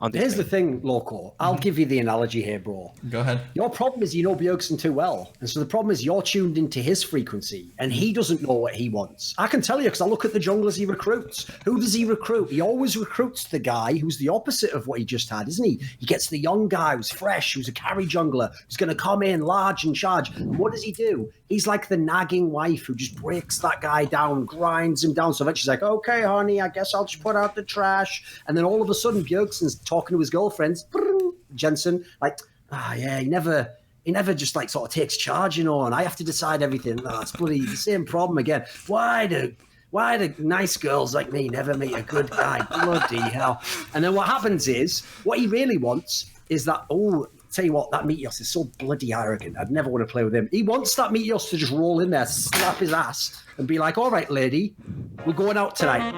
on this Here's the thing. thing, Loco. I'll give you the analogy here, bro. Go ahead. Your problem is you know Bjergsen too well. And so the problem is you're tuned into his frequency and he doesn't know what he wants. I can tell you because I look at the junglers he recruits. Who does he recruit? He always recruits the guy who's the opposite of what he just had, isn't he? He gets the young guy who's fresh, who's a carry jungler, who's going to come in large and charge. And what does he do? He's like the nagging wife who just breaks that guy down, grinds him down. So eventually she's like, okay, honey, I guess I'll just put out the trash. And then all of a sudden, Bjergsen's talking to his girlfriends, Jensen, like, yeah, he never just like sort of takes charge, you know, and I have to decide everything. Oh, it's bloody the same problem again. Why do nice girls like me never meet a good guy? Bloody hell. And then what happens is, what he really wants is that, tell you what, that Meteos is so bloody arrogant. I'd never want to play with him. He wants that Meteos to just roll in there, slap his ass, and be like, all right, lady, we're going out tonight.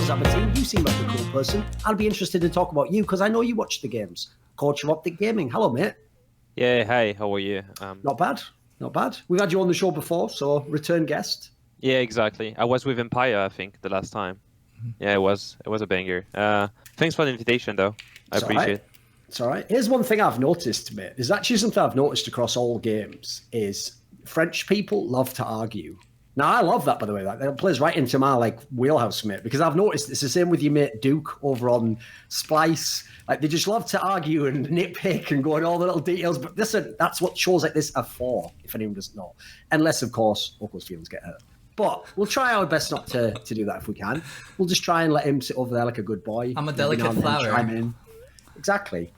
Zaboutine, you seem like a cool person. I'll be interested to talk about you because I know you watch the games. Coach of Optic Gaming. Hello, mate. Yeah, hi, how are you? Not bad. We've had you on the show before, so return guest. Yeah, exactly. I was with Empire, I think, the last time. Yeah, it was a banger. Thanks for the invitation, though. I appreciate it. It's all right. Here's one thing I've noticed, mate. There's actually something I've noticed across all games is French people love to argue. Now, I love that, by the way. That plays right into my wheelhouse, mate, because I've noticed it's the same with your mate Duke over on Splice. Like, they just love to argue and nitpick and go in all the little details. But listen, that's what shows like this are for, if anyone doesn't know. Unless, of course, Loco's feelings get hurt. But we'll try our best not to do that if we can. We'll just try and let him sit over there like a good boy. I'm a delicate flower. Chime in. Exactly.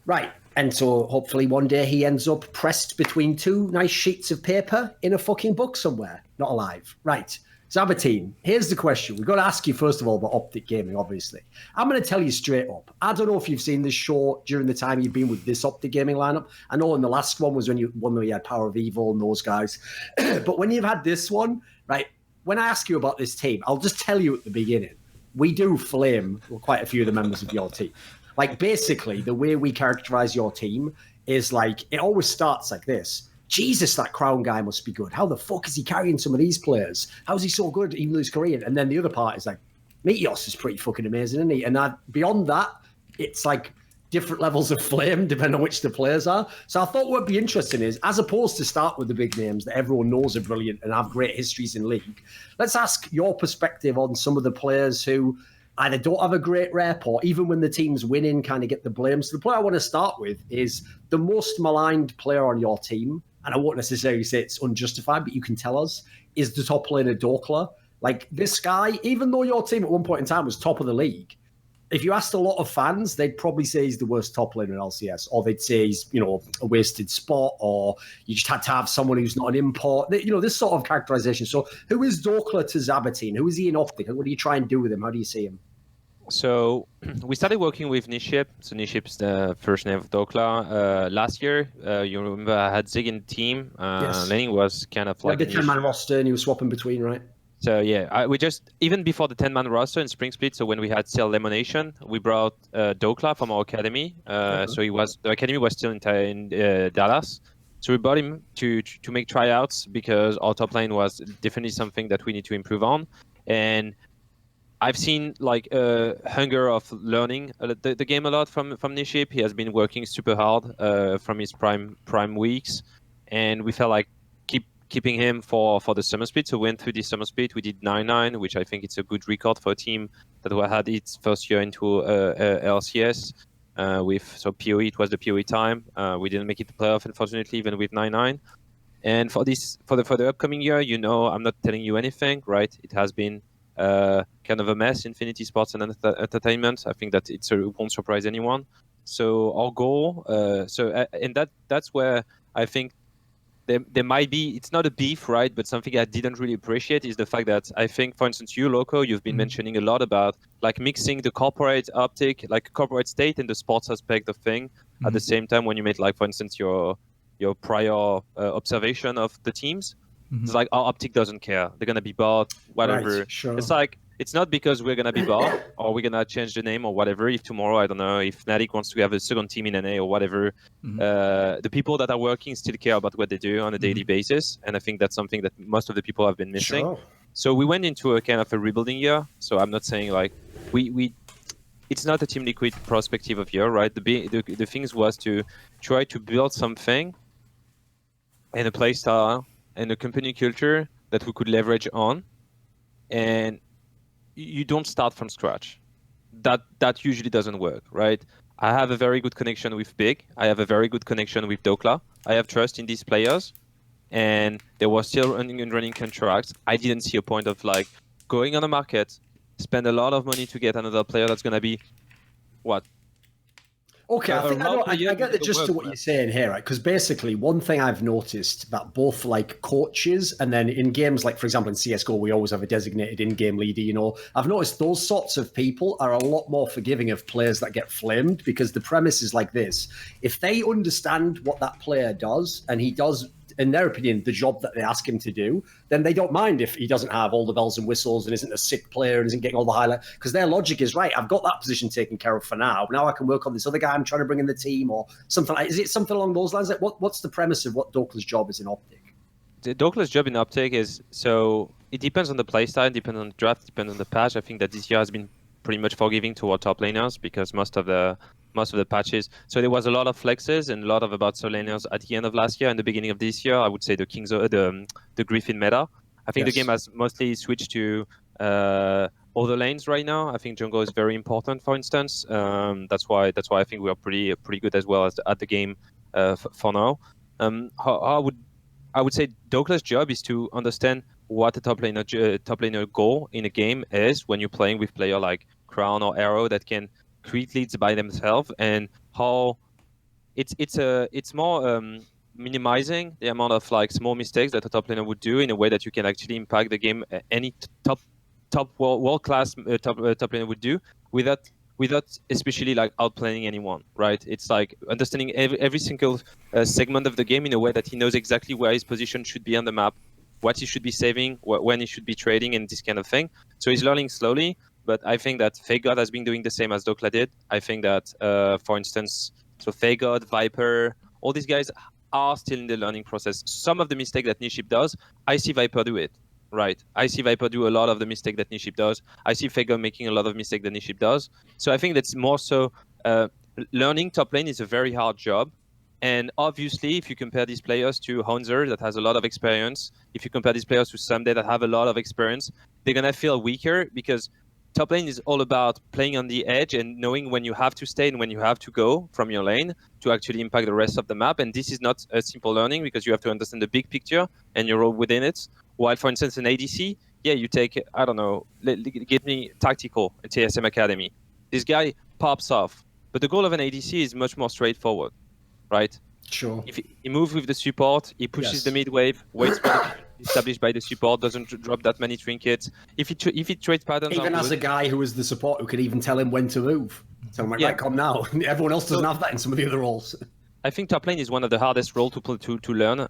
Right. And so hopefully one day he ends up pressed between two nice sheets of paper in a fucking book somewhere. Not alive. Right. Zaboutine, here's the question. We've got to ask you, first of all, about Optic Gaming, obviously. I'm going to tell you straight up. I don't know if you've seen this show during the time you've been with this Optic Gaming lineup. I know in the last one was when where you had Power of Evil and those guys. But when you've had this one, right, when I ask you about this team, I'll just tell you at the beginning, we do flame quite a few of the members of your team. Like, basically, the way we characterize your team is like, it always starts like this. Jesus, that Crown guy must be good. How the fuck is he carrying some of these players? How is he so good, even though he's Korean? And then the other part is like, Meteos is pretty fucking amazing, isn't he? And beyond that, it's like different levels of flame, depending on which the players are. So I thought what would be interesting is, as opposed to start with the big names that everyone knows are brilliant and have great histories in League, let's ask your perspective on some of the players who either don't have a great rep or even when the team's winning kind of get the blame. So the player I want to start with is the most maligned player on your team, and I won't necessarily say it's unjustified, but you can tell us, is the top laner Dokla. Like, this guy, even though your team at one point in time was top of the league, if you asked a lot of fans, they'd probably say he's the worst top laner in LCS, or they'd say he's, a wasted spot, or you just had to have someone who's not an import. This sort of characterization. So who is Dokla to Zaboutine? Who is he in Optic? What do you try and do with him? How do you see him? So we started working with Niship. So Niship is the first name of Dokla. Last year, you remember I had Zig in the team. Yes. Laning was kind of like the 10-man roster, and he was swapping between, right? So yeah, we just, even before the 10-man roster in Spring Split, so when we had still Lemonation, we brought Dokla from our academy. So the academy was still in Dallas. So we brought him to make tryouts because our top lane was definitely something that we need to improve on. And I've seen like a hunger of learning the game a lot from Niship. He has been working super hard from his prime weeks, and we felt like keeping him for the summer split. So we went through the summer split. We did 9-9, which I think it's a good record for a team that had its first year into LCS. So PoE, it was the PoE time. We didn't make it the playoff, unfortunately, even with 9-9. And for the upcoming year, I'm not telling you anything, right? It has been kind of a mess, Infinity Sports and Entertainment. I think that it won't surprise anyone. So our goal, that's where I think there might be, it's not a beef, right? But something I didn't really appreciate is the fact that I think, for instance, you, Loco, you've been mentioning a lot about like mixing the corporate Optic, like corporate state and the sports aspect of thing at the same time when you made, like, for instance, your prior observation of the teams. It's like, our Optic doesn't care. They're going to be bought, whatever. Right, sure. It's like, it's not because we're going to be bought or we're going to change the name or whatever. If tomorrow, I don't know, if Fnatic wants to have a second team in NA or whatever, the people that are working still care about what they do on a daily basis. And I think that's something that most of the people have been missing. Sure. So we went into a kind of a rebuilding year. So I'm not saying like we it's not a Team Liquid prospective of year, right? The things was to try to build something and a play style and a company culture that we could leverage on. And you don't start from scratch. That usually doesn't work, right? I have a very good connection with Big. I have a very good connection with Dokla. I have trust in these players, and they were still running contracts. I didn't see a point of like going on the market, spend a lot of money to get another player that's gonna be what. Okay, I think I get the gist of what man. you're saying here, right? Because basically, one thing I've noticed that both like coaches and then in games, like for example in CS:GO, we always have a designated in-game leader. You know, I've noticed those sorts of people are a lot more forgiving of players that get flamed because the premise is like this: if they understand what that player does and he does, in their opinion, the job that they ask him to do, then they don't mind if he doesn't have all the bells and whistles and isn't a sick player and isn't getting all the highlight. Because their logic is, right, I've got that position taken care of for now. Now I can work on this other guy I'm trying to bring in the team or something like. Is it something along those lines? Like, what's the premise of what Dokla's job is in Optic? The Dokla's job in Optic is, so it depends on the playstyle, depends on the draft, depends on the patch. I think that this year has been pretty much forgiving toward top laners because most of the patches. So there was a lot of flexes and a lot of about solo laners at the end of last year and the beginning of this year. I would say the Griffin meta. I think the game has mostly switched to other lanes right now. I think jungle is very important, for instance. That's why I think we are pretty good as well as at the game for now. I would say Dokla's job is to understand what the top laner goal in a game is when you're playing with player like Crown or Arrow that can create leads by themselves, and how it's more minimizing the amount of like small mistakes that a top laner would do in a way that you can actually impact the game any top world class top laner would do without especially like outplaying anyone, right? It's like understanding every single segment of the game in a way that he knows exactly where his position should be on the map, what he should be saving, when he should be trading, and this kind of thing. So he's learning slowly, but I think that FakeGod has been doing the same as Dokla did. I think that, for instance, so FakeGod, Viper, all these guys are still in the learning process. Some of the mistake that Niship does, I see Viper do it. Right. I see Viper do a lot of the mistake that Niship does. I see FakeGod making a lot of mistake that Niship does. So I think that's more so learning top lane is a very hard job. And obviously, if you compare these players to Hanser that has a lot of experience, if you compare these players to Someday that have a lot of experience, they're going to feel weaker because top lane is all about playing on the edge and knowing when you have to stay and when you have to go from your lane to actually impact the rest of the map. And this is not a simple learning because you have to understand the big picture and your role within it. While, for instance, an ADC, yeah, you take, I don't know, give me Tactical at TSM Academy. This guy pops off. But the goal of an ADC is much more straightforward, right? Sure. If he moves with the support, he pushes the mid wave, waits for the established by the support, doesn't drop that many trinkets. If he trades patterns, even as a guy who is the support who could even tell him when to move. So I'm like, right, come now. Everyone else doesn't have that in some of the other roles. I think top lane is one of the hardest roles to learn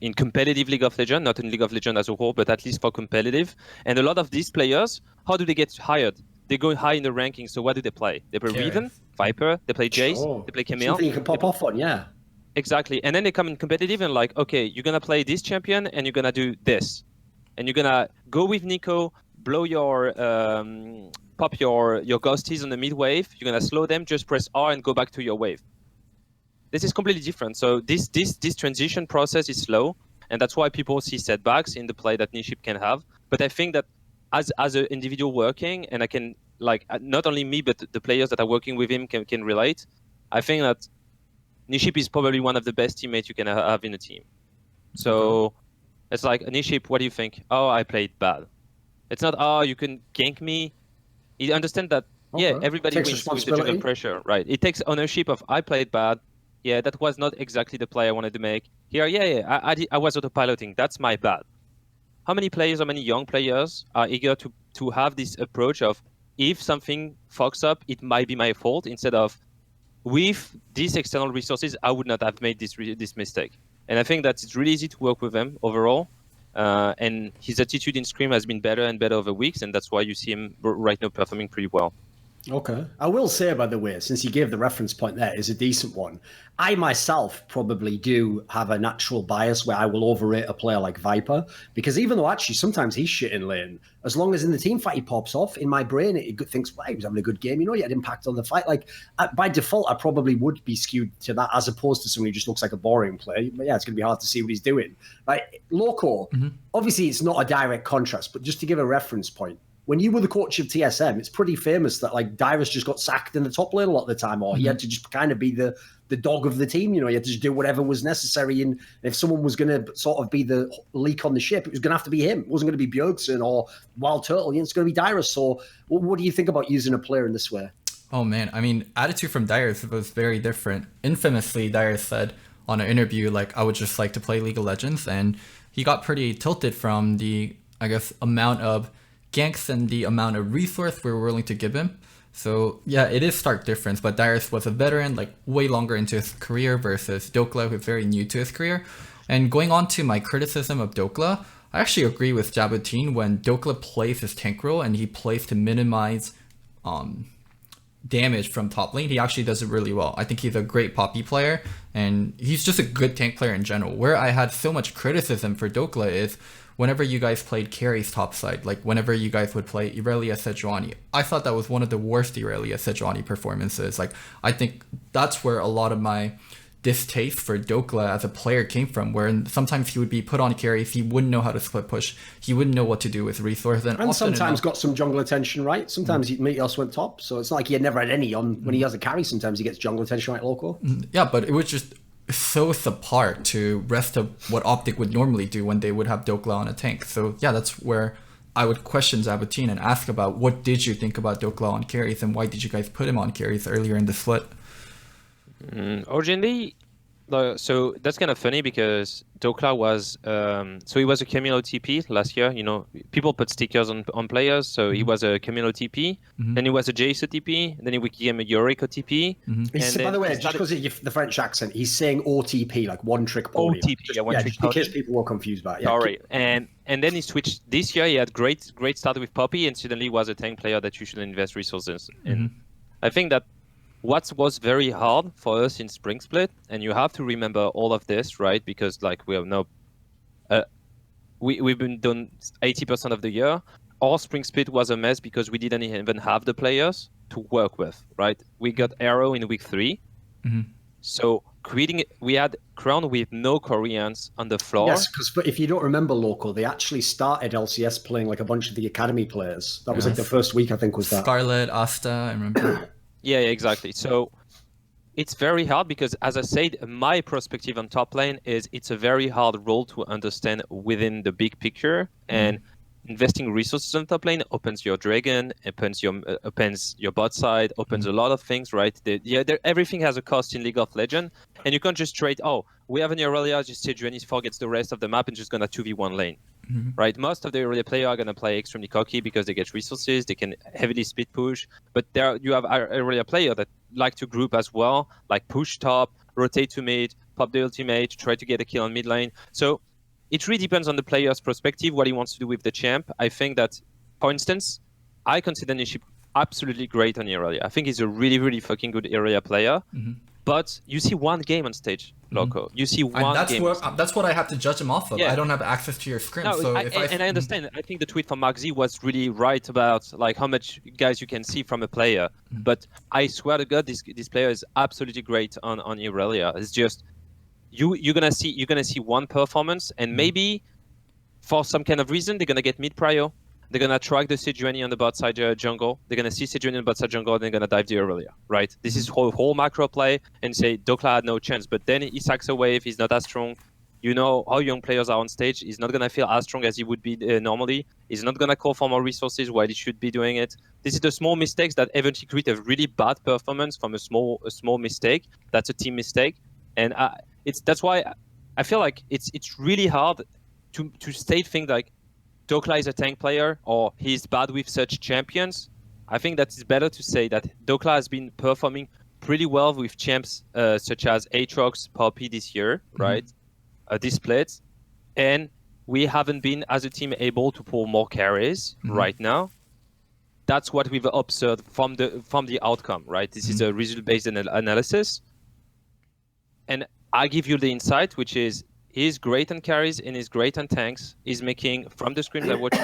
in competitive League of Legends, not in League of Legends as a whole, but at least for competitive. And a lot of these players, how do they get hired? They go high in the rankings. So what do they play? They play Riven, Viper, they play Jace, they play Camille. Something you can pop off on, yeah. Exactly. And then they come in competitive and like, okay, you're going to play this champion and you're going to do this. And you're going to go with Nico, blow your, pop your ghosties on the mid wave. You're going to slow them, just press R and go back to your wave. This is completely different. So this transition process is slow. And that's why people see setbacks in the play that Niship can have. But I think that as an individual working, and I can, like, not only me, but the players that are working with him can relate. I think that Niship is probably one of the best teammates you can have in a team. So it's like, Niship, what do you think? Oh, I played bad. It's not, oh, you can gank me. You understand that, yeah, everybody wins with the jungle pressure, right? It takes ownership of, I played bad. Yeah, that was not exactly the play I wanted to make. Here, I was autopiloting. That's my bad. How many players, how many young players are eager to have this approach of, if something fucks up, it might be my fault, instead of, with these external resources, I would not have made this mistake. And I think that it's really easy to work with him overall. And his attitude in Scream has been better and better over weeks, and that's why you see him right now performing pretty well. Okay. I will say, by the way, since you gave the reference point there, is a decent one. I myself probably do have a natural bias where I will overrate a player like Viper, because even though actually sometimes he's shit in lane, as long as in the team fight he pops off, in my brain it thinks, well, he was having a good game, he had impact on the fight. Like, by default, I probably would be skewed to that as opposed to someone who just looks like a boring player. But yeah, it's going to be hard to see what he's doing. Like, Loco, obviously it's not a direct contrast, but just to give a reference point, when you were the coach of TSM, it's pretty famous that like Dyrus just got sacked in the top lane a lot of the time, or he had to just kind of be the dog of the team. He had to just do whatever was necessary. And if someone was going to sort of be the leak on the ship, it was going to have to be him. It wasn't going to be Bjergsen or Wild Turtle. It's going to be Dyrus. So what do you think about using a player in this way? Oh man, I mean, attitude from Dyrus was very different. Infamously, Dyrus said on an interview, like, I would just like to play League of Legends, and he got pretty tilted from the, I guess, amount of ganks and the amount of resource we were willing to give him. So yeah, it is stark difference, but Dyrus was a veteran, like way longer into his career versus Dokla, who's very new to his career. And going on to my criticism of Dokla, I actually agree with Zaboutine when Dokla plays his tank role and he plays to minimize damage from top lane. He actually does it really well. I think he's a great Poppy player, and he's just a good tank player in general. Where I had so much criticism for Dokla is whenever you guys played carries topside, like whenever you guys would play Irelia Sejuani, I thought that was one of the worst Irelia Sejuani performances. Like, I think that's where a lot of my distaste for Dokla as a player came from, where sometimes he would be put on carries, he wouldn't know how to split push, he wouldn't know what to do with resources, and sometimes got some jungle attention, right? Sometimes Meteos went top, so it's not like he had never had any on when he has a carry. Sometimes he gets jungle attention, right, Loco? Yeah, but it was just so subpar to rest of what Optic would normally do when they would have Dokla on a tank. So yeah, that's where I would question Zaboutine and ask about what did you think about Dokla on carries and why did you guys put him on carries earlier in the split? Originally, so that's kind of funny because Dokla was so he was a Camilo TP last year. People put stickers on players, so he was a Camilo TP, then he was a Jace TP, then he became a Yorick TP. By the way, just because of the French accent, he's saying OTP, like one trick pony. OTP, just in case people were confused by it. Yeah, sorry. And then he switched this year. He had great start with Poppy, and suddenly was a tank player that you should invest resources in. I think that what was very hard for us in Spring Split, and you have to remember all of this, right? Because like we have no, we've been done 80% of the year. Our Spring Split was a mess because we didn't even have the players to work with, right? We got Arrow in week 3, so we had Crown with no Koreans on the floor. Yes, because if you don't remember, Loco, they actually started LCS playing like a bunch of the academy players. That was like the first week, I think, was that. Scarlet, Asta, I remember. Yeah, exactly. So it's very hard because, as I said, my perspective on top lane is it's a very hard role to understand within the big picture. And investing resources on top lane opens your dragon, opens your bot side, opens a lot of things, right? Everything has a cost in League of Legends, and you can't just trade. Oh, we have an Irelia, just Sejuani forgets the rest of the map and just gonna 2v1 lane. Right, most of the early players are gonna play extremely cocky because they get resources, they can heavily speed push. But there you have earlier player that like to group as well, like push top, rotate to mid, pop the ultimate, try to get a kill on mid lane. So it really depends on the player's perspective, what he wants to do with the champ. I think that, for instance, I consider Niship absolutely great on Irelia. I think he's a really, really fucking good Irelia player. But you see one game on stage, Loco. You see one game. That's what I have to judge him off of. Yeah. I don't have access to your scrim. No, so I understand. I think the tweet from Mark Z was really right about like how much guys you can see from a player. But I swear to God, this player is absolutely great on Irelia. It's just you're gonna see one performance, and maybe for some kind of reason they're gonna get mid prio. They're going to track the Sejuani on the bot side jungle. They're going to see Sejuani on the bot side jungle, and they're going to dive the Irelia, right? This is whole macro play, and say Dokla had no chance. But then he sacks a wave. He's not as strong. You know how young players are on stage. He's not going to feel as strong as he would be normally. He's not going to call for more resources while he should be doing it. This is the small mistakes that eventually create a really bad performance from a small mistake. That's a team mistake. And that's why I feel like it's really hard to state things like, Dokla is a tank player, or he's bad with such champions. I think that it's better to say that Dokla has been performing pretty well with champs such as Aatrox, Poppy this year, right? This split. And we haven't been, as a team, able to pull more carries right now. that's what we've observed from the outcome, right? This is a result-based analysis. And I give you the insight, which is he's great on carries and he's great on tanks. He's making, from the scrims I watched,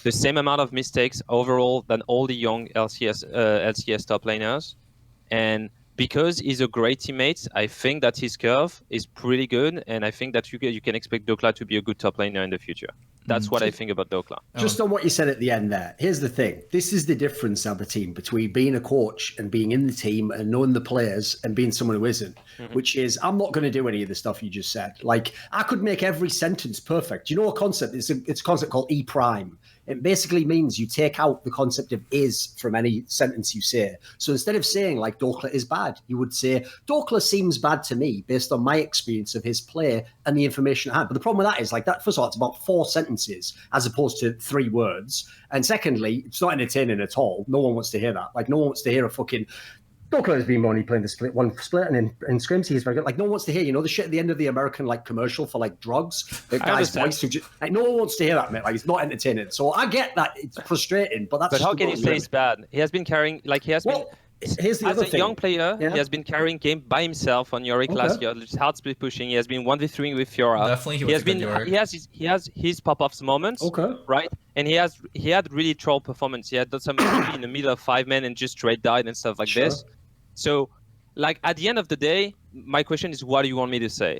the same amount of mistakes overall than all the young LCS top laners. And because he's a great teammate, I think that his curve is pretty good, and I think that you can expect Dokla to be a good top laner in the future. That's what I think about Dokla. Just on what you said at the end there, here's the thing. This is the difference, Zaboutine, between being a coach and being in the team and knowing the players and being someone who isn't, which is I'm not going to do any of the stuff you just said. Like, I could make every sentence perfect. You know a concept? It's a concept called E prime. It basically means you take out the concept of is from any sentence you say. So instead of saying like Dokla is bad, you would say Dokla seems bad to me based on my experience of his play and the information I had. But the problem with that is like that, first of all, it's about 4 sentences as opposed to 3 words. And secondly, it's not entertaining at all. No one wants to hear that. Like no one wants to hear a fucking Loco has been only playing the one split, and in scrims he's very good. Like no one wants to hear, the shit at the end of the American like commercial for like drugs. The guy's voice who just, like no one wants to hear that, mate. Like it's not entertaining. So I get that it's frustrating, but that's. But how can you say it's bad? He has been carrying, like he has been. Here's the as other a thing. Young player, he has been carrying game by himself on Yorick last year. Hard split pushing. He has been 1v3 with Fiora. Definitely, he has his pop-offs moments. Right, and he had really troll performance. He had done some in the middle of 5 men and just straight died and stuff like this. So, like at the end of the day, my question is, what do you want me to say?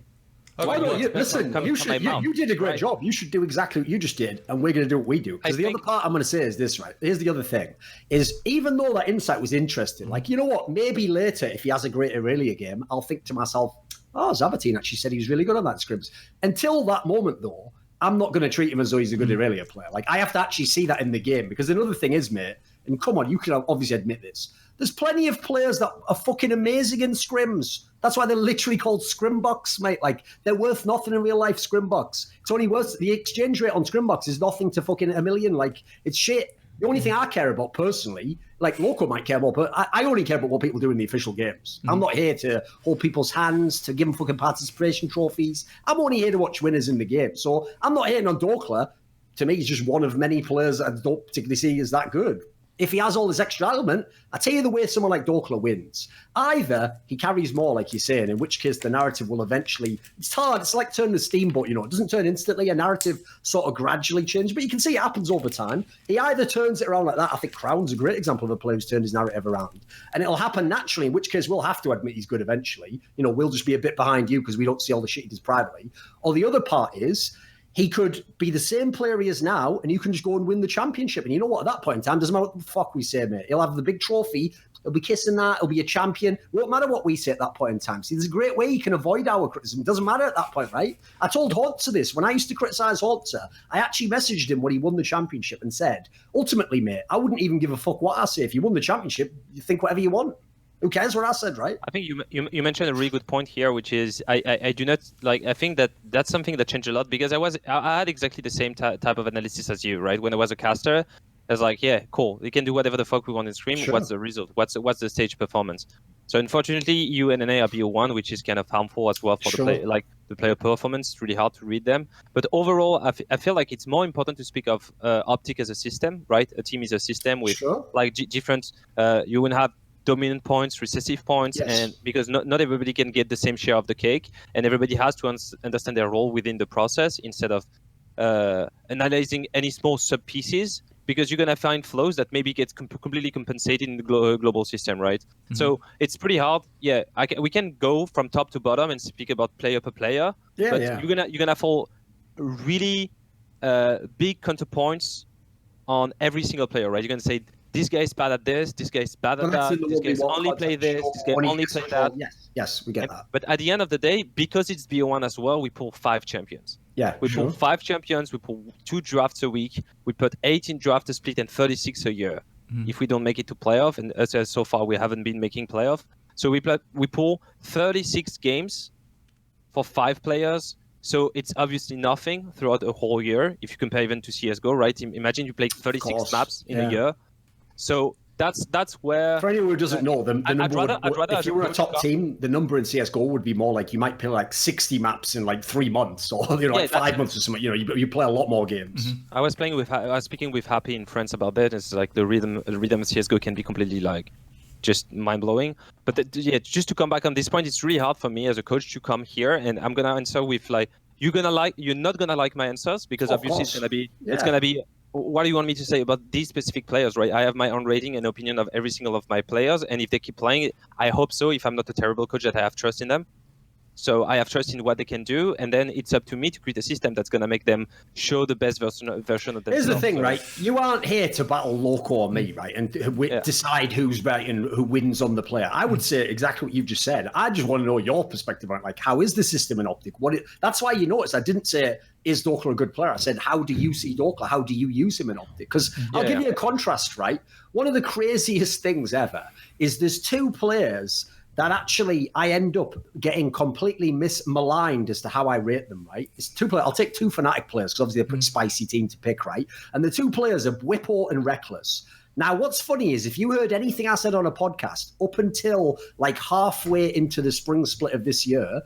Why don't you listen? You did a great job. You should do exactly what you just did, and we're going to do what we do. Because the other part I'm going to say is this, right? Here's the other thing: is even though that insight was interesting, like you know what? Maybe later, if he has a great Aurelia game, I'll think to myself, "Oh, Zaboutine actually said he was really good on that scrims." Until that moment, though, I'm not going to treat him as though he's a good Aurelia player. Like I have to actually see that in the game. Because another thing is, mate, and come on, you can obviously admit this. There's plenty of players that are fucking amazing in scrims. That's why they're literally called scrimbox, mate. Like, they're worth nothing in real life, scrimbox. It's only worth, the exchange rate on scrimbox is nothing to fucking a million. Like, it's shit. The only thing I care about personally, like Loco might care about, but I only care about what people do in the official games. I'm not here to hold people's hands, to give them fucking participation trophies. I'm only here to watch winners in the game. So I'm not hating on Dokla. To me, he's just one of many players that I don't particularly see as that good. If he has all this extra element, I tell you the way someone like Dokla wins. Either he carries more, like you're saying, in which case the narrative will eventually... It's hard. It's like turning a steamboat, It doesn't turn instantly. A narrative sort of gradually changes, but you can see it happens over time. He either turns it around like that. I think Crown's a great example of a player who's turned his narrative around. And it'll happen naturally, in which case we'll have to admit he's good eventually. We'll just be a bit behind you because we don't see all the shit he does privately. Or the other part is... he could be the same player he is now, and you can just go and win the championship. And you know what? At that point in time, doesn't matter what the fuck we say, mate. He'll have the big trophy. He'll be kissing that. He'll be a champion. Won't matter what we say at that point in time. See, there's a great way you can avoid our criticism. It doesn't matter at that point, right? I told Haunter this. When I used to criticize Haunter, I actually messaged him when he won the championship and said, ultimately, mate, I wouldn't even give a fuck what I say. If you won the championship, you think whatever you want. Who cares what I said, right? I think you mentioned a really good point here, which is I do not like. I think that's something that changed a lot because I had exactly the same type of analysis as you, right? When I was a caster, I was like, yeah, cool, we can do whatever the fuck we want in stream. Sure. What's the result? What's the stage performance? So unfortunately, you and NA are BO1, which is kind of harmful as well for the player performance. It's really hard to read them. But overall, I feel like it's more important to speak of Optic as a system, right? A team is a system with different. You will have dominant points, recessive points, and because not everybody can get the same share of the cake, and everybody has to understand their role within the process instead of analyzing any small sub pieces, because you're gonna find flows that maybe get completely compensated in the global system, right? Mm-hmm. So it's pretty hard. Yeah, we can go from top to bottom and speak about player per player, but you're gonna fall really big counterpoints on every single player, right? You're gonna say, this guy is bad at this, this guy is bad at that, this guy only play this, this guy only play that. Yes, we get that. But at the end of the day, because it's BO1 as well, we pull 5 champions. Yeah, we pull 5 champions, we pull 2 drafts a week, we put 18 draft a split and 36 a year. Mm-hmm. If we don't make it to playoff, and as so far we haven't been making playoff. So we pull 36 games for 5 players. So it's obviously nothing throughout a whole year. If you compare even to CSGO, right? Imagine you played 36 maps in a year. So that's where. For anyone who doesn't know, the number if you were a top team, the number in CS:GO would be more like you might play like 60 maps in like 3 months or like 5 months or something. You play a lot more games. I was speaking with Happy in France about that. It's like the rhythm of CS:GO can be completely like just mind blowing. But just to come back on this point, it's really hard for me as a coach to come here, and I'm gonna answer with like you're not gonna like my answers because obviously it's gonna be. What do you want me to say about these specific players, right? I have my own rating and opinion of every single of my players, and if they keep playing, I hope so. If I'm not a terrible coach, that I have trust in them. So I have trust in what they can do, and then it's up to me to create a system that's going to make them show the best version of themselves. Here's the thing, right? You aren't here to battle Loco or me, right? And decide who's right and who wins on the player. I would say exactly what you've just said. I just want to know your perspective on it. Like, how is the system in Optic? That's why you notice I didn't say, is Dokla a good player? I said, how do you see Dokla? How do you use him in Optic? Because I'll give you a contrast, right? One of the craziest things ever is there's 2 players that actually I end up getting completely maligned as to how I rate them, right? It's 2 players. I'll take 2 Fnatic players because obviously they're a pretty spicy team to pick, right? And the 2 players are Whippo and Reckless. Now, what's funny is if you heard anything I said on a podcast up until like halfway into the spring split of this year,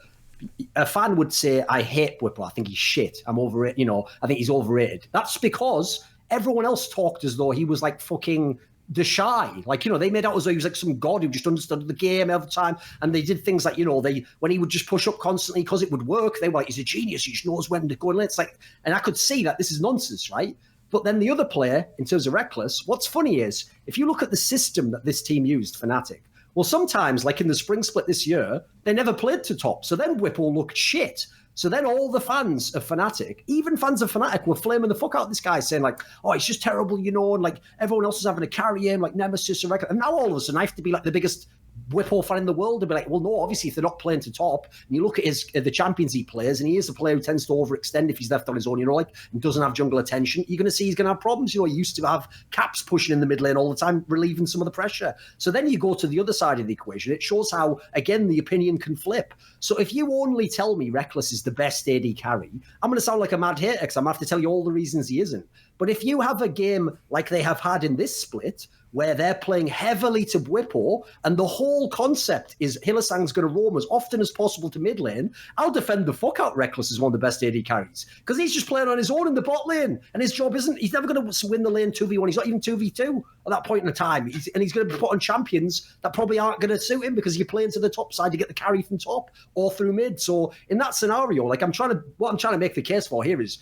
a fan would say, I hate Whippo. I think he's shit. I'm over it. I think he's overrated. That's because everyone else talked as though he was like fucking the shy, like, they made out as though he was like some god who just understood the game every time. And they did things like, when he would just push up constantly because it would work, they were like, he's a genius, he just knows when to go in. It's like, and I could see that this is nonsense, right? But then the other player, in terms of Reckless, what's funny is if you look at the system that this team used, Fnatic, well, sometimes, like in the spring split this year, they never played to top. So then Whipple looked shit. So then all the fans of Fnatic, even fans of Fnatic, were flaming the fuck out of this guy, saying like, oh, it's just terrible, and like everyone else is having to carry him, like Nemesis and Reckless. And now all of a sudden I have to be like the biggest Whipple fan in the world and be like, well, no, obviously if they're not playing to top, and you look at the champions he plays, and he is a player who tends to overextend if he's left on his own, and doesn't have jungle attention, you're going to see he's going to have problems. He used to have Caps pushing in the mid lane all the time, relieving some of the pressure. So then you go to the other side of the equation. It shows how, again, the opinion can flip. So if you only tell me Reckless is the best AD carry, I'm going to sound like a mad hater because I'm going to have to tell you all the reasons he isn't. But if you have a game like they have had in this split, where they're playing heavily to Whippo, and the whole concept is Hylissang's going to roam as often as possible to mid lane, I'll defend the fuck out Reckless as one of the best AD carries. Because he's just playing on his own in the bot lane, and his job he's never going to win the lane 2v1, he's not even 2v2 at that point in the time. He's going to be put on champions that probably aren't going to suit him because you're playing to the top side to get the carry from top or through mid. So in that scenario, like what I'm trying to make the case for here is,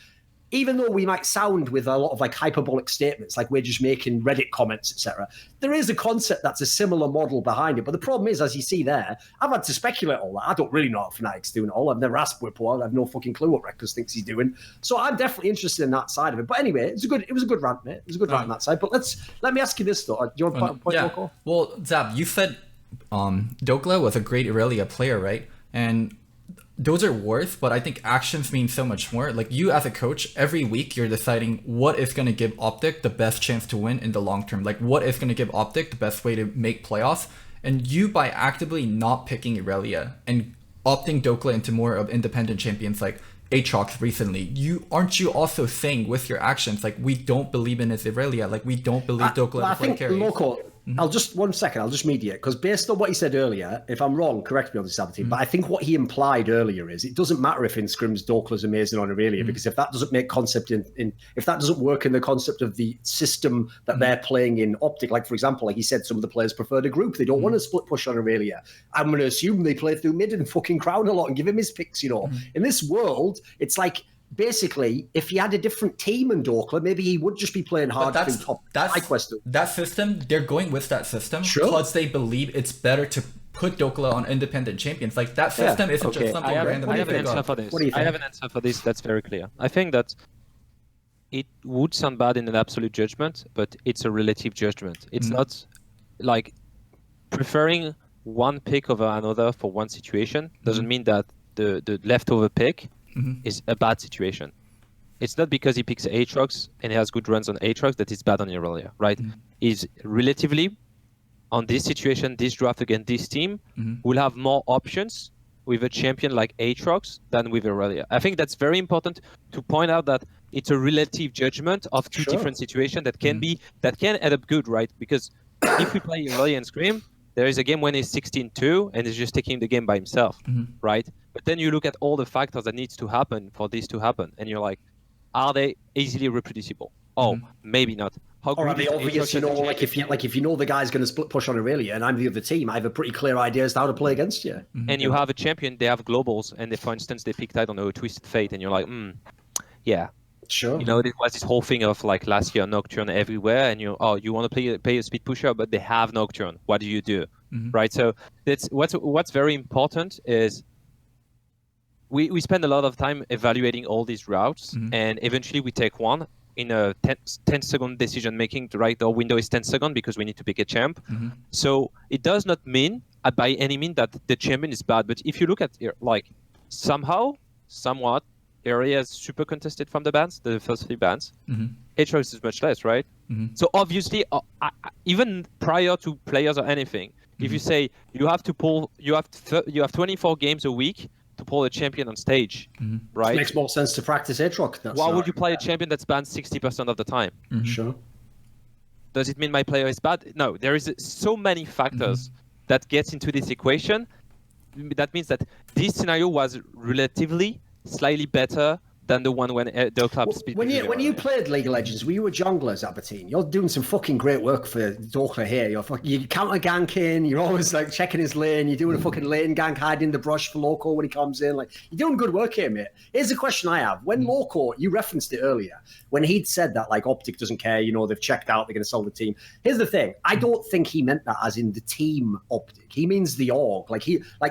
even though we might sound with a lot of like hyperbolic statements, like we're just making Reddit comments, etc., there is a concept that's a similar model behind it. But the problem is, as you see there, I've had to speculate all that. I don't really know what Fnatic's doing at all. I've never asked Whipple. I have no fucking clue what Reckless thinks he's doing. So I'm definitely interested in that side of it. But anyway, it was a good rant, mate. It was a good rant on that side. But let me ask you this though. Do you want to point Loco? Well, Zab, you said Dokla was a great Irelia player, right? And those are worth, but I think actions mean so much more. Like, you as a coach, every week you're deciding what is going to give Optic the best chance to win in the long term. Like, what is going to give Optic the best way to make playoffs. And you, by actively not picking Irelia and opting Dokla into more of independent champions like Aatrox recently, aren't you also saying with your actions, like, we don't believe in his Irelia, like, we don't believe Dokla to play carries? Loco, I'll just mediate, because based on what he said earlier, if I'm wrong, correct me on this, Zaboutine, but I think what he implied earlier is it doesn't matter if in scrims Dokla's amazing on Irelia, because if that doesn't make concept if that doesn't work in the concept of the system that they're playing in Optic, like for example, like he said, some of the players prefer the group, they don't want to split push on Irelia. I'm going to assume they play through mid and fucking Crown a lot and give him his picks, In this world, it's like, basically, if he had a different team in Dokla, maybe he would just be playing hard through top. That system, they're going with that system because they believe it's better to put Dokla on independent champions. Like, that system isn't just something random. I have an answer for this. I have an answer for this that's very clear. I think that it would sound bad in an absolute judgment, but it's a relative judgment. It's not like preferring one pick over another for one situation doesn't mean that the leftover pick is a bad situation. It's not because he picks Aatrox and he has good runs on Aatrox that it's bad on Irelia, right? Is relatively on this situation, this draft against this team, will have more options with a champion like Aatrox than with Irelia. I think that's very important to point out that it's a relative judgment of two different situations that can end up good, right? Because if we play Lolly and Scream, there is a game when he's 16-2 and he's just taking the game by himself, right? But then you look at all the factors that needs to happen for this to happen, and you're like, are they easily reproducible? Oh, maybe not. How Or are good they is obvious? You know, like if you know the guy's going to split push on Aurelia, and I'm the other team, I have a pretty clear idea as to how to play against you. And you have a champion, they have globals, and they, for instance, they picked, I don't know, Twisted Fate, and you're like, yeah. Sure. You know, there was this whole thing of like last year Nocturne everywhere, and you want to play a speed pusher, but they have Nocturne. What do you do, right? So that's what's very important is we spend a lot of time evaluating all these routes, and eventually we take one in a 10-second decision making. Right, our window is 10 seconds because we need to pick a champ. So it does not mean by any means that the champion is bad, but if you look at like somewhat. Areas super contested from the bans, the first 3 bans. Aatrox is much less, right? So obviously, even prior to players or anything, if you say you have 24 games a week to pull a champion on stage, right? It makes more sense to practice Aatrox. Why would you play a champion that's banned 60% of the time? Sure. Does it mean my player is bad? No, there is so many factors that gets into this equation. That means that this scenario was relatively slightly better than the one when the club speed. When you played League of Legends, were you a jungler, Zaboutine? You're doing some fucking great work for Doka here. You counter ganking. You're always like checking his lane. You're doing a fucking lane gank, hiding the brush for Loco when he comes in. Like, you're doing good work here, mate. Here's the question I have: when Loco, you referenced it earlier, when he'd said that like Optic doesn't care, you know, they've checked out, they're going to sell the team. Here's the thing: I don't think he meant that as in the team Optic. He means the org. Like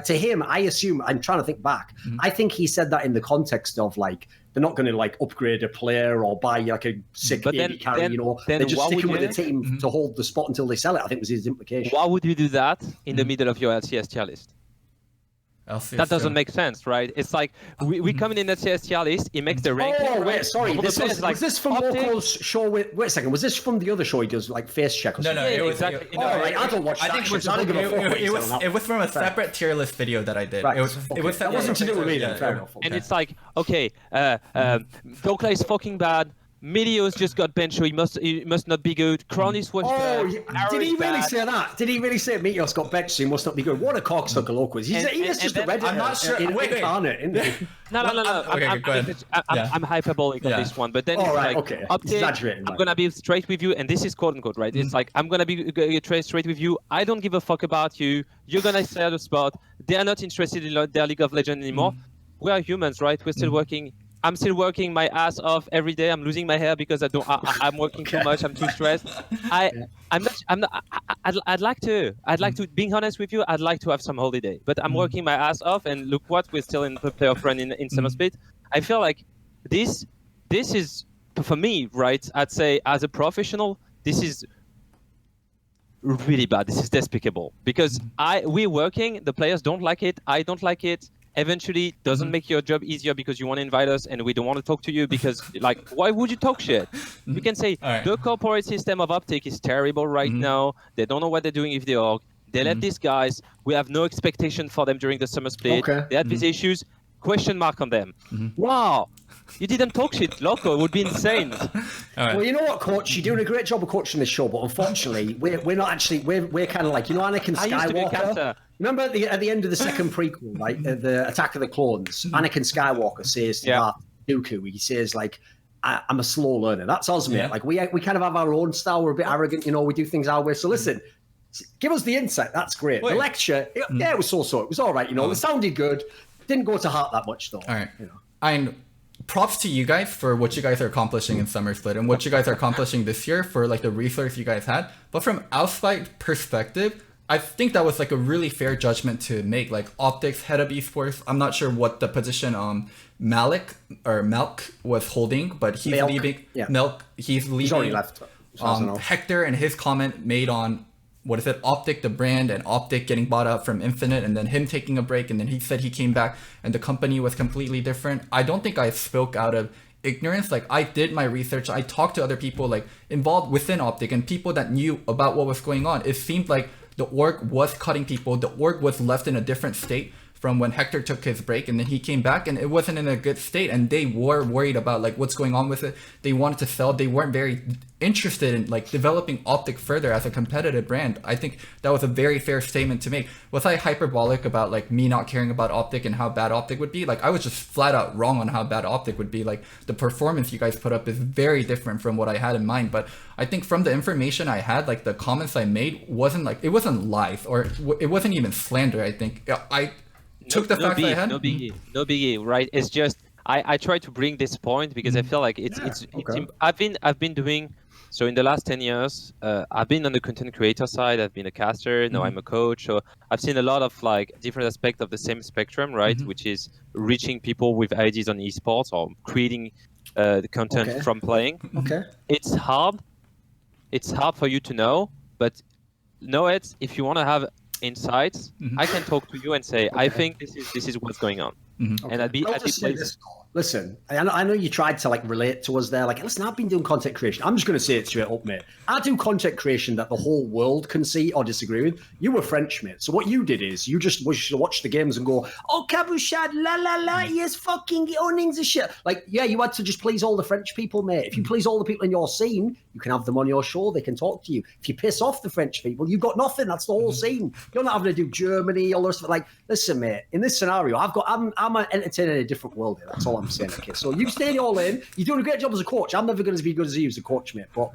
to him, I assume. I'm trying to think back. I think he said that in the context of like, they're not going to like upgrade a player or buy like a sick AD carry, you know. They're just sticking with the team to hold the spot until they sell it, I think was his implication. Why would you do that in the middle of your LCS tier list? That doesn't make sense, right? It's like we come in LCS tier list, it makes the ranking. Oh, wait, sorry. Was this from Loco's show? Wait a second. Was this from the other show he does like face check or something? No, it was exactly. Right, I don't watch that. It was from a separate tier list video that I did. Right. It was that wasn't to do with me then. Fair enough. And it's like, okay, Dokla is fucking bad. Meteos just got benched, so he must not be good. Kronis was did he really say that? Did he really say Meteos got benched, so he must not be good? What a cocksucker Loco is. He's just a Reddit. I'm not sure. No. Okay, go ahead. I'm hyperbolic on this one, but then it's like, exaggerating. I'm gonna be straight with you, and this is quote unquote, right? It's like, I'm gonna be straight with you. I don't give a fuck about you. You're gonna sell the spot. They are not interested in their League of Legends anymore. We are humans, right? We're still working. I'm still working my ass off every day. I'm losing my hair because I'm working too much. I'm too stressed. I'd like to, being honest with you, I'd like to have some holiday, but I'm working my ass off, and look what, we're still in the playoff run in Summer Split. I feel like this is, for me, right, I'd say as a professional, this is really bad. This is despicable because we're working, the players don't like it, I don't like it. Eventually doesn't make your job easier because you want to invite us and we don't want to talk to you because, like, why would you talk shit? You can say the corporate system of Optic is terrible right now. They don't know what they're doing with the org. They let these guys. We have no expectation for them during the summer split. They had these issues. Question mark on them. Wow. You didn't talk shit, Loco. It would be insane. Well, you know what, Coach? You're doing a great job of coaching this show, but unfortunately, we're not actually. We're kind of like, you know, Anakin Skywalker. Remember at the end of the second prequel, right? The Attack of the Clones. Anakin Skywalker says to Darth Dooku, he says like, "I'm a slow learner." That's us, mate. Like we kind of have our own style. We're a bit arrogant, you know. We do things our way. So listen. Give us the insight. That's great. The lecture, it was so-so. It was all right, you know. It sounded good. Didn't go to heart that much, though. All right. You know. And props to you guys for what you guys are accomplishing in Summer Split and what you guys are accomplishing this year for like the resource you guys had. But from outside perspective, I think that was like a really fair judgment to make. Like Optics, head of esports. I'm not sure what the position Malk was holding, but he's leaving. Yeah. He's leaving. He's already left. Hector and his comment made on Optic, the brand, and Optic getting bought out from Infinite, and then him taking a break, and then he said he came back and the company was completely different. I don't think I spoke out of ignorance. Like, I did my research. I talked to other people like involved within Optic and people that knew about what was going on. It seemed like the org was cutting people. The org was left in a different state from when Hector took his break, and then he came back and it wasn't in a good state, and they were worried about like what's going on with it. They wanted to sell. They weren't very interested in like developing Optic further as a competitive brand. I think that was a very fair statement to make. Was I hyperbolic about like me not caring about Optic and how bad Optic would be? Like I was just flat out wrong on how bad Optic would be. Like the performance you guys put up is very different from what I had in mind. But I think from the information I had, like the comments I made wasn't lies, or it wasn't even slander. I think I took the facts I had. No biggie, right? It's just I try to bring this point because I feel like it's I've been doing so in the last 10 years. I've been on the content creator side. I've been a caster. Now I'm a coach. So I've seen a lot of like different aspects of the same spectrum, right? Which is reaching people with ideas on esports or creating the content from playing. It's hard. It's hard for you to know, but know it if you want to have insights. I can talk to you and say, I think this is what's going on. And I'd be pleased. Listen, I know you tried to like relate to us there. Like, listen, I've been doing content creation. I'm just going to say it straight up, mate. I do content creation that the whole world can see or disagree with. You were French, mate. So what you did is you just watch the games and go, oh, Cabuchad, la la la, he is fucking owning the shit. Like, yeah, you had to just please all the French people, mate. If you please all the people in your scene, you can have them on your show. They can talk to you. If you piss off the French people, you've got nothing. That's the whole scene. You're not having to do Germany, all this stuff. Like, listen, mate, in this scenario, I'm an entertainer in a different world here. That's all I'm saying. Okay, so you stay in your lane. You're doing a great job as a coach. I'm never going to be good as you as a coach, mate. But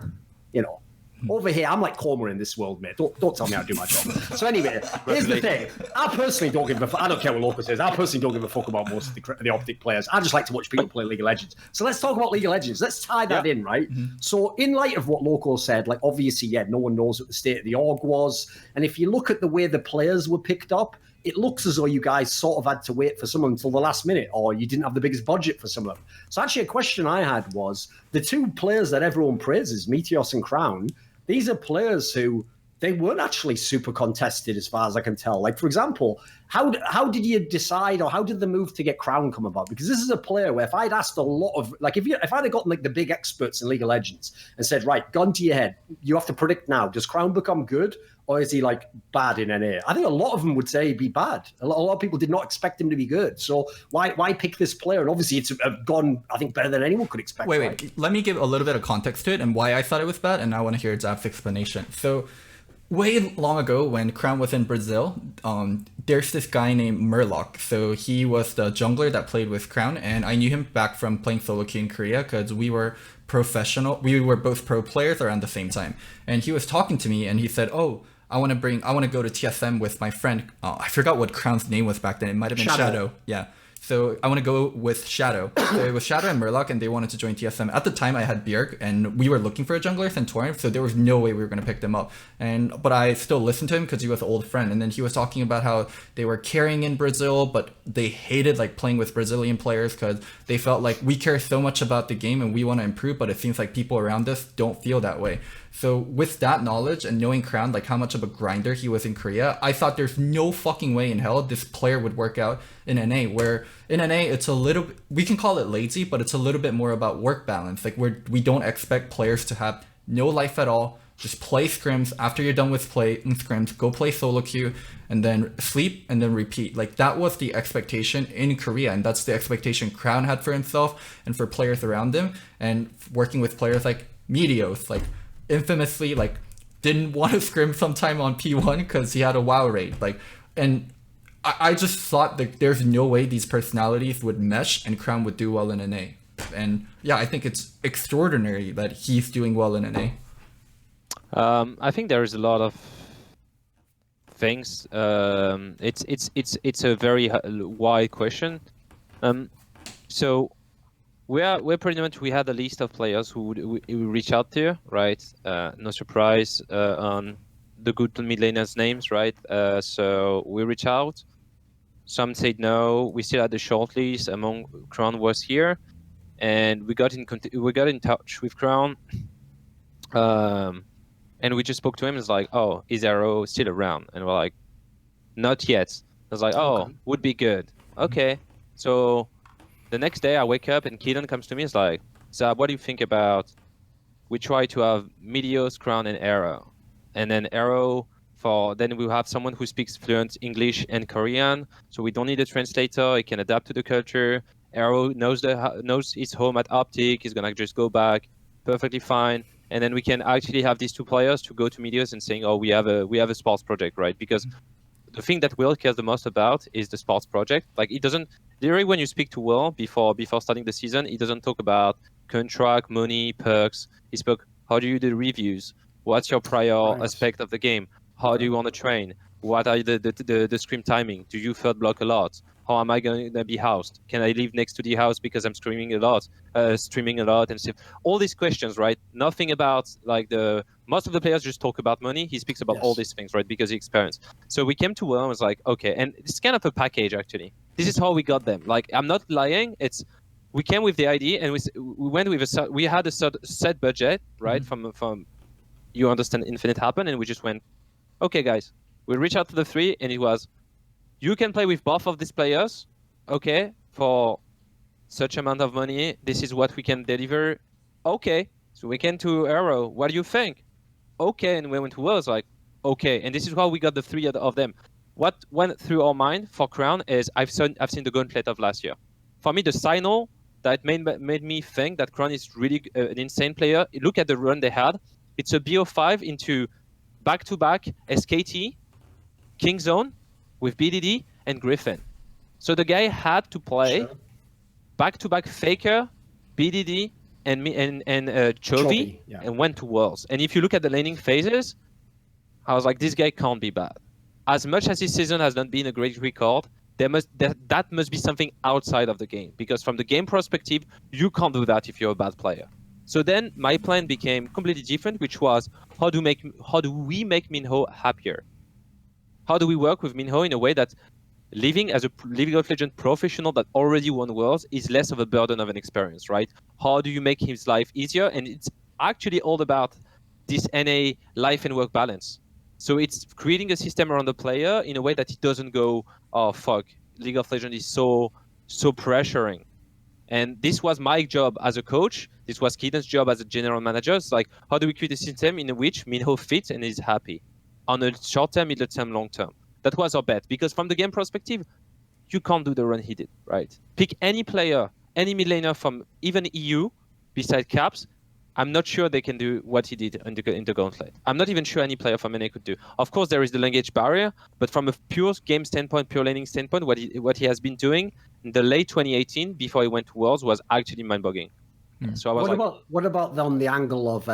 you know, over here, I'm like Cormer in this world, mate. Don't tell me how to do my job. So anyway, here's the thing. I personally don't give a fuck. I don't care what Loco says. I personally don't give a fuck about most of the Optic players. I just like to watch people play League of Legends. So let's talk about League of Legends. Let's tie that in, right? So in light of what Loco said, like obviously, yeah, no one knows what the state of the org was. And if you look at the way the players were picked up, it looks as though you guys sort of had to wait for someone until the last minute, or you didn't have the biggest budget for some of them. So actually a question I had was, the two players that everyone praises, Meteos and Crown, these are players who, they weren't actually super contested as far as I can tell. Like, for example, how did you decide, or how did the move to get Crown come about? Because this is a player where if I'd asked a lot of, like, if I'd have gotten like the big experts in League of Legends and said, right, gun to your head, you have to predict now, does Crown become good, or is he like bad in NA? I think a lot of them would say he'd be bad. A lot of people did not expect him to be good. So why pick this player? And obviously it's gone, I think, better than anyone could expect. Wait. Let me give a little bit of context to it and why I thought it was bad, and I want to hear Zab's explanation. So way long ago when Crown was in Brazil, there's this guy named Murloc. So he was the jungler that played with Crown, and I knew him back from playing solo queue in Korea because we were professional. We were both pro players around the same time. And he was talking to me and he said, oh, I want to go to TSM with my friend. I forgot what Crown's name was back then. It might have been Shadow. Yeah. So I want to go with Shadow. So it was Shadow and Murloc, and they wanted to join TSM. At the time, I had Bjerg, and we were looking for a jungler in Torrent, so there was no way we were going to pick them up. But I still listened to him because he was an old friend. And then he was talking about how they were carrying in Brazil, but they hated like playing with Brazilian players because they felt like we care so much about the game and we want to improve, but it seems like people around us don't feel that way. So with that knowledge and knowing Crown, like how much of a grinder he was in Korea, I thought there's no fucking way in hell this player would work out in NA, where in NA, it's a little, we can call it lazy, but it's a little bit more about work balance. Like we don't expect players to have no life at all, just play scrims. After you're done with playing scrims, go play solo queue and then sleep and then repeat. Like that was the expectation in Korea, and that's the expectation Crown had for himself and for players around him. And working with players like Meteos, like infamously like didn't want to scrim sometime on P1 because he had a WoW raid. Like, and I just thought that there's no way these personalities would mesh and Crown would do well in NA. And yeah, I think it's extraordinary that he's doing well in NA. I think there is a lot of things. It's a very wide question. So we're pretty much, we had a list of players who we reach out to, right? No surprise on the good mid laners' names, right? So we reach out. Some said no. We still had the shortlist. Among Crown was here, and we got in touch with Crown. And we just spoke to him. It's like, oh, is Arrow still around? And we're like, not yet. I was like, oh, would be good. Okay. So the next day I wake up and Keelan comes to me. It's like, Zab, what do you think about, we try to have Meteos, Crown, and Arrow. And then Arrow Then we have someone who speaks fluent English and Korean, so we don't need a translator. He can adapt to the culture. Arrow knows his home at Optic. He's gonna just go back perfectly fine. And then we can actually have these two players to go to medias and saying, "Oh, we have a sports project," right? Because the thing that Will cares the most about is the sports project. Like, he doesn't literally, when you speak to Will before starting the season, he doesn't talk about contract, money, perks. He spoke, how do you do reviews? What's your prior aspect of the game? How do you want to train? What are the scream timing? Do you third block a lot? How am I going to be housed? Can I live next to the house because I'm streaming a lot, and stuff? All these questions, right? Nothing about like most of the players just talk about money. He speaks about all these things, right? Because he experienced. So we came to Will and was like, okay, and it's kind of a package actually. This is how we got them. Like, I'm not lying. We came with the idea and we went with we had a set budget, right? From you understand Infinite happened, and we just went, okay, guys, we reach out to the three, and it was, you can play with both of these players, okay, for such amount of money. This is what we can deliver. Okay, so we came to Arrow. What do you think? Okay, and we went to Wells, like, okay, and this is how we got the three of them. What went through our mind for Crown is I've seen the gauntlet of last year. For me, the signal that made me think that Crown is really an insane player. Look at the run they had. It's a BO5 into back-to-back SKT, Kingzone with BDD and Griffin. So the guy had to play back-to-back Faker, BDD, and Chovy, and went to Worlds. And if you look at the laning phases, I was like, this guy can't be bad. As much as his season has not been a great record, that must be something outside of the game. Because from the game perspective, you can't do that if you're a bad player. So then my plan became completely different, which was, how do we make Minho happier? How do we work with Minho in a way that living as a League of Legends professional that already won Worlds is less of a burden of an experience, right? How do you make his life easier? And it's actually all about this NA life and work balance. So it's creating a system around the player in a way that he doesn't go, oh, fuck, League of Legends is so pressuring. And this was my job as a coach. This was Keaton's job as a general manager. It's like, how do we create a system in which Minho fits and is happy on a short term, middle term, long term? That was our bet. Because from the game perspective, you can't do the run he did, right? Pick any player, any mid laner from even EU, beside Caps. I'm not sure they can do what he did in the Gauntlet. I'm not even sure any player from NA could do. Of course, there is the language barrier, but from a pure game standpoint, pure laning standpoint, what he has been doing in the late 2018 before he went to Worlds was actually mind-boggling. So I was what about on the angle of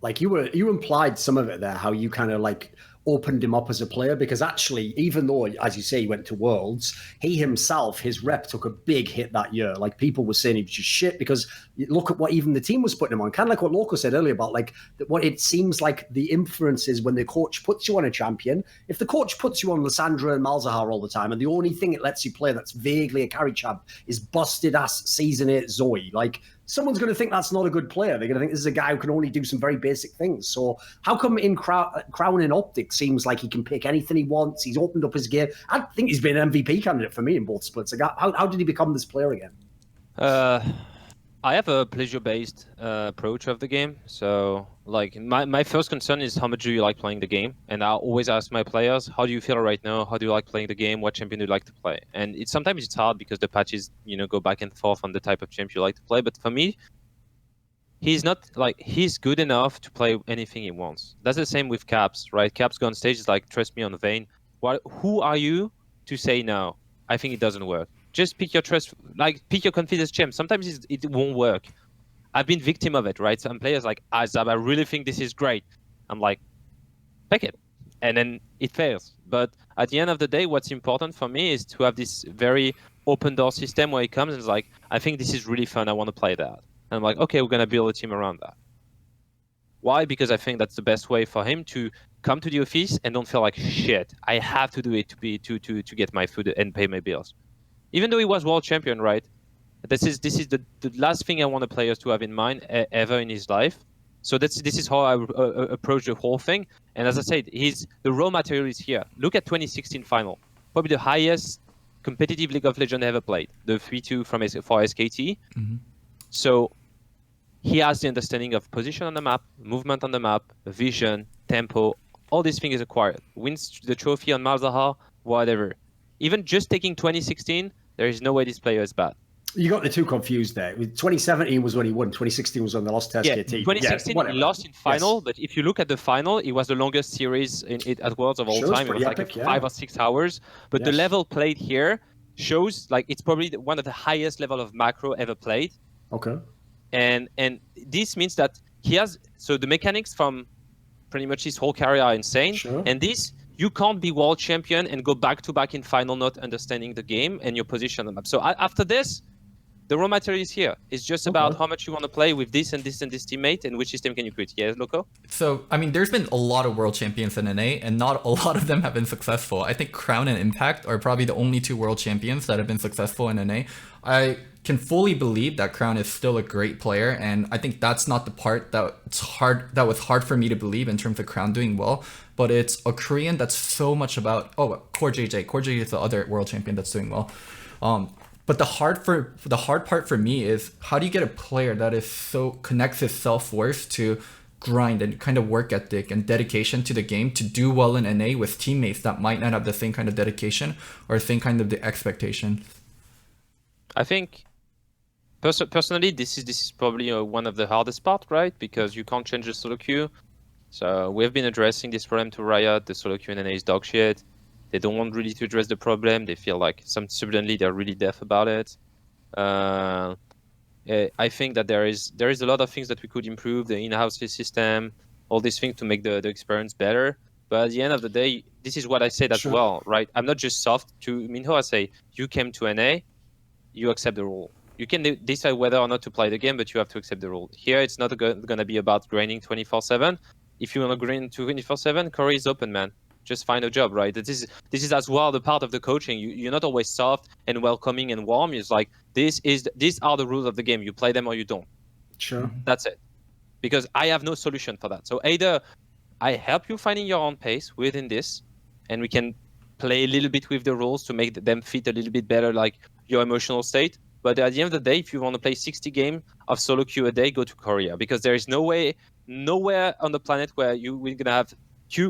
like you implied some of it there, how you kind of like opened him up as a player, because actually, even though, as you say, he went to Worlds, he himself, his rep took a big hit that year. Like, people were saying he was just shit because look at what even the team was putting him on. Kind of like what Loco said earlier about like what it seems like the inference is when the coach puts you on a champion. If the coach puts you on Lissandra and Malzahar all the time, and the only thing it lets you play that's vaguely a carry champ is busted ass Season 8 Zoe, like, someone's going to think that's not a good player. They're going to think this is a guy who can only do some very basic things. So how come in Crown and Optic seems like he can pick anything he wants? He's opened up his game. I think he's been an MVP candidate for me in both splits. Like, how did he become this player again? I have a pleasure-based approach of the game. So, like, my first concern is how much do you like playing the game? And I always ask my players, how do you feel right now? How do you like playing the game? What champion do you like to play? And sometimes it's hard because the patches, go back and forth on the type of champ you like to play. But for me, he's good enough to play anything he wants. That's the same with Caps, right? Caps go on stage, is like, trust me on the vein. Who are you to say no? I think it doesn't work. Just pick your trust, pick your confidence champ. Sometimes it won't work. I've been victim of it, right? Some players like, Zab, I really think this is great. I'm like, pick it. And then it fails. But at the end of the day, what's important for me is to have this very open door system where he comes and is like, I think this is really fun. I want to play that. And I'm like, okay, we're going to build a team around that. Why? Because I think that's the best way for him to come to the office and don't feel like, shit, I have to do it to get my food and pay my bills. Even though he was world champion, right? This is the last thing I want the players to have in mind ever in his life. So this is how I approach the whole thing. And as I said, the raw material is here. Look at 2016 final, probably the highest competitive League of Legends ever played, the 3-2 for SKT. Mm-hmm. So he has the understanding of position on the map, movement on the map, vision, tempo, all these things is acquired. Wins the trophy on Malzahar, whatever. Even just taking 2016, there is no way this player is bad. You got the two confused there. 2017 was when he won. 2016 was when they lost to SKT. 2016 he lost in final, but if you look at the final, it was the longest series at Worlds of all time. It was like epic, 5 or 6 hours. But the level played here shows like it's probably one of the highest level of macro ever played. Okay. And this means that he has the mechanics from pretty much his whole career are insane. Sure. And this, you can't be world champion and go back to back in final not understanding the game and your position on the map. So after this, the raw material is here. It's just about how much you want to play with this and this and this teammate and which system can you create. Yes, Loco? So, I mean, there's been a lot of world champions in NA, and not a lot of them have been successful. I think Crown and Impact are probably the only 2 world champions that have been successful in NA. I can fully believe that Crown is still a great player, and I think that's not the part that was hard for me to believe in terms of Crown doing well. But it's a Korean that's so much about Core JJ. Core JJ is the other world champion that's doing well. But the hard part for me is how do you get a player that is so connects his self-worth to grind and kind of work ethic and dedication to the game to do well in NA with teammates that might not have the same kind of dedication or same kind of the expectation. I think personally this is probably one of the hardest part, right? Because you can't change the solo queue. So we've been addressing this problem to Riot. The solo queue in NA is dog shit. They don't want really to address the problem. They feel like suddenly they're really deaf about it. I think that there is a lot of things that we could improve, the in-house system, all these things to make the experience better. But at the end of the day, this is what I said as well, right? I'm not just soft to Minho. I say, you came to NA, you accept the rule. You can decide whether or not to play the game, but you have to accept the rule. Here, it's not going to be about grinding 24/7. If you want to grind 24/7, Korea is open, man. Just find a job, right? This is as well the part of the coaching. You're not always soft and welcoming and warm. It's like these are the rules of the game. You play them or you don't. Sure. That's it. Because I have no solution for that. So either I help you finding your own pace within this, and we can play a little bit with the rules to make them fit a little bit better, like your emotional state. But at the end of the day, if you want to play 60 games of solo queue a day, go to Korea, because there is nowhere on the planet where we're gonna have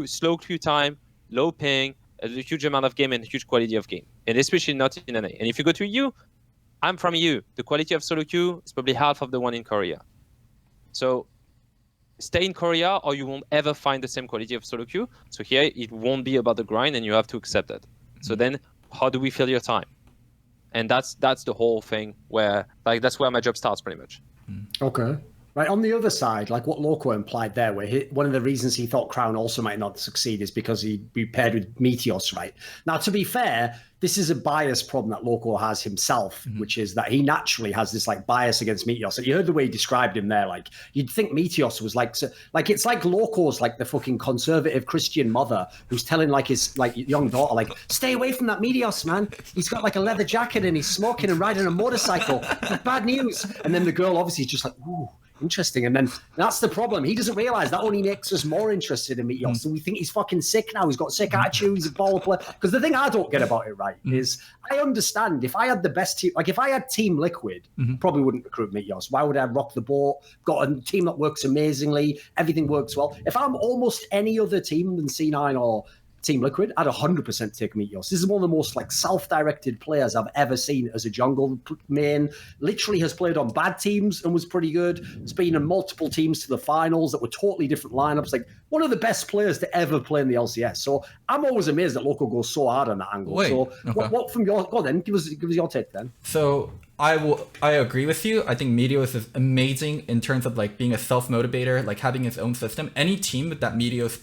slow queue time, low ping, a huge amount of game, and huge quality of game, and especially not in NA. And if you go to EU, I'm from EU. The quality of solo queue is probably half of the one in Korea. So stay in Korea, or you won't ever find the same quality of solo queue. So here, it won't be about the grind, and you have to accept it. So then, how do we fill your time? And that's the whole thing where, like, that's where my job starts pretty much. Okay. Right, on the other side, like what Loco implied there, where one of the reasons he thought Crown also might not succeed is because he'd be paired with Meteos, right? Now, to be fair, this is a bias problem that Loco has himself, which is that he naturally has this like bias against Meteos. And you heard the way he described him there. Like, you'd think Meteos was like it's like Loco's like the fucking conservative Christian mother who's telling like his like young daughter, like, stay away from that Meteos, man. He's got like a leather jacket and he's smoking and riding a motorcycle. Bad news. And then the girl obviously is just like, ooh, interesting. And then that's the problem. He doesn't realize that only makes us more interested in Meteos. So we think he's fucking sick now. He's got sick attitude. He's a ball player. Because the thing I don't get about it, right, is I understand if I had the best team, like if I had Team Liquid, probably wouldn't recruit Meteos. Why would I rock the boat? Got a team that works amazingly. Everything works well. If I'm almost any other team than C9 or Team Liquid, I'd 100% take Meteos. This is one of the most like self-directed players I've ever seen as a jungle main. Literally has played on bad teams and was pretty good. Has been in multiple teams to the finals that were totally different lineups. Like one of the best players to ever play in the LCS. So I'm always amazed that Loco goes so hard on that angle. What from your go on then? Give us your take then. So I agree with you. I think Meteos is amazing in terms of like being a self-motivator, like having his own system. Any team that Meteos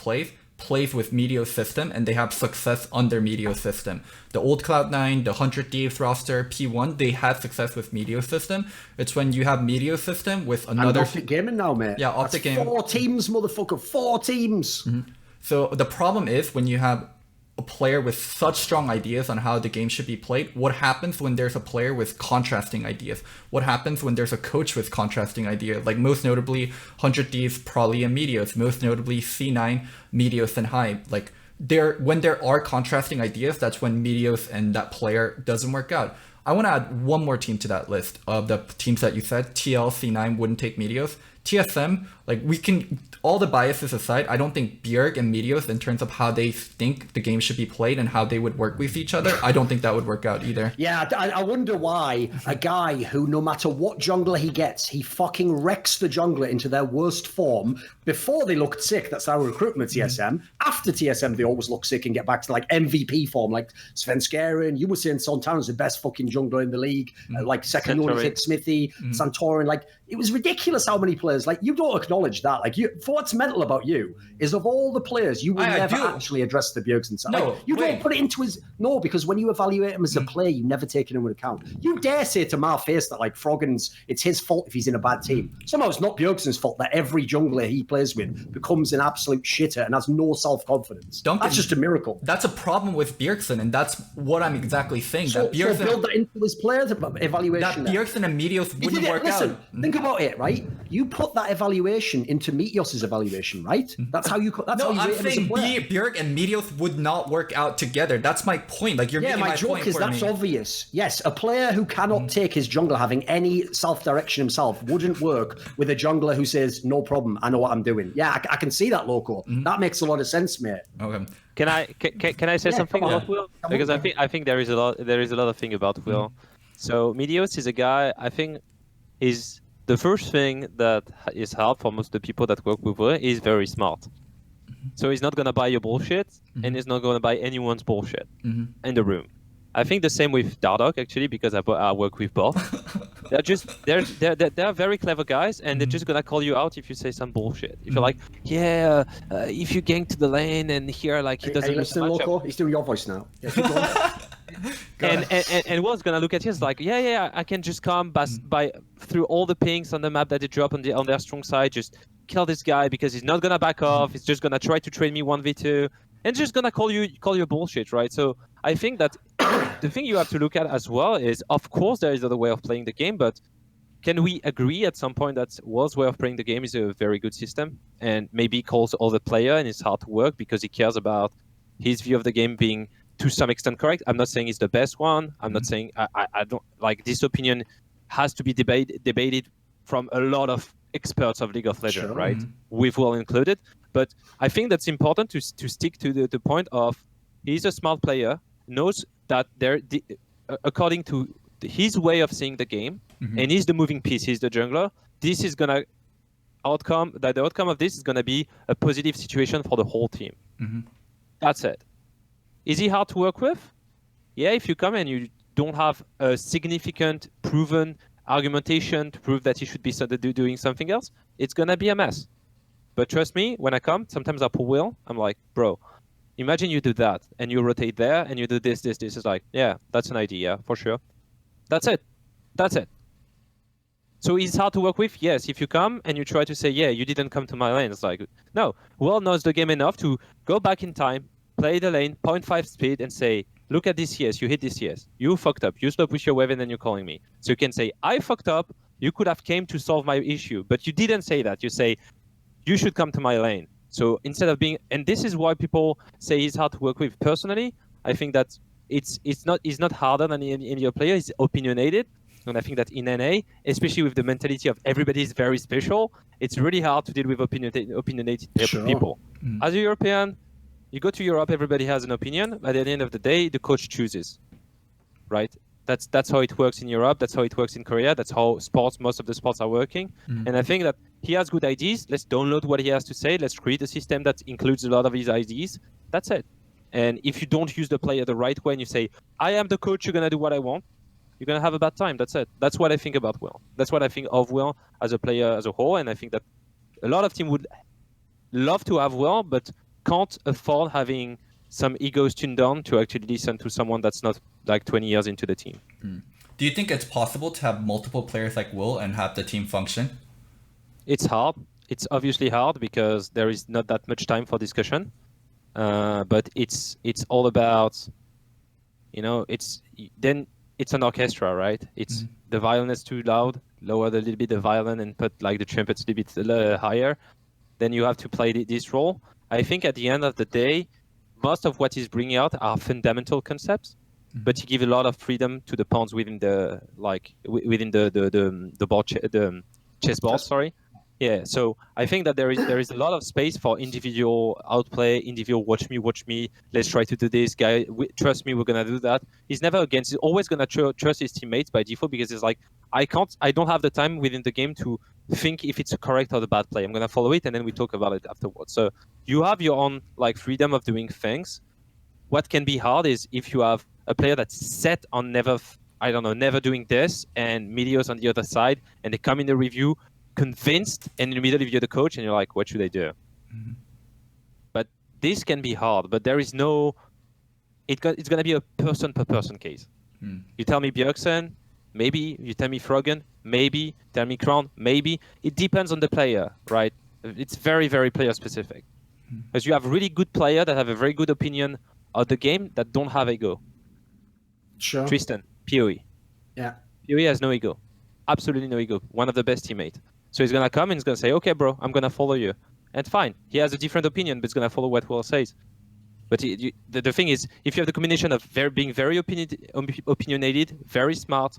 plays with Meteos system, and they have success under Meteos system. The old Cloud9, the 100 Thieves roster, P1, they had success with Meteos system. It's when you have Meteos system with another... And Optic Gaming now, mate. Yeah, Optic Gaming. 4 teams, motherfucker. 4 teams. So the problem is when you have a player with such strong ideas on how the game should be played, what happens when there's a player with contrasting ideas? What happens when there's a coach with contrasting ideas? Like most notably 100 Thieves, Prolly, and Meteos. Most notably C9, Meteos, and Hive. Like when there are contrasting ideas, that's when Meteos and that player doesn't work out. I want to add one more team to that list of the teams that you said. TL, C9 wouldn't take Meteos. TSM, like we can, all the biases aside, I don't think Bjerg and Meteos, in terms of how they think the game should be played and how they would work with each other, I don't think that would work out either. Yeah, I wonder why a guy who, no matter what jungler he gets, he fucking wrecks the jungler into their worst form. Before they looked sick, that's how we recruit them at TSM. After TSM, they always look sick and get back to like MVP form, like Svenskeren. You were saying Sontan's the best fucking jungler in the league, like second only hit Smithy, Santorin. Like, it was ridiculous how many players, like, you don't acknowledge that. Like, you, for what's mental about you is of all the players, you will never actually address the Bjergs and stuff. No, like, you don't put it into his, no, because when you evaluate him as a player, you never take it into account. You dare say to my face that, like, Froggen's, it's his fault if he's in a bad team. Somehow it's not Bjergsen's fault that every jungler he plays with becomes an absolute shitter and has no self-confidence. That's just a miracle. That's a problem with Bjergsen, and that's what I'm exactly saying. So, that Bjergsen, so build that into his player evaluation. That Bjergsen and Meteos wouldn't work out. Think about it, right? You put that evaluation into Meteos' evaluation, right? That's how you. That's how you I'm rate him as a saying player. Bjerg and Meteos would not work out together. That's my point. Like, you're Yeah, making my my joke point is for that's me. obvious. Yes, a player who cannot take his jungler having any self-direction himself wouldn't work with a jungler who says, no problem, I know what I'm doing. Yeah, I can see that, Loco. That makes a lot of sense, mate. Okay. Can I say something come on. about Will? Because I think there is a lot of thing about Will. So Meteos is a guy I think is the first thing that is hard for most of the people that work with Will is very smart. So he's not gonna buy your bullshit, and he's not gonna buy anyone's bullshit in the room. I think the same with Dardoc actually, because I work with both. They're very clever guys, and they're just gonna call you out if you say some bullshit. If you're like, if you gank to the lane and here like he doesn't. Are you listening, Loco? He's doing your voice now. Yeah, keep going. and Will's gonna look at you, it's like, I can just come by through all the pings on the map that they drop on their strong side, just kill this guy because he's not gonna back off. He's just gonna try to trade me 1v2 and just gonna call you bullshit, right? So I think that the thing you have to look at as well is, of course, there is other way of playing the game, but can we agree at some point that Will's way of playing the game is a very good system and maybe calls all the player and it's hard to work because he cares about his view of the game being to some extent correct? I'm not saying it's the best one. I'm not saying I don't like this opinion has to be debated from a lot of experts of League of Legends, right? With Will included. But I think that's important to stick to the point of he's a smart player, knows that according to his way of seeing the game, and he's the moving piece, he's the jungler, this is gonna the outcome of this is gonna be a positive situation for the whole team. That's it. Is he hard to work with? Yeah, if you come and you don't have a significant proven argumentation to prove that he should be doing something else, it's gonna be a mess. But trust me, when I come, sometimes I pull Will, I'm like, bro, imagine you do that and you rotate there and you do this. It's like, yeah, that's an idea for sure. That's it. So it's hard to work with? Yes. If you come and you try to say, yeah, you didn't come to my lane, it's like, no. Will knows the game enough to go back in time, play the lane, 0.5 speed, and say, look at this CS, you hit this CS. You fucked up. You stop with your wave and then you're calling me. So you can say, I fucked up. You could have came to solve my issue. But you didn't say that. You say, you should come to my lane. So instead of being, and this is why people say he's hard to work with. Personally, I think that he's not harder than any other player. He's opinionated, and I think that in NA, especially with the mentality of everybody is very special, it's really hard to deal with opinionated people. As a European, you go to Europe, everybody has an opinion, but at the end of the day, the coach chooses, right? That's how it works in Europe. That's how it works in Korea. That's how most of the sports are working. And I think that he has good ideas. Let's download what he has to say. Let's create a system that includes a lot of his ideas. That's it. And if you don't use the player the right way and you say, I am the coach, you're going to do what I want, you're going to have a bad time. That's it. That's what I think about Will. That's what I think of Will as a player as a whole. And I think that a lot of teams would love to have Will, but can't afford having some egos tuned down to actually listen to someone that's not like 20 years into the team. Do you think it's possible to have multiple players like Will and have the team function? It's hard. It's obviously hard because there is not that much time for discussion. But it's all about, it's an orchestra, right? It's the violin is too loud, lower a little bit the violin and put like the trumpets a little bit higher. Then you have to play this role. I think at the end of the day, most of what he's bringing out are fundamental concepts, but he gives a lot of freedom to the pawns within the board, the chessboard. Sorry, Yeah, so I think that there is a lot of space for individual outplay, individual watch me, let's try to do this, guy. Trust me, we're gonna do that. He's never against. He's always gonna trust his teammates by default because it's like I don't have the time within the game to think if it's a correct or the bad play. I'm gonna follow it and then we talk about it afterwards. So you have your own like freedom of doing things. What can be hard is if you have a player that's set on never doing this, and Medios on the other side, and they come in the review convinced, and immediately you're the coach and you're like, what should I do? Mm-hmm. But this can be hard, but there is no, it's going to be a person per person case. You tell me Bjergsen, maybe. You tell me Froggen, maybe. Tell me Crown, maybe. It depends on the player, right? It's very, very player specific. Because you have really good players that have a very good opinion of the game that don't have ego. Sure. Tristan, PoE. Yeah. PoE has no ego. Absolutely no ego. One of the best teammates. So he's going to come and he's going to say, okay, bro, I'm going to follow you. And fine. He has a different opinion, but he's going to follow what Will says. But the thing is, if you have the combination of being very opinionated, very smart,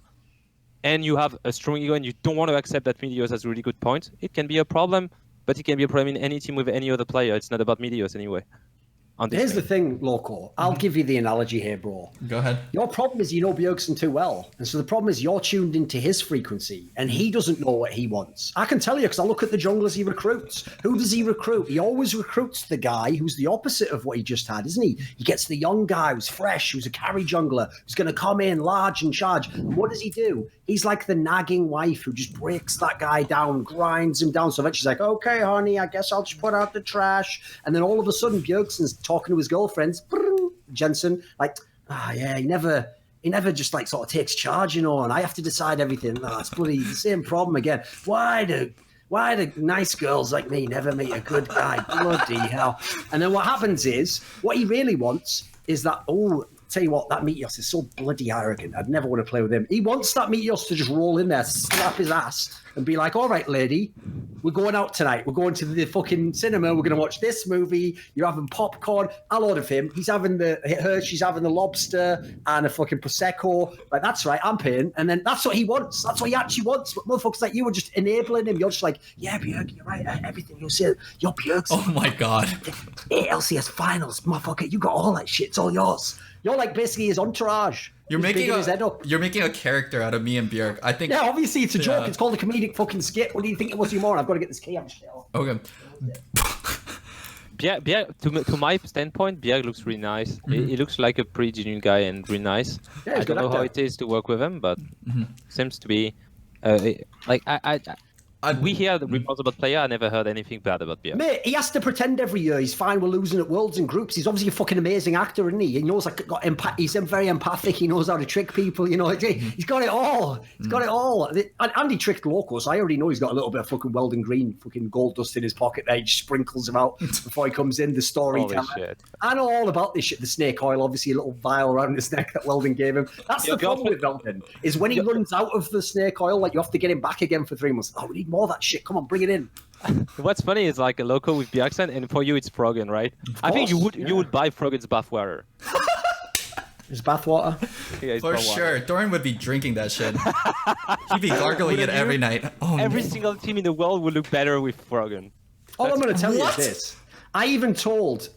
and you have a strong ego and you don't want to accept that Medios has really good points, it can be a problem, but it can be a problem in any team with any other player. It's not about Medios anyway. Here's the thing, Loco. I'll give you the analogy here, bro. Go ahead. Your problem is you know Bjergsen too well. And so the problem is you're tuned into his frequency and he doesn't know what he wants. I can tell you because I look at the junglers he recruits. Who does he recruit? He always recruits the guy who's the opposite of what he just had, isn't he? He gets the young guy who's fresh, who's a carry jungler, who's going to come in large and charge. And what does he do? He's like the nagging wife who just breaks that guy down, grinds him down. So eventually she's like, okay, honey, I guess I'll just put out the trash. And then all of a sudden Bjergsen's talking to his girlfriends, Jensen, like, yeah, he never just like sort of takes charge, you know, and I have to decide everything. It's bloody the same problem again. Why do nice girls like me never meet a good guy? Bloody hell. And then what happens is, what he really wants is that, tell you what, that Meteos is so bloody arrogant. I'd never want to play with him. He wants that Meteos to just roll in there, slap his ass, and be like, all right, lady, we're going out tonight. We're going to the fucking cinema. We're going to watch this movie. You're having popcorn. I'll order him. She's having the lobster and a fucking Prosecco. Like, that's right, I'm paying. And then that's what he wants. That's what he actually wants. But motherfuckers like you are just enabling him. You're just like, yeah, Bjerg, you're right. Everything you say, you're Bjerg's. Oh my God. 8 LCS finals, motherfucker. You got all that shit. It's all yours. You're like basically his entourage. You're making a character out of me and Bjerg. I think. Yeah, obviously it's a joke. It's called a comedic fucking skit. What do you think it was anymore? I've got to get this key out. Okay. Bjerg, to my standpoint, Bjerg looks really nice. He looks like a pretty genuine guy and really nice. Yeah, I don't know how it is to work with him, but seems to be like we hear the reports about player. I never heard anything bad about Bjerg. Mate, he has to pretend every year he's fine. We're losing at Worlds and groups. He's obviously a fucking amazing actor, isn't he? He knows he's very empathic. He knows how to trick people. You know, he's got it all. He's got it all. And he tricked Loco, so I already know he's got a little bit of fucking Weldon Green, fucking gold dust in his pocket. There, he just sprinkles him out before he comes in. The storyteller. I know all about this shit. The snake oil, obviously, a little vial around his neck that Weldon gave him. That's the problem with Weldon. Is when he runs out of the snake oil, like you have to get him back again for 3 months. Oh, we need more of that shit. Come on. Bring it in. What's funny is like a Loco with Bjergsen, and for you it's Froggen, right? I think you would buy Froggen's bathwater. His bathwater? Yeah, for sure. Doran would be drinking that shit. He'd be gargling it every night. Oh, every single team in the world would look better with Froggen. All I'm going to tell you is this. I even told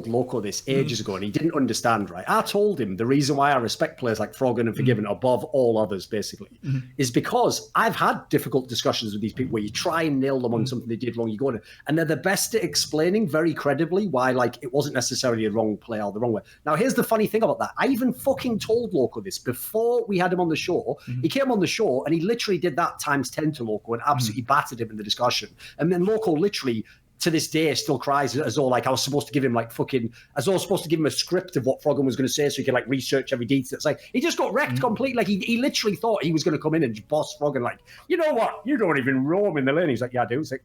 Loco this ages ago, and he didn't understand, right? I told him the reason why I respect players like Froggen and Forgiven above all others, basically, is because I've had difficult discussions with these people where you try and nail them on something they did wrong, you go in, and they're the best at explaining very credibly why, like, it wasn't necessarily a wrong play or the wrong way. Now, here's the funny thing about that. I even fucking told Loco this before we had him on the show. He came on the show, and he literally did that times 10 to Loco and absolutely battered him in the discussion. And then Loco literally, to this day, still cries as though like I was supposed to give him like fucking, as though I was supposed to give him a script of what Froggen was going to say so he could like research every detail. It's like he just got wrecked completely. Like he literally thought he was going to come in and just boss Froggen. Like, you know what? You don't even roam in the lane. He's like, yeah, I do. It's like,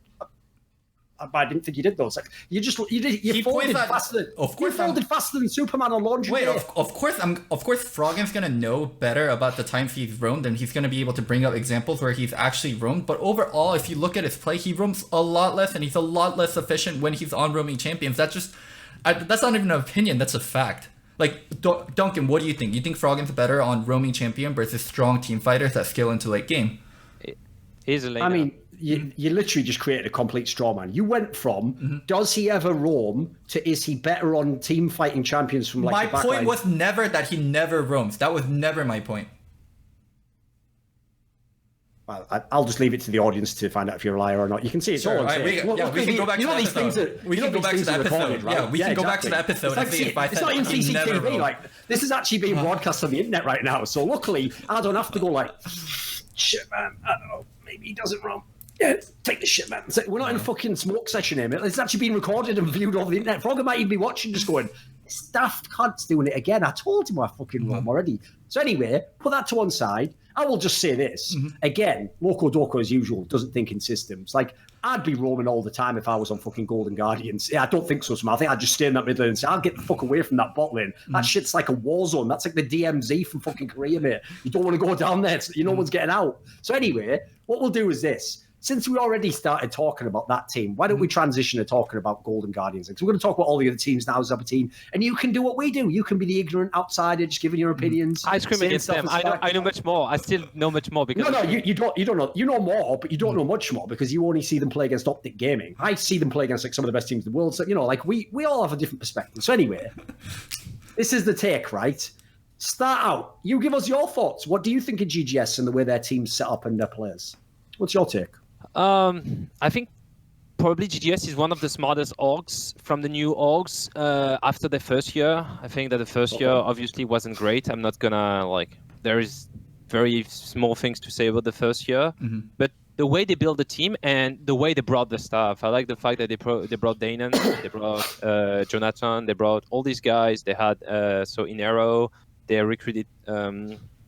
I didn't think you did those. Like, you folded faster. Folded faster than Superman on launch. Wait, of course, Froggen's gonna know better about the times he's roamed, and he's gonna be able to bring up examples where he's actually roamed. But overall, if you look at his play, he roams a lot less, and he's a lot less efficient when he's on roaming champions. That's not even an opinion. That's a fact. Like, Duncan, what do you think? You think Froggen's better on roaming champion versus strong team fighters that skill into late game? He's a laner. I mean, you literally just created a complete straw man. You went from does he ever roam to is he better on team fighting champions from like my the back point line? was never that he never roams. That was never my point. Well, I'll just leave it to the audience to find out if you're a liar or not. You can see it's all on tape. We can go back to the episode. We can go back to the episode. Yeah, we can go back to the episode and see if I said he never roamed. Like, this is actually being broadcast on the internet right now. So luckily, I don't have to go like, shit, man. I don't know. Maybe he doesn't roam. Yeah, take the shit, man. We're not in a fucking smoke session here, mate. It's actually been recorded and viewed over the internet. Frogger might even be watching, just going, this daft cunt's doing it again. I told him I fucking roam already. So anyway, put that to one side. I will just say this. Again, Locodoco, as usual, doesn't think in systems. Like, I'd be roaming all the time if I was on fucking Golden Guardians. Yeah, I don't think so, Sam. I think I'd just stay in that middle and say, I'll get the fuck away from that bot lane. That shit's like a war zone. That's like the DMZ from fucking Korea, mate. You don't want to go down there. No one's getting out. So anyway, what we'll do is this. Since we already started talking about that team, why don't we transition to talking about Golden Guardians? Because we're going to talk about all the other teams now, Zaboutine, and you can do what we do. You can be the ignorant outsider, just giving your opinions. I scream against them. I know much more. I still know much more because you don't know. You know more, but you don't know much more because you only see them play against Optic Gaming. I see them play against like some of the best teams in the world. So like we all have a different perspective. So anyway, this is the take, right? Start out. You give us your thoughts. What do you think of GGS and the way their team's set up and their players? What's your take? I think probably GGS is one of the smartest orgs from the new orgs after the first year. I think that the first year obviously wasn't great. I'm not gonna there is very small things to say about the first year, but the way they built the team and the way they brought the staff. I like the fact that they brought Danon, they brought Jonathan, they brought all these guys. They had so in Arrow, they recruited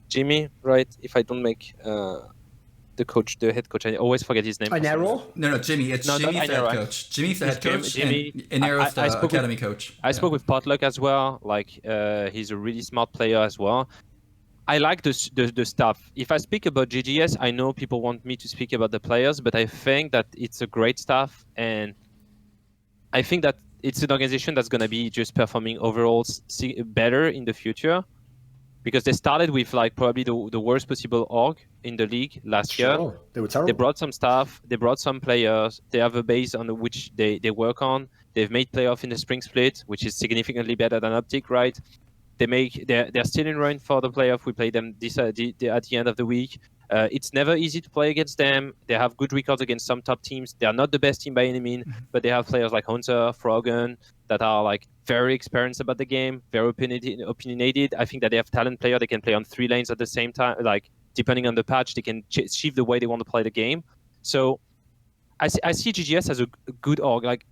Jimmy, right? If I don't make the head coach. I always forget his name. Inero? No, Jimmy. It's Jimmy's the head coach. Jimmy's the head coach, and Inero's the academy coach. I spoke with Potluck as well. He's a really smart player as well. I like the stuff. If I speak about GGS, I know people want me to speak about the players, but I think that it's a great staff, and I think that it's an organization that's going to be just performing overall better in the future. Because they started with probably the worst possible org in the league last year. They were terrible. They brought some staff, they brought some players, they have a base on which they work on. They've made playoff in the spring split, which is significantly better than Optic, right? They're still in run for the playoff. We play them at the end of the week. It's never easy to play against them. They have good records against some top teams. They are not the best team by any means, but they have players like Hunter, Froggen, that are very experienced about the game, very opinionated. I think that they have talent player. They can play on 3 lanes at the same time. Depending on the patch, they can shift the way they want to play the game. So I see GGS as a good org.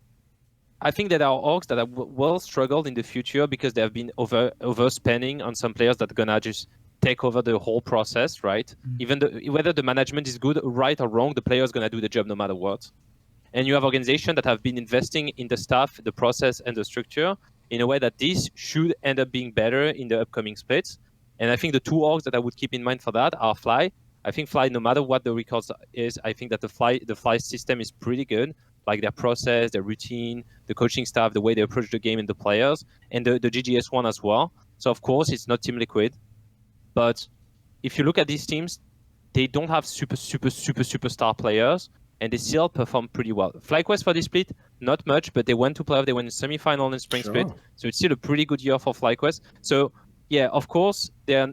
I think that our orgs that will struggle in the future because they have been overspending on some players that are gonna just take over the whole process, right? Even whether the management is good, right, or wrong, the player is gonna do the job no matter what. And you have organizations that have been investing in the staff, the process, and the structure in a way that this should end up being better in the upcoming splits. And I think the 2 orgs that I would keep in mind for that are Fly. I think Fly, no matter what the records is, I think that the Fly system is pretty good. Their process, their routine, the coaching staff, the way they approach the game and the players, and the GGS one as well. So of course it's not Team Liquid, but if you look at these teams, they don't have superstar players, and they still perform pretty well. FlyQuest for this split, not much, but they went to playoff. They went in semi-final in spring split, so it's still a pretty good year for FlyQuest. So yeah, of course they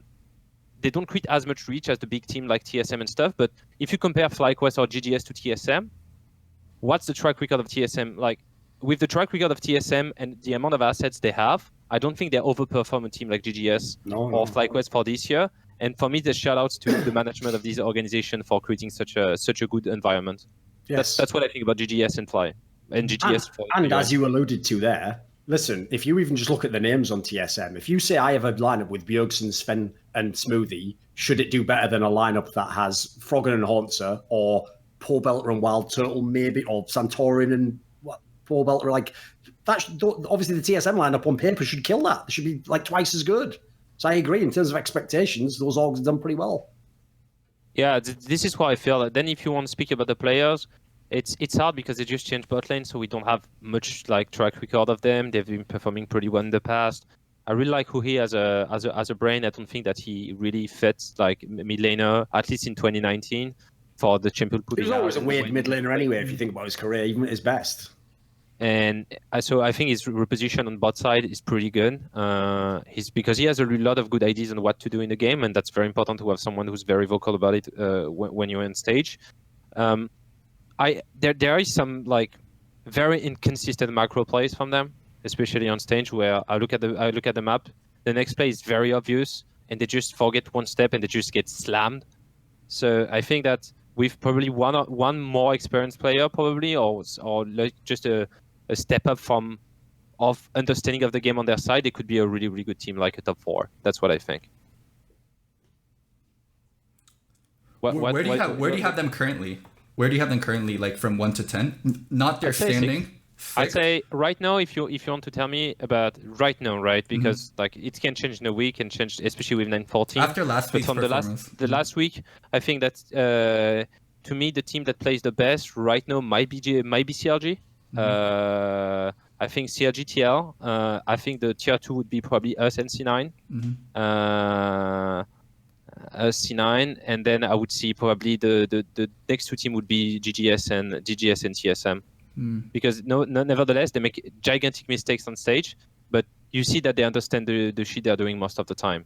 don't create as much reach as the big team like TSM and stuff. But if you compare FlyQuest or GGS to TSM, what's the track record of TSM? With the track record of TSM and the amount of assets they have, I don't think they overperform a team like GGS or FlyQuest for this year. And for me, the shout-outs to the management of this organization for creating such a good environment. Yes. That's what I think about GGS and Fly. And GGS. And as you alluded to there, listen, if you even just look at the names on TSM, if you say I have a lineup with Bjergsen, Sven, and Smoothie, should it do better than a lineup that has Froggen and Haunter, or Paul Belter and Wild Turtle, maybe, or Santorin and Paul Belter? Obviously, the TSM lineup on paper should kill that. They should be twice as good. So I agree. In terms of expectations, those orgs have done pretty well. Yeah, this is what I feel. Then if you want to speak about the players, it's hard because they just changed bot lane, so we don't have much track record of them. They've been performing pretty well in the past. I really like Huhi as a brain. I don't think that he really fits mid laner, at least in 2019. for the champion pool. He was always a weird mid laner anyway, if you think about his career, even at his best. And so I think his reposition on bot side is pretty good. Because he has a lot of good ideas on what to do in the game, and that's very important to have someone who's very vocal about it when you're on stage. There is some like very inconsistent macro plays from them, especially on stage, where I look at the map, the next play is very obvious, and they just forget one step and they just get slammed. So I think that with probably one more experienced player, probably, or like just a step up of understanding of the game on their side, it could be a really, really good team, like a top 4. That's what I think. Where do you have them currently? Where do you have them currently, like from 1 to 10? Not their standing. I'd say right now, if you want to tell me about right now, right? Because like it can change in a week and change, especially with 914. After last week's performance. the last week, I think that to me the team that plays the best right now might be CRG. I think CRG TL. I think the tier 2 would be probably us and C9. C9, and then I would see probably the next 2 team would be GGS and TSM. Because nevertheless they make gigantic mistakes on stage, but you see that they understand the shit they're doing most of the time.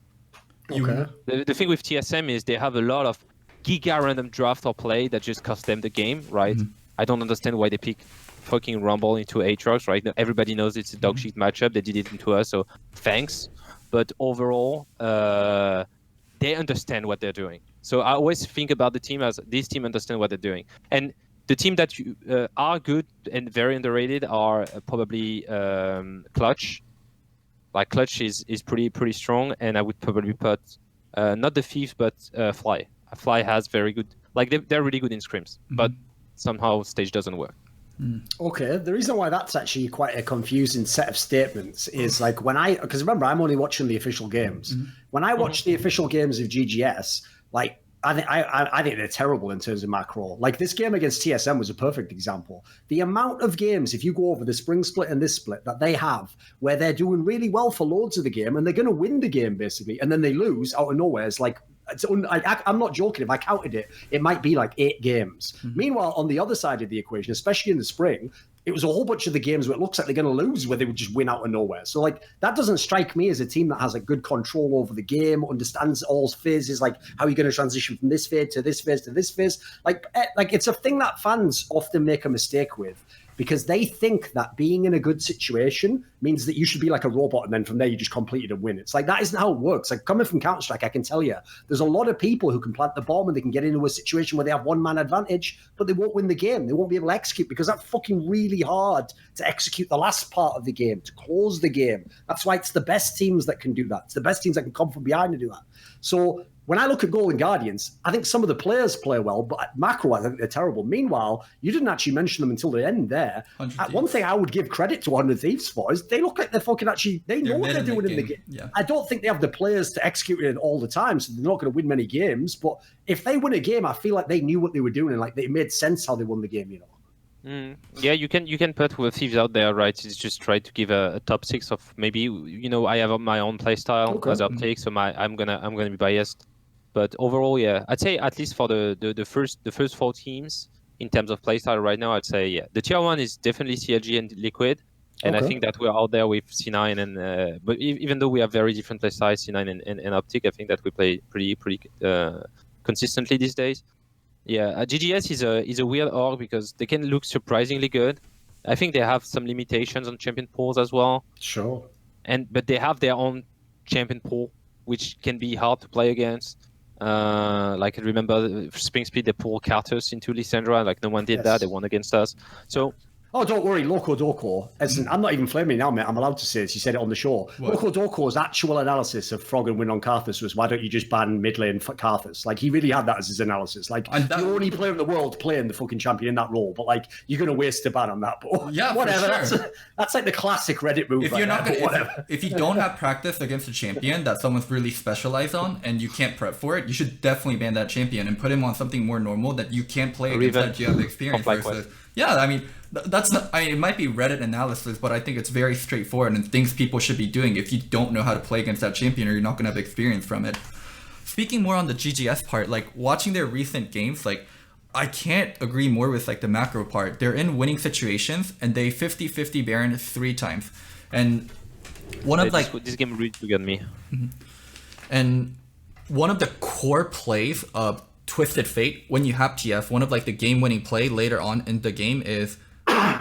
Okay. The thing with TSM is they have a lot of giga random draft or play that just cost them the game, right? I don't understand why they pick fucking Rumble into Aatrox, right? Everybody knows it's a dog shit matchup. They did it into us, so thanks. But overall, they understand what they're doing. So I always think about the team as this team understand what they're doing. And the team that are good and very underrated are probably Clutch. Like Clutch is pretty strong, and I would probably put not the Thief, but Fly. Fly has very good, like they're really good in scrims, but somehow stage doesn't work. Okay, the reason why that's actually quite a confusing set of statements is like because remember, I'm only watching the official games. When I watch the official games of GGS, like I think they're terrible in terms of macro. Like this game against TSM was a perfect example. The amount of games, if you go over the spring split and this split, that they have where they're doing really well for loads of the game and they're going to win the game basically, and then they lose out of nowhere. It's like, I'm not joking. If I counted it, it might be like 8 games. Meanwhile, on the other side of the equation, especially in the spring, it was a whole bunch of the games where it looks like they're going to lose, where they would just win out of nowhere. So like that doesn't strike me as a team that has a good control over the game, understands all phases, like how you're going to transition from this phase to this phase to this phase. Like it's a thing that fans often make a mistake with, because they think that being in a good situation means that you should be like a robot and then from there you just complete it and win. It's like, that isn't how it works. Like coming from Counter-Strike, I can tell you, there's a lot of people who can plant the bomb and they can get into a situation where they have one-man advantage, but they won't win the game. They won't be able to execute because that's fucking really hard to execute the last part of the game, to close the game. That's why it's the best teams that can do that. It's the best teams that can come from behind and do that. So when I look at Golden Guardians, I think some of the players play well, but at macro, I think they're terrible. Meanwhile, you didn't actually mention them until the end there. One thing I would give credit to 100 Thieves for is they look like they're fucking they know what they're doing in the game. Yeah. I don't think they have the players to execute it all the time, so they're not going to win many games. But if they win a game, I feel like they knew what they were doing and like it made sense how they won the game, you know. Yeah, you can put with Thieves out there, right? It's just try to give a top 6 of maybe, you know, I have my own playstyle as Optic, so I'm gonna be biased. But overall, yeah, I'd say at least for the first 4 teams in terms of playstyle right now, I'd say yeah, the tier 1 is definitely CLG and Liquid, and I think that we're out there with C9 and but even though we have very different playstyles, C9 and Optic, I think that we play pretty consistently these days. Yeah, GGS is a weird org because they can look surprisingly good. I think they have some limitations on champion pools as well. Sure. But they have their own champion pool, which can be hard to play against. Like I remember Spring Split, they pulled Cartus into Lissandra. Like no one did that. They won against us. So. Oh, don't worry, Locodoco. I'm not even flaming now, mate. I'm allowed to say this. You said it on the show. What? Locodoco's actual analysis of Frog and win on Carthus was, why don't you just ban mid lane for Carthus? Like, he really had that as his analysis. Like, the only player in the world playing the fucking champion in that role, but, like, you're going to waste a ban on that. But yeah, whatever. For sure. That's like the classic Reddit move. If you don't have practice against a champion that someone's really specialized on and you can't prep for it, you should definitely ban that champion and put him on something more normal that you can't play against that you have experience versus. Yeah, I mean, that's not. It might be Reddit analysis, but I think it's very straightforward and things people should be doing if you don't know how to play against that champion or you're not going to have experience from it. Speaking more on the GGS part, like watching their recent games, like I can't agree more with like the macro part. They're in winning situations and they 50-50 Baron 3 times. And one of like this game really got me. and one of the core plays of Twisted Fate when you have TF, one of like the game-winning play later on in the game is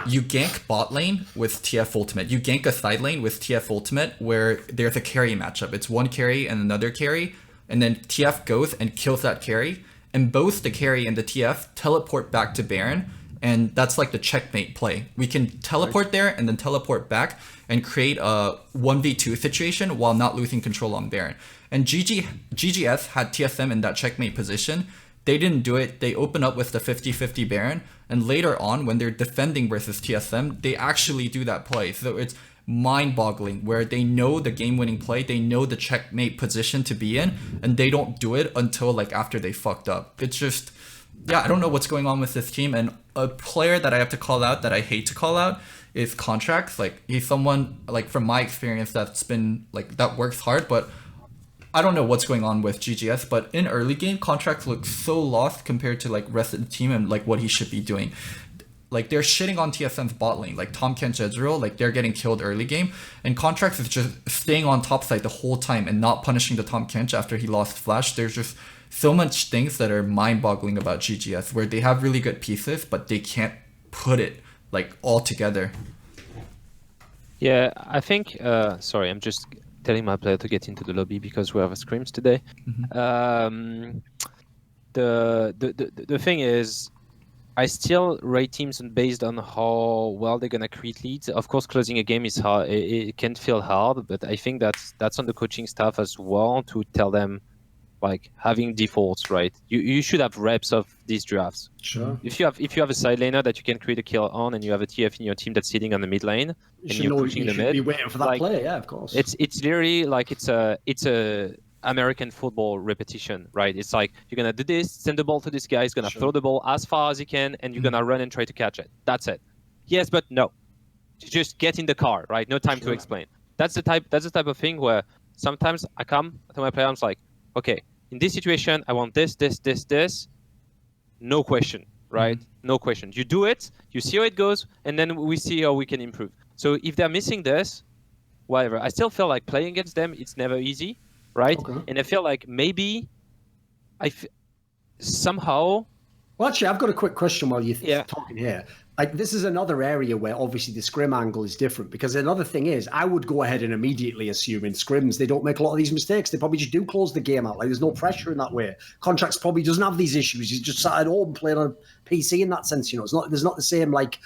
you gank bot lane with TF ultimate. You gank a side lane with TF ultimate where there's a carry matchup. It's one carry and another carry, and then TF goes and kills that carry, and both the carry and the TF teleport back to Baron, and that's like the checkmate play. We can teleport there and then teleport back and create a 1v2 situation while not losing control on Baron. And GGS had TSM in that checkmate position. They didn't do it. They open up with the 50-50 Baron, and later on when they're defending versus TSM, they actually do that play. So it's mind-boggling where they know the game-winning play, they know the checkmate position to be in, and they don't do it until like after they fucked up. It's just, yeah, I don't know what's going on with this team. And a player that I have to call out that I hate to call out is Contracts. Like, he's someone like from my experience that's been like that works hard, but I don't know what's going on with GGS, but in early game, Contracts looks so lost compared to like rest of the team and like what he should be doing. Like, they're shitting on TSM's bot lane, like Tom Kench Ezreal, like they're getting killed early game, and Contracts is just staying on top side the whole time and not punishing the Tom Kench after he lost Flash. There's just so much things that are mind-boggling about GGS where they have really good pieces, but they can't put it like all together. Yeah, I think. Sorry, I'm just telling my player to get into the lobby because we have scrims today. The thing is, I still rate teams based on how well they're gonna create leads. Of course, closing a game is hard. It can feel hard, but I think that's on the coaching staff as well to tell them, like, having defaults, right? You should have reps of these drafts. Sure. If you have a side laner that you can create a kill on, and you have a TF in your team that's sitting on the mid lane, and you're pushing the mid, be waiting for that like, play. Yeah, of course. It's literally like it's a American football repetition, right? It's like, you're gonna do this, send the ball to this guy, he's gonna throw the ball as far as he can, and you're gonna run and try to catch it. That's it. Yes, but no. Just get in the car, right? No time to explain. That's the type of thing where sometimes I come to my player, I'm like, okay, in this situation, I want this. No question, right? No question. You do it, you see how it goes, and then we see how we can improve. So if they're missing this, whatever. I still feel like playing against them, it's never easy, right? Okay. And I feel like maybe somehow... Well, actually, I've got a quick question while you're talking here. Like, this is another area where obviously the scrim angle is different, because another thing is, I would go ahead and immediately assume in scrims they don't make a lot of these mistakes. They probably just do close the game out. Like, there's no pressure in that way. Contracts probably doesn't have these issues. He's just sat at home playing on a PC in that sense. You know, there's not the same like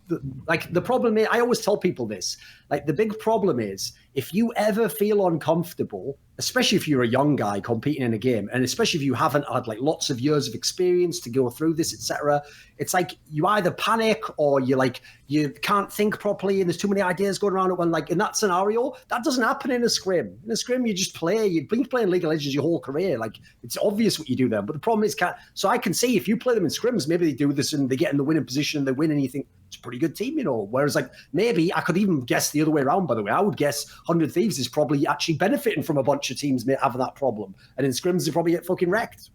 the problem is, I always tell people this, like, the big problem is, if you ever feel uncomfortable, especially if you're a young guy competing in a game, and especially if you haven't had like lots of years of experience to go through this, etc., it's like you either panic or you can't think properly and there's too many ideas going around. When, like, in that scenario, that doesn't happen in a scrim. In a scrim, you just play. You've been playing League of Legends your whole career. Like, it's obvious what you do there. But the problem is, so I can see if you play them in scrims, maybe they do this and they get in the winning position and they win, and you think it's a pretty good team, you know. Whereas, like, maybe I could even guess the other way around. By the way, I would guess 100 Thieves is probably actually benefiting from a bunch of teams having that problem, and in scrims they probably get fucking wrecked.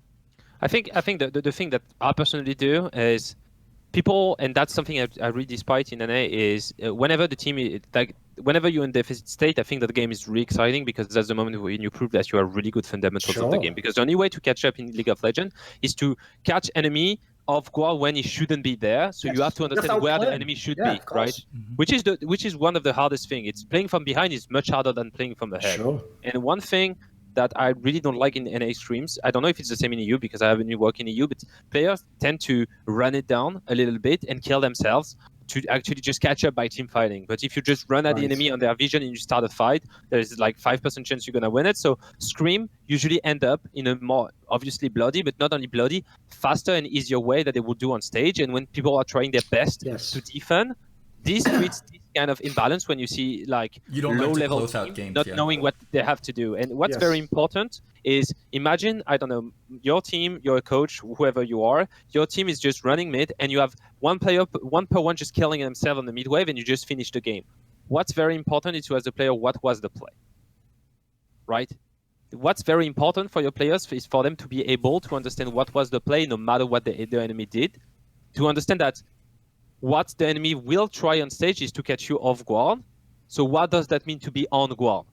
I think the thing that I personally do is people, and that's something I really despite in NA, is whenever the team whenever you're in deficit state, I think that the game is really exciting, because that's the moment when you prove that you are really good fundamentals of the game. Because the only way to catch up in League of Legends is to catch enemy off guard when he shouldn't be there. So you have to understand where the enemy should be, right? Which is one of the hardest thing. It's playing from behind is much harder than playing from the head. And one thing that I really don't like in NA streams, I don't know if it's the same in EU because I haven't worked in EU, but players tend to run it down a little bit and kill themselves to actually just catch up by team fighting. But if you just run at the enemy on their vision and you start a fight, there's like 5% chance you're gonna win it. So Scream usually end up in a more obviously bloody, but not only bloody, faster and easier way that they would do on stage. And when people are trying their best to defend, this creates this kind of imbalance when you see like low-level team not knowing what they have to do. And what's very important is, imagine, I don't know, your team, you're a coach, whoever you are, your team is just running mid, and you have one player, one per one, just killing himself on the mid wave, and you just finish the game. What's very important is to ask the player, what was the play, right? what's very important for your players is for them to be able to understand what was the play, no matter what the enemy did, to understand that what the enemy will try on stage is to catch you off guard. So what does that mean to be on guard?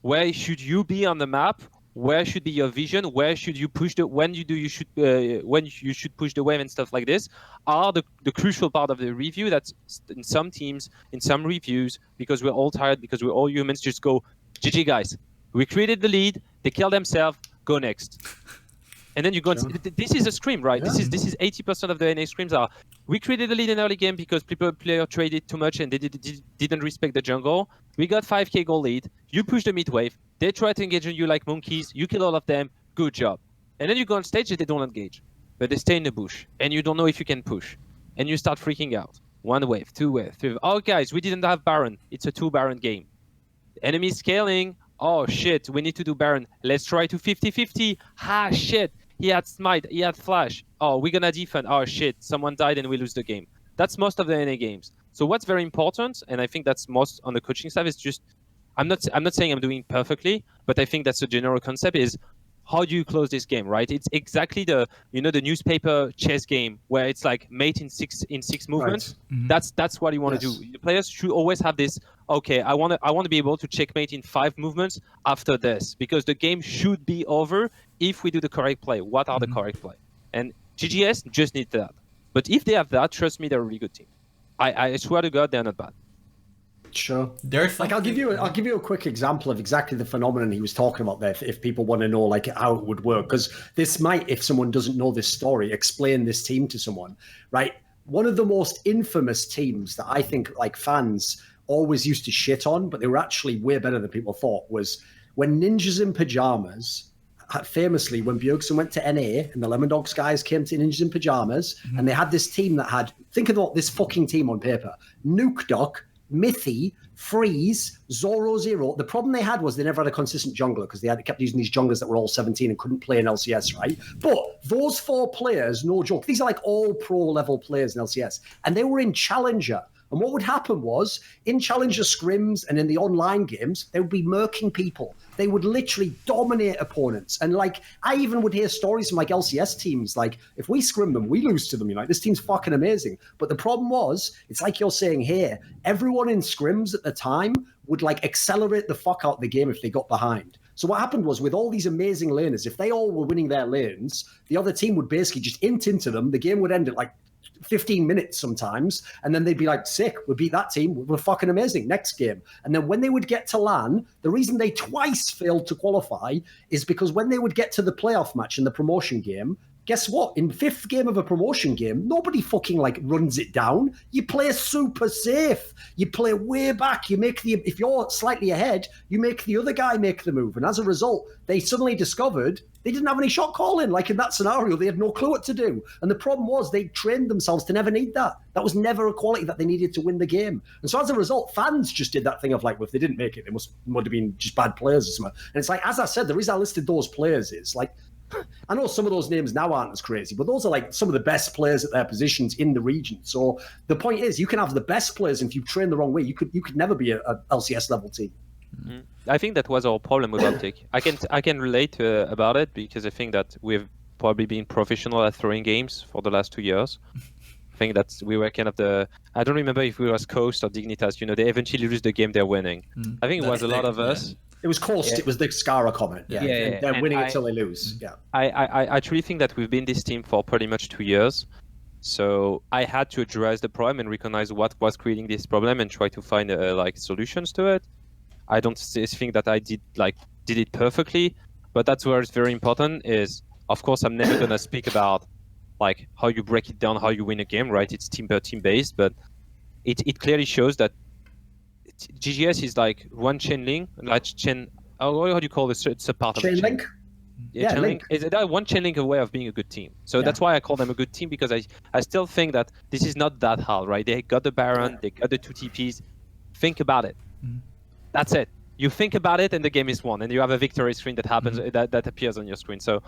Where should you be on the map? Where should be your vision? Where should you push when you should push the wave and stuff like this are the crucial part of the review. That's in some teams, in some reviews, because we're all tired, because we're all humans, just go, GG guys, we created the lead, they kill themselves, go next. And then you go and this is a scream, right? Yeah. This is 80% of the NA screams are, we created the lead in early game because player traded too much and they didn't respect the jungle. We got 5k gold lead, you push the mid wave, they try to engage on you like monkeys, you kill all of them, good job. And then you go on stage and they don't engage, but they stay in the bush and you don't know if you can push. And you start freaking out. 1 wave, 2 wave, 3 wave. Oh guys, we didn't have Baron, it's a 2 Baron game. Enemy scaling, oh shit, we need to do Baron. Let's try to 50-50, ah shit. He had smite, he had flash. Oh, we're gonna defend. Oh shit, someone died and we lose the game. That's most of the NA games. So what's very important, and I think that's most on the coaching staff, is just, I'm not saying I'm doing perfectly, but I think that's the general concept is, how do you close this game, right? It's exactly the the newspaper chess game where it's like mate in six movements. Right. Mm-hmm. That's what you want to do. The players should always have this. Okay, I want to be able to checkmate in 5 movements after this, because the game should be over if we do the correct play. What are the correct play? And GGS just need that. But if they have that, trust me, they're a really good team. I swear to God, they're not bad. Sure. There's like I'll give you a quick example of exactly the phenomenon he was talking about there, if people want to know like how it would work, because this might, if someone doesn't know this story, explain this team to someone, right? One of the most infamous teams that I think like fans always used to shit on, but they were actually way better than people thought, was when Ninjas in Pajamas, famously when Bjergsen went to NA and the Lemon Dogs guys came to Ninjas in Pajamas, and they had this team that had, think of this fucking team on paper: Nuke Duck, Mithy, Freeze, Zoro Zero. The problem they had was they never had a consistent jungler, because they kept using these junglers that were all 17 and couldn't play in LCS, right? But those 4 players, no joke, these are like all pro level players in LCS, and they were in Challenger. And what would happen was, in Challenger scrims and in the online games, they would be murking people. They would literally dominate opponents. And like, I even would hear stories from like LCS teams, like, if we scrim them, we lose to them. You know, like, this team's fucking amazing. But the problem was, it's like you're saying here, everyone in scrims at the time would like accelerate the fuck out of the game if they got behind. So what happened was, with all these amazing laners, if they all were winning their lanes, the other team would basically just int into them. The game would end at like 15 minutes sometimes, and then they'd be like, sick, we beat that team, we're fucking amazing, next game. And then when they would get to LAN, the reason they twice failed to qualify is because when they would get to the playoff match in the promotion game, guess what? In 5th game of a promotion game, nobody fucking like runs it down. You play super safe. You play way back. You make if you're slightly ahead, you make the other guy make the move. And as a result, they suddenly discovered they didn't have any shot calling. Like in that scenario, they had no clue what to do. And the problem was, they trained themselves to never need that. That was never a quality that they needed to win the game. And so as a result, fans just did that thing of like, well, if they didn't make it, they must have been just bad players or something. And it's like, as I said, the reason I listed those players is like, I know some of those names now aren't as crazy, but those are like some of the best players at their positions in the region. So the point is, you can have the best players, and if you train the wrong way, you could never be a LCS level team. Mm-hmm. I think that was our problem with Optic. I can relate about it, because I think that we've probably been professional at throwing games for the last 2 years. I think that we were kind of I don't remember if we was Coast or Dignitas. You know, they eventually lose the game they're winning. I think it was a lot of us. It was Coast. Yeah. It was the Scara comment. Yeah. They're winning until they lose. Yeah. I truly think that we've been this team for pretty much 2 years. So I had to address the problem and recognize what was creating this problem and try to find like solutions to it. I don't think that I did it perfectly, but that's where it's very important. Is, of course, I'm never gonna speak about like how you break it down, how you win a game, right? It's team per team based, but it clearly shows that GGS is like one chain link, like chain. How do you call this? It's a part of chain link. Yeah, chain link. Is that one chain link away of being a good team? So that's why I call them a good team, because I still think that this is not that hard, right? They got the Baron, they got the 2 TPs. Think about it. That's it. You think about it, and the game is won, and you have a victory screen that happens that appears on your screen. So,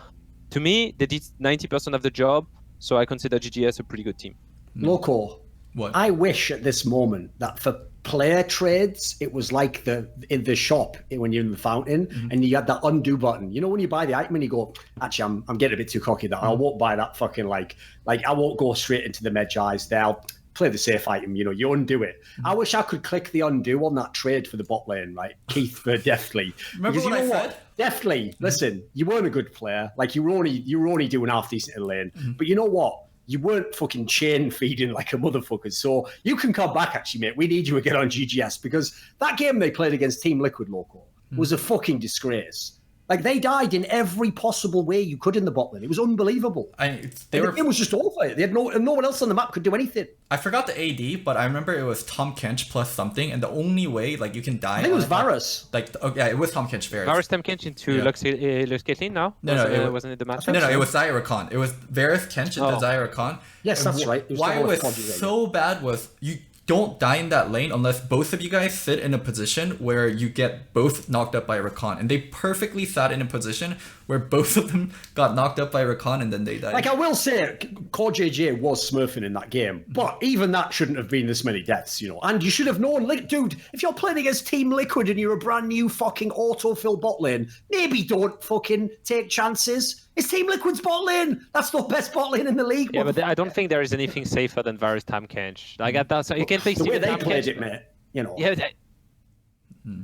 to me, they did 90% of the job. So I consider GGS a pretty good team. Loco, what? I wish at this moment that for player trades, it was like in the shop when you're in the fountain and you had that undo button. You know, when you buy the item and you go, actually, I'm getting a bit too cocky that I won't buy that fucking like I won't go straight into the Medjai's there. I'll play the safe item, you know, you undo it. I wish I could click the undo on that trade for the bot lane, right? Keith for Deftly. Remember what I said? Deftly, listen, you weren't a good player. Like you were only doing half decent in the lane. But you know what? You weren't fucking chain feeding like a motherfucker. So you can come back, actually, mate. We need you again on GGS because that game they played against Team Liquid, Loco, was a fucking disgrace. Like, they died in every possible way you could in the bot lane. It was unbelievable. It was just over. They had no one else on the map could do anything. I forgot the AD, but I remember it was Tom Kench plus something, and the only way like you can die. I think it was Varus. Yeah, it was Tom Kench. Varus Tom Kench into Lux Caitlyn now. Wasn't it the match? No, it was Zyra Khan. It was Varus Kench into Zyra Khan. Yes, that's right. Why it was so bad was you don't die in that lane unless both of you guys sit in a position where you get both knocked up by Rakan. And they perfectly sat in a position where both of them got knocked up by Rakan and then they died. Like, I will say, Core JJ was smurfing in that game, but even that shouldn't have been this many deaths, you know. And you should have known, dude, if you're playing against Team Liquid and you're a brand new fucking autofill bot lane, maybe don't fucking take chances. It's Team Liquid's bot lane. That's the best bot lane in the league. Yeah, but I don't think there is anything safer than Varus Tam Kench. Like, that's you can face the way they Tam played Kench. it, mate. You know. Yeah.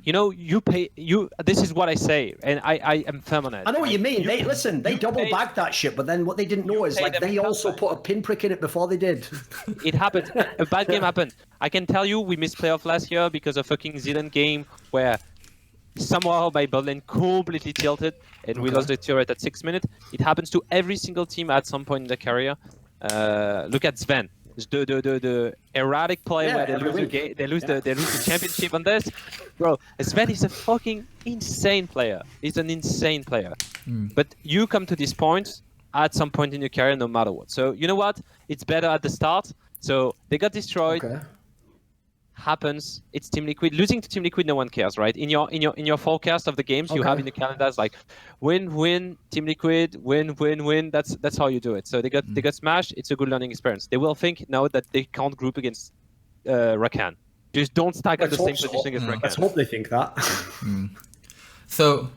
You know, this is what I say, and I am firm on it. I know what you mean. They double bagged that shit, but then what they didn't know is like they also put a pinprick in it before they did. It happened. A bad game happened. I can tell you, we missed playoff last year because of fucking Zealand game where somehow my bot lane completely tilted and we lost the turret at 6 minutes. It happens to every single team at some point in the career. Look at Sven. The erratic play where they lose the game, they lose the championship on this. Bro, Sven is a fucking insane player. He's an insane player. But you come to this point at some point in your career, no matter what. So you know what? It's better at the start. So they got destroyed. Happens. It's Team Liquid. Losing to Team Liquid, no one cares, right? In your forecast of the games you have in the calendars, like win, Team Liquid, win. That's how you do it. So they got smashed. It's a good learning experience. They will think now that they can't group against Rakan. Just don't stack at the same position as Rakan. Let's hope they think that. So,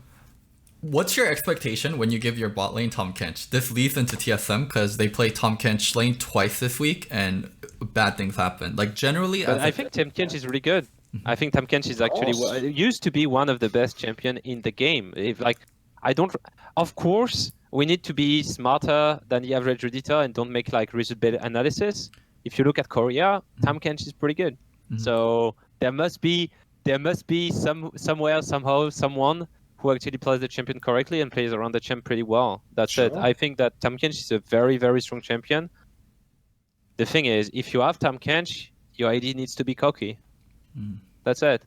what's your expectation when you give your bot lane Tom Kench? This leads into TSM because they play Tom Kench lane twice this week and bad things happen. Like generally, I think Tom Kench is really good. I think Tom Kench is actually used to be one of the best champion in the game. Of course, we need to be smarter than the average Redditor and don't make like result-based analysis. If you look at Korea, Tom Kench is pretty good. So there must be somewhere, somehow, someone who actually plays the champion correctly and plays around the champ pretty well. That's it. I think that Tom Kench is a very, very strong champion. The thing is, if you have Tom Kench, your AD needs to be cocky. That's it.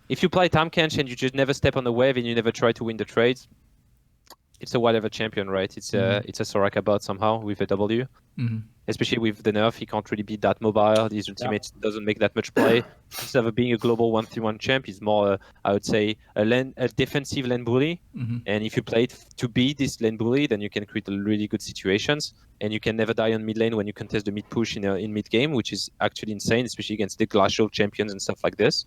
If you play Tom Kench and you just never step on the wave and you never try to win the trades, it's a whatever champion, right? It's a Soraka bot somehow with a W. Especially with the nerf, he can't really be that mobile. His ultimate doesn't make that much play. Instead of being a global 1-3-1 champ, he's more, I would say, a defensive lane bully. And if you play it to be this lane bully, then you can create really good situations. And you can never die on mid lane when you contest the mid push in mid game, which is actually insane, especially against the glacial champions and stuff like this.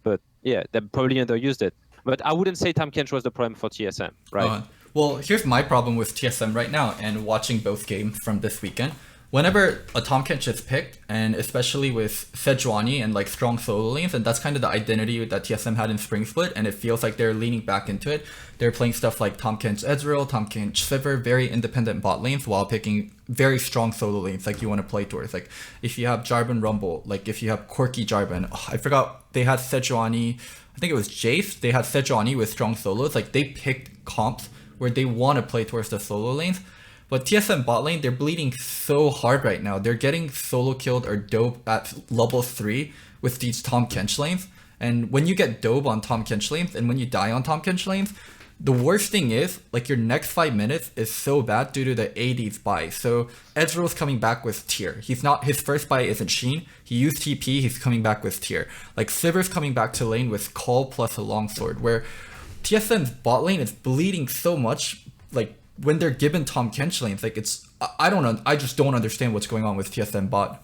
But yeah, they probably underused it. But I wouldn't say Tom Kench was the problem for TSM, right? Well, here's my problem with TSM right now and watching both games from this weekend. Whenever a Tom Kench is picked, and especially with Sejuani and like strong solo lanes, and that's kind of the identity that TSM had in Spring Split, and it feels like they're leaning back into it. They're playing stuff like Tom Kench Ezreal, Tom Kench Sivir, very independent bot lanes while picking very strong solo lanes like you want to play towards. Like if you have Jarvan Rumble, like if you have Quirky Jarvan, I forgot they had Sejuani, I think it was Jace, they had Sejuani with strong solos. Like they picked comps where they want to play towards the solo lanes. But TSM bot lane, they're bleeding so hard right now. They're getting solo killed or dope at level 3 with these Tom Kench lanes. And when you get dope on Tom Kench lanes and when you die on Tom Kench lanes, the worst thing is, like your next 5 minutes is so bad due to the AD's buy. So Ezreal's coming back with tier. His first buy isn't Sheen. He used TP, he's coming back with tier. Like Sivir's coming back to lane with Call plus a longsword, where TSM's bot lane is bleeding so much, like when they're given Tom Kench lanes, like it's I just don't understand what's going on with TSM bot.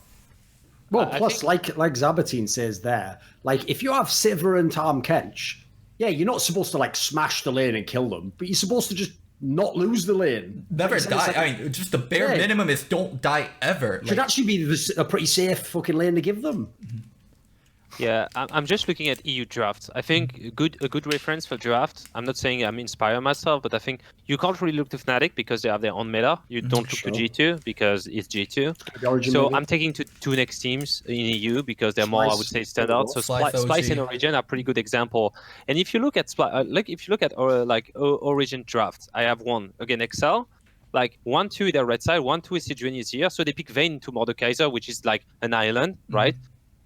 Well, I plus, think- like Zaboutine says there, like if you have Sivir and Tahm Kench, yeah, you're not supposed to like smash the lane and kill them, but you're supposed to just not lose the lane. Never Like, die. like, I mean, just the bare minimum is don't die ever. should actually be a pretty safe fucking lane to give them. Yeah, I'm just looking at EU drafts. I think a good reference for draft. I'm not saying I'm inspiring myself, but I think you can't really look to Fnatic because they have their own meta. You don't look to G2 because it's G2. So maybe. I'm taking two next teams in EU because they're more, I would say, standard. So Splice and Origin are a pretty good example. And if you look at Origin drafts, I have one again Excel. Like 1-2 their red side, 1-2 is Sejuani is here. So they pick Vayne to Mordekaiser, which is like an island, right?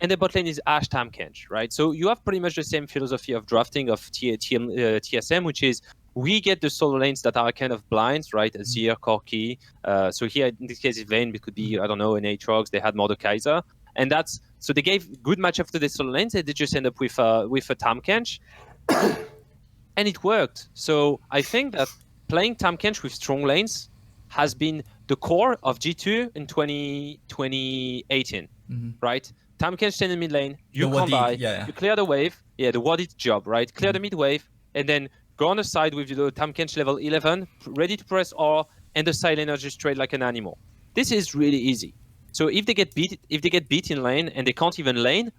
And the bot lane is Ashe Tahm Kench, right? So you have pretty much the same philosophy of drafting of TSM, which is we get the solo lanes that are kind of blind, right? Azir, Corki. So here, in this case, it's Vayne. It could be, I don't know, an Aatrox. They had Mordekaiser. And that's, so they gave good matchup to the solo lanes. And they just end up with a Tahm Kench. And it worked. So I think that playing Tahm Kench with strong lanes has been the core of G2 in 2018, right? Tahm Kench stand in mid lane, you come by, you clear the wave, the warded job, right? Clear the mid wave, and then go on the side with the Tahm Kench level 11, ready to press R, and the side laner just trade like an animal. This is really easy. So if they get beat in lane and they can't even lane,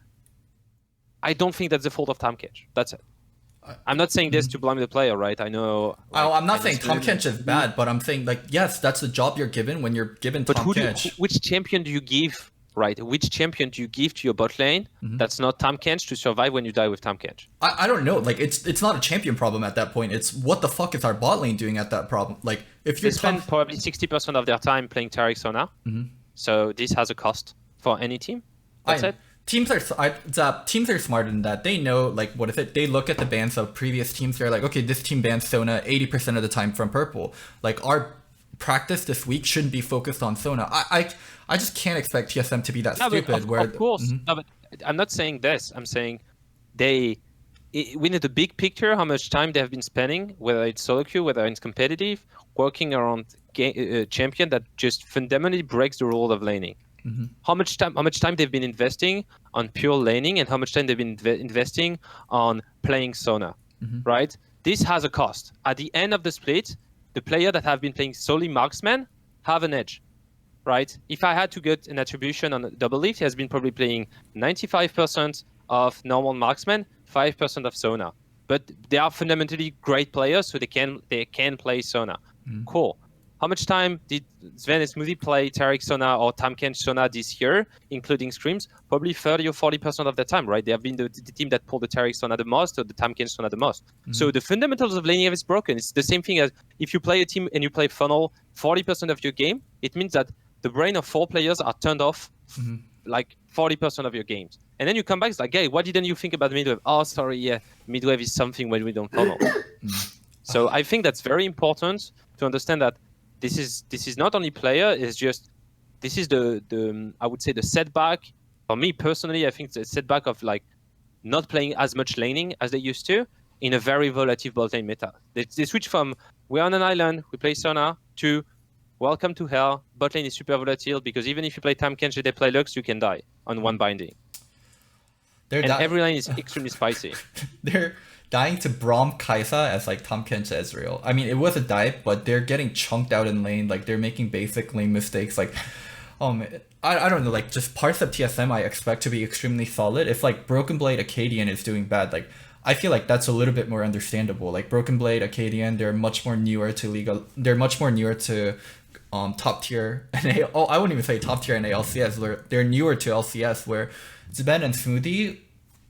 I don't think that's the fault of Tahm Kench. That's it. I'm not saying this to blame the player, right? I know. Like, I'm not saying Tahm Kench is bad, but I'm saying like yes, that's the job you're given when you're given Tahm Kench. Which champion do you give? Right, which champion do you give to your bot lane that's not Tahm Kench to survive when you die with Tahm Kench? I don't know. Like it's not a champion problem at that point. It's what the fuck is our bot lane doing at that problem? Like if you spend probably 60% of their time playing Taric Sona, so this has a cost for any team. That's it. Teams are smarter than that. They know like what is it? They look at the bans of previous teams. They're like, okay, this team bans Sona 80% of the time from purple. Like our practice this week shouldn't be focused on Sona. I just can't expect TSM to be that stupid. Of course. No, but I'm not saying this. I'm saying we need the big picture, how much time they have been spending, whether it's solo queue, whether it's competitive, working around a champion that just fundamentally breaks the rule of laning. How much time they've been investing on pure laning and how much time they've been investing on playing Sona, right? This has a cost. At the end of the split, the player that have been playing solely marksman have an edge. Right? If I had to get an attribution on a double lift, he has been probably playing 95% of normal marksman, 5% of Sona. But they are fundamentally great players, so they can play Sona. Cool. How much time did Sven and Smoothie play Taric Sona or Tahm Kench Sona this year, including scrims? Probably 30 or 40% of the time, right? They have been the team that pulled the Taric Sona the most or the Tahm Kench Sona the most. So the fundamentals of laning is broken. It's the same thing as if you play a team and you play funnel 40% of your game, it means that the brain of 4 players are turned off like 40% of your games. And then you come back, it's like, hey, what didn't you think about midwave? Oh, sorry, yeah, midwave is something when we don't funnel. So I think that's very important to understand that this is not only player, it's just, this is the I would say the setback. For me personally, I think the setback of like not playing as much laning as they used to in a very volatile bot lane meta. They switch from, we're on an island, we play Sona, to welcome to hell. Bot lane is super volatile because even if you play Tahm Kench, they play Lux, you can die on one binding. Every lane is extremely spicy. They're dying to Braum Kaisa as like Tahm Kench Ezreal. I mean, it was a dive, but they're getting chunked out in lane. Like they're making basic lane mistakes. Like, I don't know. Like just parts of TSM I expect to be extremely solid. If like Broken Blade Acadian is doing bad, like I feel like that's a little bit more understandable. Like Broken Blade Acadian, they're much more newer to League. They're much more newer to top tier and I wouldn't even say top tier in LCS. They're newer to LCS where Zben and Smoothie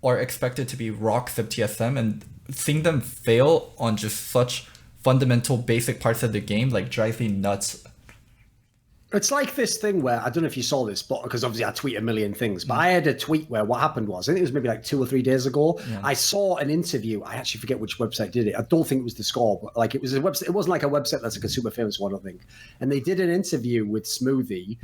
are expected to be rocks of TSM, and seeing them fail on just such fundamental basic parts of the game like drives me nuts. It's like this thing where, I don't know if you saw this, but because obviously I tweet a million things, but I had a tweet where what happened was, I think it was maybe like 2 or 3 days ago, I saw an interview. I actually forget which website did it. I don't think it was The Score, but like it was a website. It wasn't like a website that's like a super famous one, I don't think. And they did an interview with Smoothie,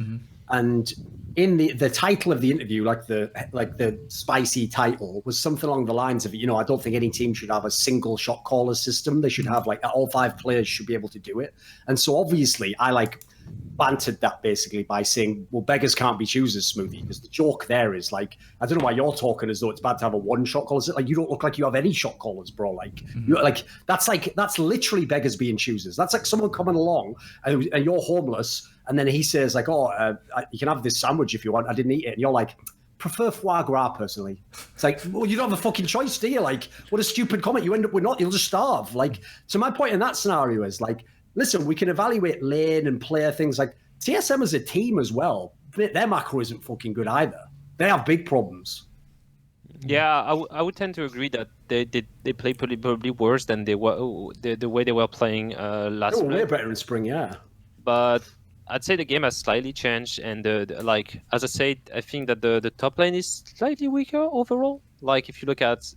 and in the title of the interview, like the spicy title was something along the lines of, I don't think any team should have a single shot caller system. They should have like all 5 players should be able to do it. And so obviously I like bantered that basically by saying, well, beggars can't be choosers, Smoothie, because the joke there is like, I don't know why you're talking as though it's bad to have a one shot caller. Is it like you don't look like you have any shot callers, bro? Like you're like that's literally beggars being choosers. That's like someone coming along and you're homeless, and then he says like, oh, you can have this sandwich if you want. I didn't eat it, and you're like, prefer foie gras personally. It's like, well, you don't have a fucking choice, do you? Like, what a stupid comment. You end up with not, you'll just starve. Like, so my point in that scenario is like, listen, we can evaluate lane and player things like TSM as a team as well. Their macro isn't fucking good either. They have big problems. Yeah, I would tend to agree that they play probably worse than they were the way they were playing last. They were way better in spring, yeah. But I'd say the game has slightly changed, and like as I said, I think that the top lane is slightly weaker overall. Like if you look at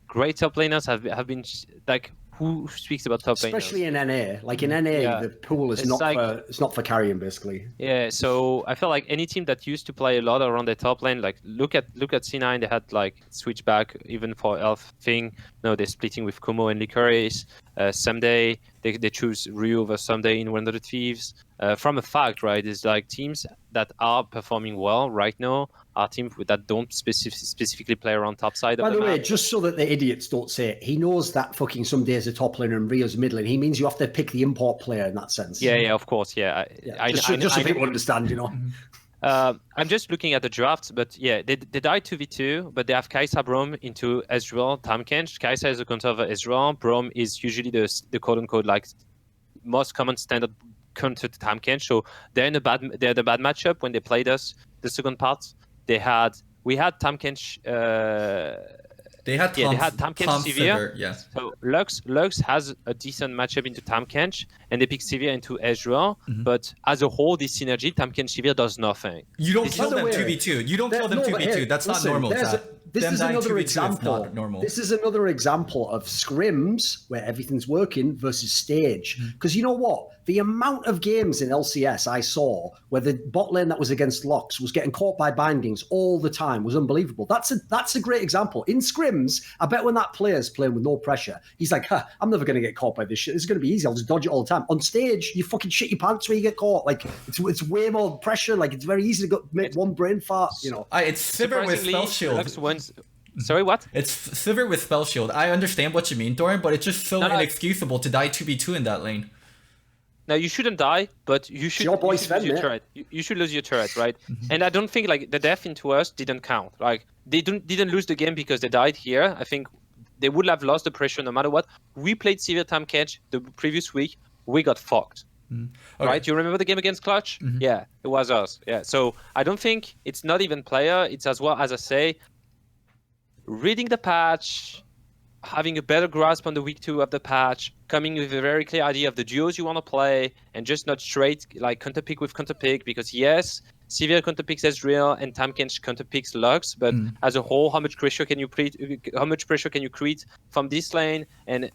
great top laners have been like, who speaks about top laners? Especially in NA. Like in NA, the pool is not for carrying basically. Yeah, so I feel like any team that used to play a lot around the top lane, like look at C9, they had like switch back even for Elf thing. No, they're splitting with Como and Licorice. Someday they choose Ryu over Someday in Wonder the Thieves. From a fact, right, is like teams that are performing well right now are teams that don't specifically play around top side of the map. By the way, just so that the idiots don't say it, he knows that fucking Someday's a top laner and Rio's a mid lane. He means you have to pick the import player in that sense. Yeah, of course, yeah. Just so people understand, you know. I'm just looking at the draft, but yeah, they died 2v2, but they have Kai'Sa Braum into Ezreal, Tahm-Kench. Kai'Sa is a counter over Ezreal. Braum is usually the quote-unquote like most common standard counter to Tahm-Kench. So they're the bad matchup when they played us the second part. We had Tahm-Kench. They had Tahm-Kench Sivir. Yeah. So Lux has a decent matchup into Tahm-Kench, and they pick Sivir into Ezreal. But as a whole, this synergy, Tahm-Kench Sivir does nothing. You don't kill them 2v2. You don't kill them 2v2. That's not normal. This is another example. This is another example of scrims where everything's working versus stage. Because you know what? The amount of games in LCS I saw where the bot lane that was against Lux was getting caught by bindings all the time was unbelievable. That's a great example. In scrims, I bet when that player's playing with no pressure, he's like, I'm never going to get caught by this shit. This is going to be easy. I'll just dodge it all the time. On stage, you fucking shit your pants when you get caught. Like, it's way more pressure. Like, it's very easy to make one brain fart, you know. It's Sivir with Spell Shield. Sorry, what? It's Sivir with Spell Shield. I understand what you mean, Doran, but it's just so inexcusable to die 2v2 in that lane. Now, you shouldn't die, but you should lose your turret. You should lose your turret, right? And I don't think like the death into us didn't count. Like they didn't lose the game because they died here. I think they would have lost the pressure no matter what. We played Sivir Tahm-Kench the previous week. We got fucked. Okay. Right? You remember the game against Clutch? Yeah, it was us. Yeah. So I don't think it's not even player. It's as well as I say, reading the patch, having a better grasp on the week 2 of the patch, coming with a very clear idea of the duos you want to play, and just not straight like counter pick with counter pick, because yes, Sivir counter picks Ezreal and Tahm-Kench counter picks Lux, but as a whole, how much pressure can you create from this lane, and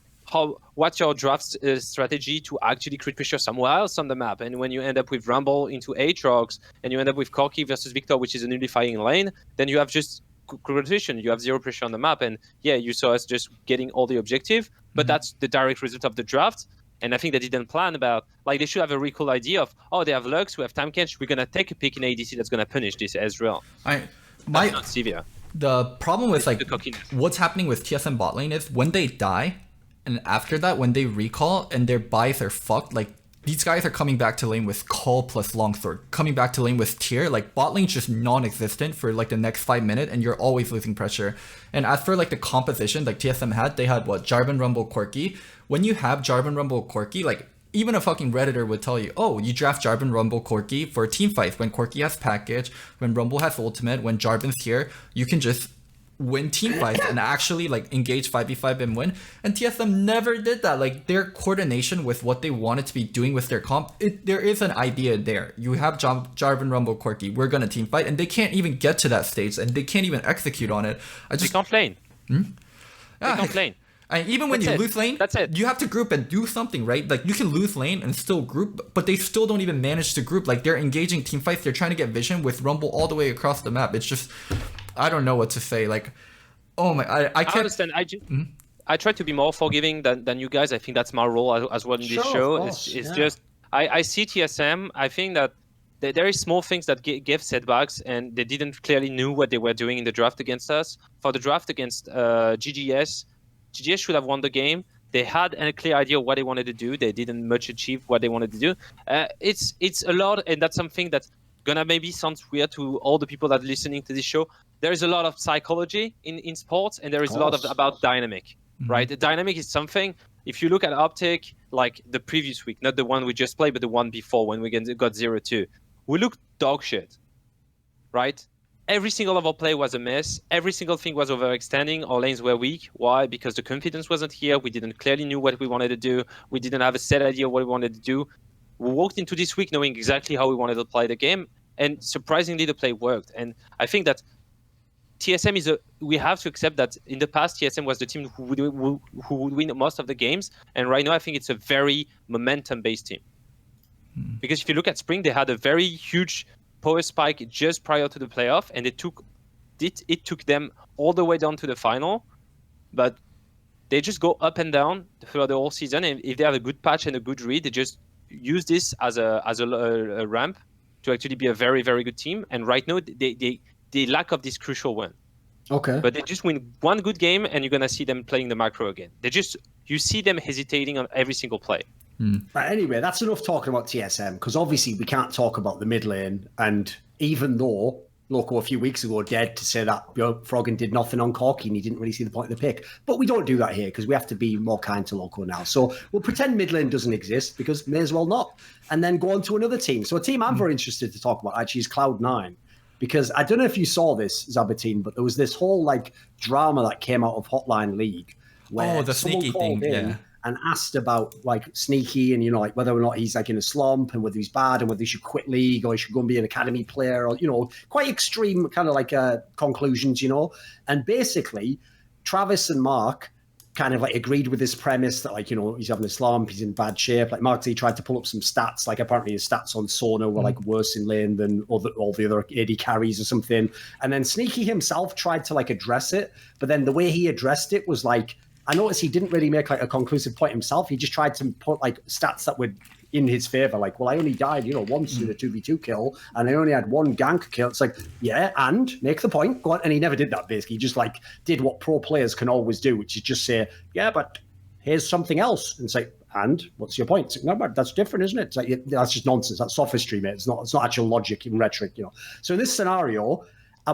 what's your draft strategy to actually create pressure somewhere else on the map? And when you end up with Rumble into Aatrox, and you end up with Corki versus Victor, which is an unifying lane, then you have just rotation, you have zero pressure on the map, and yeah, you saw us just getting all the objective, but that's the direct result of the draft. And I think they didn't plan about, like, they should have a really cool idea of, they have Lux, we have Tahm-Kench, we're gonna take a pick in ADC that's gonna punish this Ezreal. That's not Sivir. The problem with like what's happening with TSM bot lane is when they die, and after that when they recall and their buys are fucked, like these guys are coming back to lane with Call plus Longsword, coming back to lane with Tier. Like, bot lane's just non-existent for, like, the next 5 minutes, and you're always losing pressure. And as for, like, the composition, like, TSM had, they had, what, Jarvan, Rumble, Corki. When you have Jarvan, Rumble, Corki, like, even a fucking Redditor would tell you, you draft Jarvan, Rumble, Corki for team fights. When Corki has package, when Rumble has ultimate, when Jarvan's here, you can just win team fights and actually like engage 5v5 and win. And TSM never did that. Like, their coordination with what they wanted to be doing with their comp, there is an idea there. You have Jarvan, Rumble, Corki, we're gonna team fight, and they can't even get to that stage, and they can't even execute on it. They complain. They complain. And even when you lose lane, that's it. You have to group and do something, right? Like, you can lose lane and still group, but they still don't even manage to group. Like, they're engaging team fights, they're trying to get vision with Rumble all the way across the map. It's just, I don't know what to say. Like, I can't understand. I try to be more forgiving than you guys. I think that's my role as well in this show. It's just I see TSM. I think that there is small things that give setbacks, and they didn't clearly knew what they were doing in the draft against us. For the draft against GGS should have won the game. They had a clear idea of what they wanted to do. They didn't much achieve what they wanted to do. It's a lot, and that's something that's gonna maybe sound weird to all the people that are listening to this show. There is a lot of psychology in sports, and there is a lot about dynamic, right? The dynamic is something. If you look at Optic, like the previous week, not the one we just played, but the one before when we got 0-2, we looked dog shit, right? Every single of our play was a mess. Every single thing was overextending. Our lanes were weak. Why? Because the confidence wasn't here. We didn't clearly knew what we wanted to do. We didn't have a set idea of what we wanted to do. We walked into this week knowing exactly how we wanted to play the game, and surprisingly, the play worked. And I think that TSM we have to accept that in the past, TSM was the team who would win most of the games. And right now, I think it's a very momentum-based team. Because if you look at Spring, they had a very huge power spike just prior to the playoff, and it took them all the way down to the final. But they just go up and down throughout the whole season. And if they have a good patch and a good read, they just use this as a ramp to actually be a very, very good team. And right now, they lack of this crucial win. Okay. But they just win one good game, and you're gonna see them playing the macro again. You see them hesitating on every single play. But anyway, that's enough talking about TSM, because obviously we can't talk about the mid lane. And even though Loco a few weeks ago dared to say that Froggen did nothing on Corky and he didn't really see the point of the pick, but we don't do that here because we have to be more kind to Loco now. So we'll pretend mid lane doesn't exist, because may as well not, and then go on to another team. So a team I'm very interested to talk about actually is Cloud9. Because I don't know if you saw this, Zaboutine, but there was this whole like drama that came out of Hotline League where the sneaky thing, and asked about like Sneaky and, you know, like whether or not he's like in a slump and whether he's bad and whether he should quit league or he should go and be an academy player, or, you know, quite extreme kind of like conclusions, you know. And basically, Travis and Mark kind of like agreed with this premise that, like, you know, he's having a slump, he's in bad shape. Like Mark T tried to pull up some stats, like apparently his stats on Sona were like worse in lane than all the other AD carries or something. And then Sneaky himself tried to like address it, but then the way he addressed it was like, I noticed he didn't really make like a conclusive point himself. He just tried to put like stats that were in his favor. Like, well, I only died, you know, once in a 2v2 kill, and I only had one gank kill. It's like, yeah, and make the point. Go on. And he never did that, basically. He just like did what pro players can always do, which is just say, yeah, but here's something else. And it's like, and what's your point? It's like, no, but that's different, isn't it? It's like, that's just nonsense. That's sophistry, mate. It's not actual logic in rhetoric, you know. So in this scenario,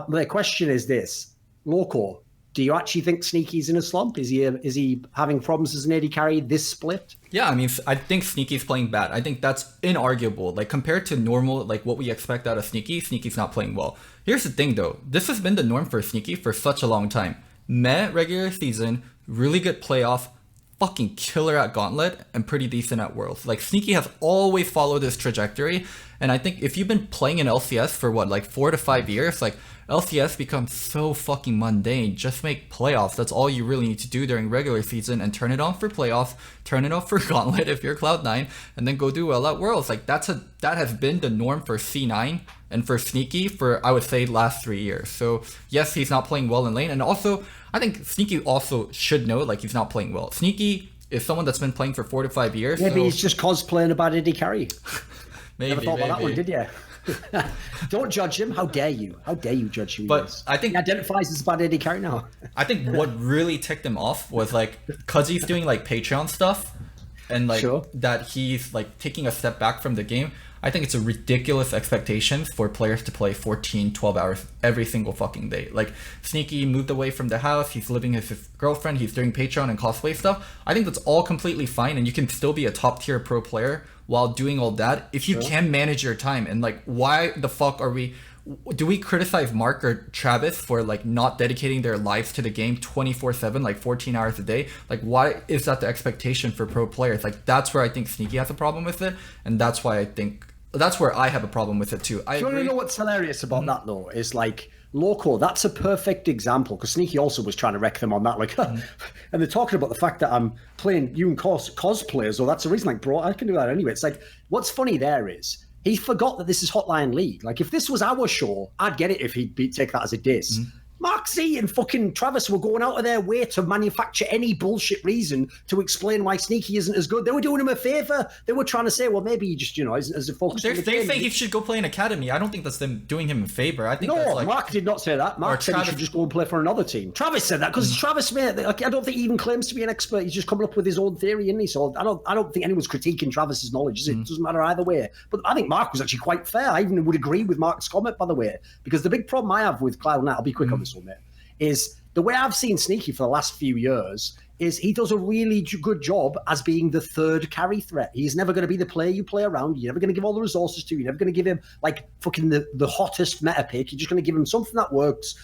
the question is this: Loco, do you actually think Sneaky's in a slump? Is he having problems as an AD carry this split? Yeah, I mean, I think Sneaky's playing bad. I think that's inarguable. Like, compared to normal, like what we expect out of Sneaky, Sneaky's not playing well. Here's the thing, though. This has been the norm for Sneaky for such a long time. Meh regular season, really good playoff, fucking killer at Gauntlet, and pretty decent at Worlds. Like, Sneaky has always followed this trajectory. And I think if you've been playing in LCS for what, like 4 to 5 years, like, LCS becomes so fucking mundane. Just make playoffs. That's all you really need to do during regular season, and turn it on for playoffs, turn it off for Gauntlet if you're Cloud9, and then go do well at Worlds. Like, that has been the norm for C9 and for Sneaky for, I would say, last 3 years. So yes, he's not playing well in lane, and also I think Sneaky also should know, like, he's not playing well. Sneaky is someone that's been playing for 4 to 5 years. Maybe he's just cosplaying about AD carry. Maybe. Never thought about that one, did you? Don't judge him. How dare you? How dare you judge him? But I think he identifies as a bad AD carry now. I think what really ticked him off was like, cause he's doing like Patreon stuff, and like that he's like taking a step back from the game. I think it's a ridiculous expectation for players to play 14, 12 hours every single fucking day. Like, Sneaky moved away from the house, he's living with his girlfriend, he's doing Patreon and cosplay stuff. I think that's all completely fine, and you can still be a top tier pro player while doing all that if you can manage your time. And like, why the fuck do we criticize Mark or Travis for like not dedicating their lives to the game 24/7, like 14 hours a day? Like, why is that the expectation for pro players? Like, that's where I think Sneaky has a problem with it, and that's why I think that's where I have a problem with it too. Do you want to know what's hilarious about that though? Is like, Loco, that's a perfect example, because Sneaky also was trying to wreck them on that. Like, and they're talking about the fact that I'm playing you and cosplayers, or that's the reason. Like, bro, I can do that anyway. It's like, what's funny there is he forgot that this is Hotline League. Like, if this was our show, I'd get it if he'd take that as a diss. Mark Z and fucking Travis were going out of their way to manufacture any bullshit reason to explain why Sneaky isn't as good. They were doing him a favour. They were trying to say, well, maybe he just, isn't as focused on the game. They think he should go play in academy. I don't think that's them doing him a favour. I think that's Mark did not say that. Mark said he should just go and play for another team. Travis said that because Travis, mate, I don't think he even claims to be an expert. He's just coming up with his own theory, isn't he? So I don't think anyone's critiquing Travis's knowledge, is it? It doesn't matter either way. But I think Mark was actually quite fair. I even would agree with Mark's comment, by the way, because the big problem I have with Cloud, and I'll be quick on this one, mate, is the way I've seen Sneaky for the last few years is he does a really good job as being the third carry threat. He's never going to be the player you play around. You're never going to give all the resources to. You're never going to give him like fucking the hottest meta pick. You're just going to give him something that works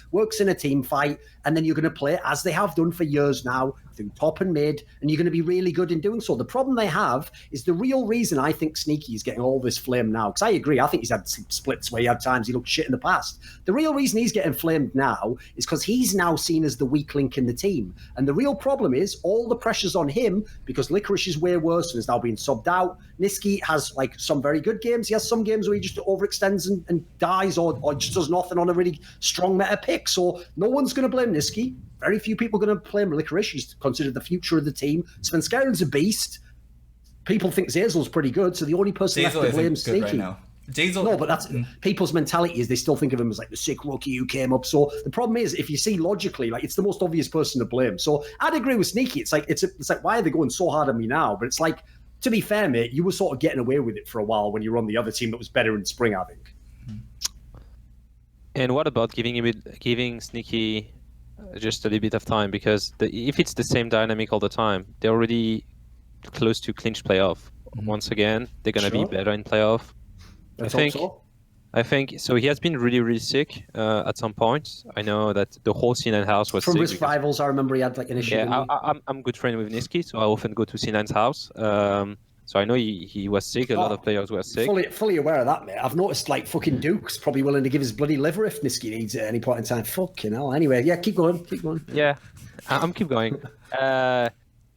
in a team fight, and then you're going to play as they have done for years now through top and mid, and you're going to be really good in doing so. The problem they have is the real reason I think Sneaky is getting all this flame now, because I agree, I think he's had some splits where he had times he looked shit in the past. The real reason he's getting flamed now is because he's now seen as the weak link in the team. And the real problem is all the pressure's on him because Licorice is way worse and is now being subbed out. Niski has like some very good games. He has some games where he just overextends and dies or just does nothing on a really strong meta pick. So no one's going to blame Niski. Very few people are going to blame Licorice. He's considered the future of the team. Svenskerin's a beast. People think Zazel's pretty good, so the only person left to blame is Sneaky. Right now. Zazel, no, but that's people's mentality is they still think of him as like the sick rookie who came up. So the problem is, if you see logically, like it's the most obvious person to blame. So I'd agree with Sneaky. It's like why are they going so hard on me now? But it's like, to be fair, mate, you were sort of getting away with it for a while when you were on the other team that was better in spring, I think. And what about giving Sneaky just a little bit of time? Because if it's the same dynamic all the time, they're already close to clinch playoff. Once again, they're going to be better in playoff. I think so. He has been really, really sick at some point. I know that the whole C9 house was from sick. Risk Rivals, I remember he had like an issue. Yeah, I'm good friend with Niski, so I often go to C9's house. So I know he was sick. A lot of players were sick. Fully aware of that, mate. I've noticed like fucking Duke's probably willing to give his bloody liver if Niski needs it at any point in time. Fucking hell. Anyway, yeah, keep going. Yeah, I'm keep going.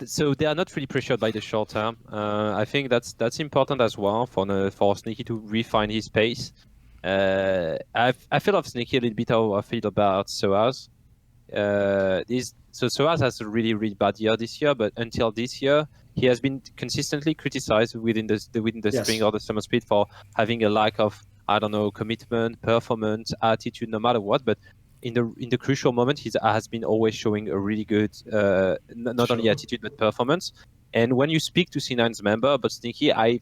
So they are not really pressured by the short term. I think that's important as well for Sneaky to refine his pace. I feel of Sneaky a little bit how I feel about Soaz. So Soaz has a really, really bad year this year, but until this year, he has been consistently criticized within the spring or the summer split for having a lack of, I don't know, commitment, performance, attitude, no matter what. But in the crucial moment, he has been always showing a really good, not only attitude but performance. And when you speak to C9's member about Sneaky, I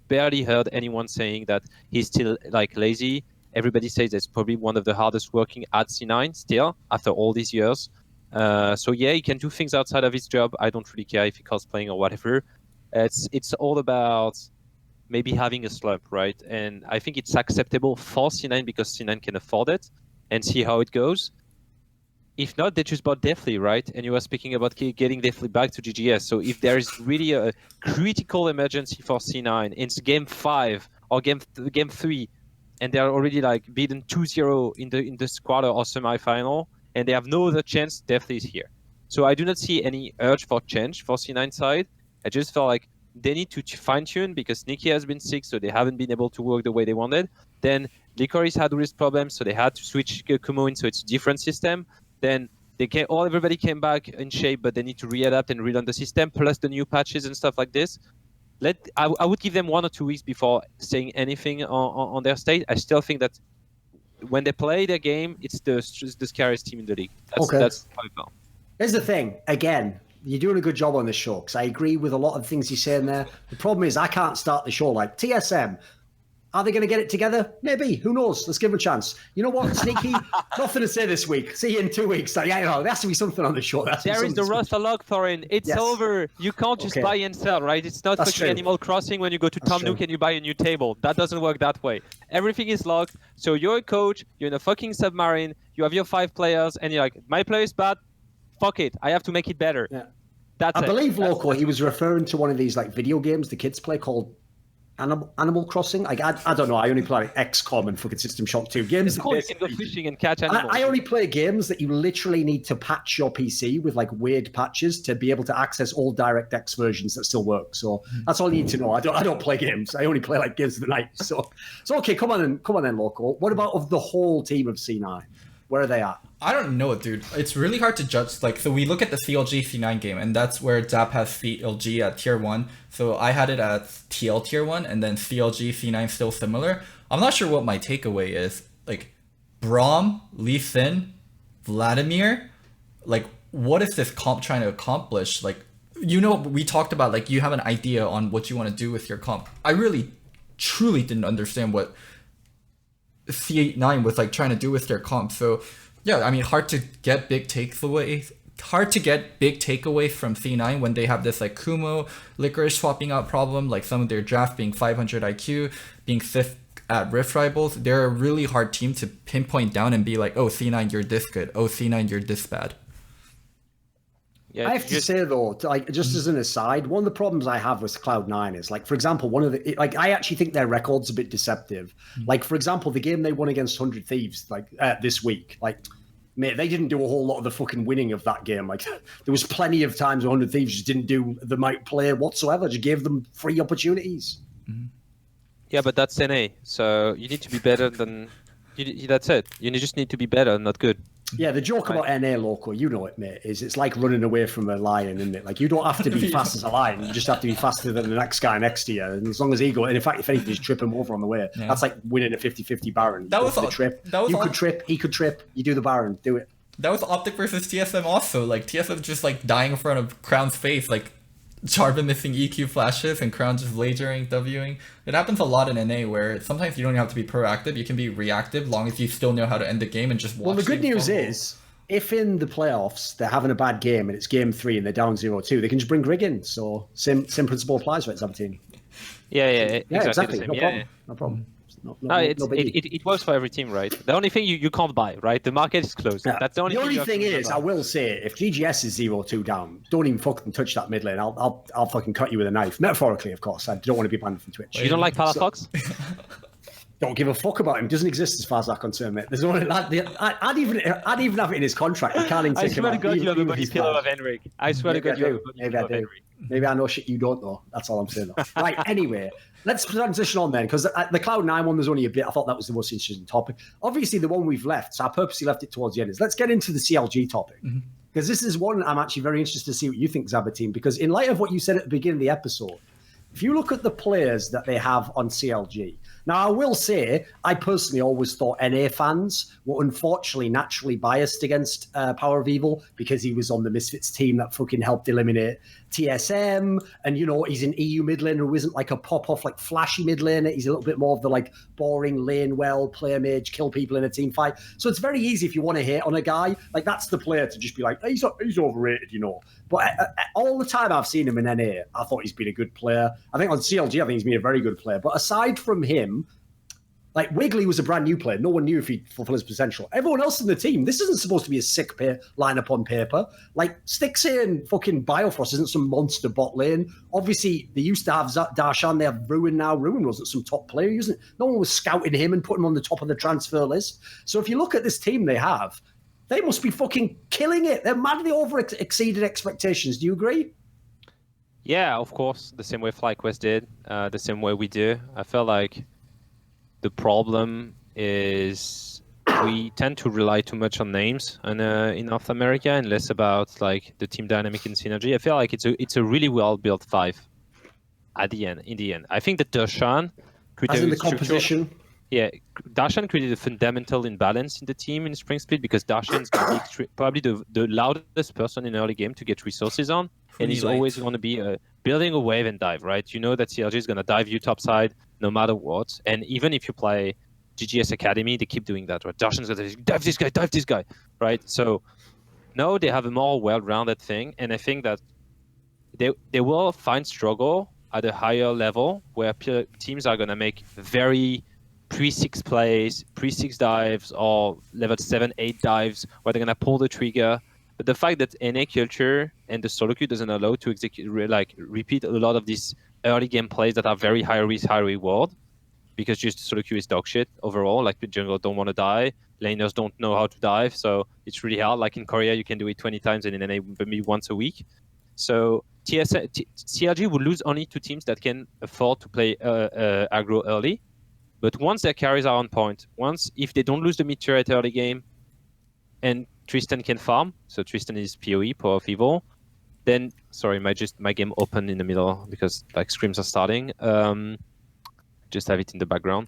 barely heard anyone saying that he's still like lazy. Everybody says it's probably one of the hardest working at C9 still after all these years. So yeah, he can do things outside of his job. I don't really care if he cosplaying or whatever. It's all about maybe having a slump, right? And I think it's acceptable for C9 because C9 can afford it and see how it goes. If not, they just bought Deathly, right? And you were speaking about getting Deathly back to GGS. So if there is really a critical emergency for C9, it's game 5 or game 3, and they're already like beaten 2-0 in this quarter or semi-final, and they have no other chance, Deathly is here. So I do not see any urge for change for C9 side. I just felt like they need to fine-tune because Sneaky has been sick, so they haven't been able to work the way they wanted. Then Licorice had wrist problems, so they had to switch Kumo in, so it's a different system. Then everybody came back in shape, but they need to readapt and relearn the system, plus the new patches and stuff like this. I would give them 1 or 2 weeks before saying anything on their state. I still think that when they play their game, it's the scariest team in the league. That's how I felt. Here's the thing. Again, you're doing a good job on this show because I agree with a lot of things you're saying there. The problem is I can't start the show like TSM. Are they going to get it together? Maybe. Who knows? Let's give them a chance. You know what, Sneaky? Nothing to say this week. See you in 2 weeks. There has to be something on the show. There is the roster log, Thorin. It's over. You can't just buy and sell, right? It's not fucking Animal Crossing when you go to Tom Nook and you buy a new table. That doesn't work that way. Everything is locked. So you're a coach. You're in a fucking submarine. You have your 5 players, and you're like, my player is bad. Fuck it. I have to make it better. Yeah. I believe, Loco, he was referring to one of these like video games the kids play called Animal Crossing. Like I don't know. I only play XCOM and fucking System Shock 2 games. Of course, you can go fishing and catch animals. I only play games that you literally need to patch your PC with like weird patches to be able to access all DirectX versions that still work. So that's all you need to know. I don't play games. I only play like games of the night. So okay, come on then, Loco. What about of the whole team of C9? Where are they at? I don't know, dude. It's really hard to judge. Like, so we look at the CLG C9 game, and that's where Zap has CLG at tier 1. So I had it at TL tier 1, and then CLG C9 still similar. I'm not sure what my takeaway is. Like, Braum, Lee Sin, Vladimir, like, what is this comp trying to accomplish? Like, you know, we talked about, like, you have an idea on what you want to do with your comp. I really, truly didn't understand what C9 was, like, trying to do with their comp. So, yeah, I mean, hard to get big takeaways from C9 when they have this, like, Kumo, Licorice swapping out problem, like some of their draft being 500 IQ, being 5th at Rift Rivals. They're a really hard team to pinpoint down and be like, oh, C9, you're this good. Oh, C9, you're this bad. Yeah, I have to say though, like, just as an aside, one of the problems I have with Cloud9 is, like, for example, I actually think their record's a bit deceptive. Like, for example, the game they won against 100 Thieves, like, this week, like, mate, they didn't do a whole lot of the fucking winning of that game. Like, there was plenty of times 100 Thieves just didn't do the might play whatsoever. Just gave them free opportunities. Yeah, but that's NA, so you need to be better than. That's it. You just need to be better, not good. Yeah, the joke about NA, Loco, you know it, mate, is it's like running away from a lion, isn't it? Like, you don't have to be fast as a lion. You just have to be faster than the next guy next to you. And as long as he goes, and in fact, if anything, just trip him over on the way. Yeah. That's like winning a 50-50 Baron. That was the trip. You could trip, he could trip. You do the Baron. Do it. That was Optic versus TSM also. Like, TSM just, like, dying in front of Crown's face. Like, Charvin missing EQ flashes and Crown just lasering, Wing. It happens a lot in NA where sometimes you don't have to be proactive. You can be reactive long as you still know how to end the game and just watch. Well, the good news is, if in the playoffs they're having a bad game and it's game 3 and they're down 0-2, they can just bring Grig in. So same principle applies for it, Zaboutine. Yeah, exactly. The same. No problem. It works for every team, right? The only thing you can't buy, right? The market is closed. Yeah. That's the only thing is, I will say, if GGS is 0-2 down, don't even fucking touch that mid lane. I'll fucking cut you with a knife. Metaphorically, of course. I don't want to be banned from Twitch. You don't like Palafox? Don't give a fuck about him. Doesn't exist as far as I'm concerned, mate. There's only I'd even have it in his contract. I can't take him out. I swear to God, you have a body pillow of Henrik. I swear to God, you have a body pillow of Henrik. Maybe I know shit you don't know. That's all I'm saying. Though. Right. Anyway, let's transition on then, because the Cloud9 one, there's only a bit. I thought that was the most interesting topic. Obviously, the one we've left, so I purposely left it towards the end. Is let's get into the CLG topic, because this is one I'm actually very interested to see what you think, Zaboutine. Because in light of what you said at the beginning of the episode, if you look at the players that they have on CLG. Now, I will say, I personally always thought NA fans were unfortunately naturally biased against Power of Evil because he was on the Misfits team that fucking helped eliminate TSM. And, you know, he's an EU mid laner who isn't like a pop-off, like flashy mid laner. He's a little bit more of the like boring lane well, play mage, kill people in a team fight. So it's very easy if you want to hate on a guy. Like, that's the player to just be like, he's overrated, you know. But all the time I've seen him in NA, I thought he's been a good player. I think on CLG, I think he's been a very good player. But aside from him, like, Wiggly was a brand new player. No one knew if he'd fulfill his potential. Everyone else in the team, this isn't supposed to be a sick lineup on paper. Like, Stixie and fucking Biofrost isn't some monster bot lane. Obviously, they used to have Darshan. They have Ruin now. Ruin wasn't some top player. No one was scouting him and putting him on the top of the transfer list. So if you look at this team they have, they must be fucking killing it. They're madly exceeded expectations. Do you agree? Yeah, of course. The same way FlyQuest did. The same way we do. I feel like the problem is we tend to rely too much on names in North America and less about like the team dynamic and synergy. I feel like it's a really well built 5 in the end. I think that Darshan created the composition. Yeah, Darshan created a fundamental imbalance in the team in Spring Split because Darshan is going to be probably the loudest person in early game to get resources on, and he's always going to be building a wave and dive, right? You know that CLG is going to dive you topside no matter what, and even if you play GGS Academy, they keep doing that, right? Darshan's going to dive this guy, right? So now they have a more well-rounded thing, and I think that they will find struggle at a higher level where teams are going to make very pre-6 plays, pre-6 dives, or level 7, 8 dives where they're going to pull the trigger. But the fact that NA culture and the solo queue doesn't allow to repeat a lot of these early game plays that are very high risk, high reward, because just solo queue is dog shit overall. Like the jungle don't want to die, laners don't know how to dive, so it's really hard. Like in Korea, you can do it 20 times, and in NA maybe once a week. So CLG will lose only to teams that can afford to play aggro early. But once their carries are on point, if they don't lose the mid turret early game, and Tristan can farm. So Tristan is PoE, Power of Evil. Then, sorry, my game opened in the middle because like screams are starting. Just have it in the background.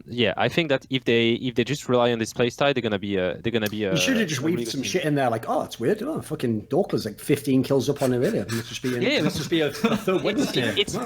Yeah, I think that if they just rely on this playstyle, they're gonna be You should have just weaved some shit in there, like, oh, it's weird. Oh, fucking Dorkla's like 15 kills up on him earlier. It must just be, Yeah, must just be a third Wednesday. It's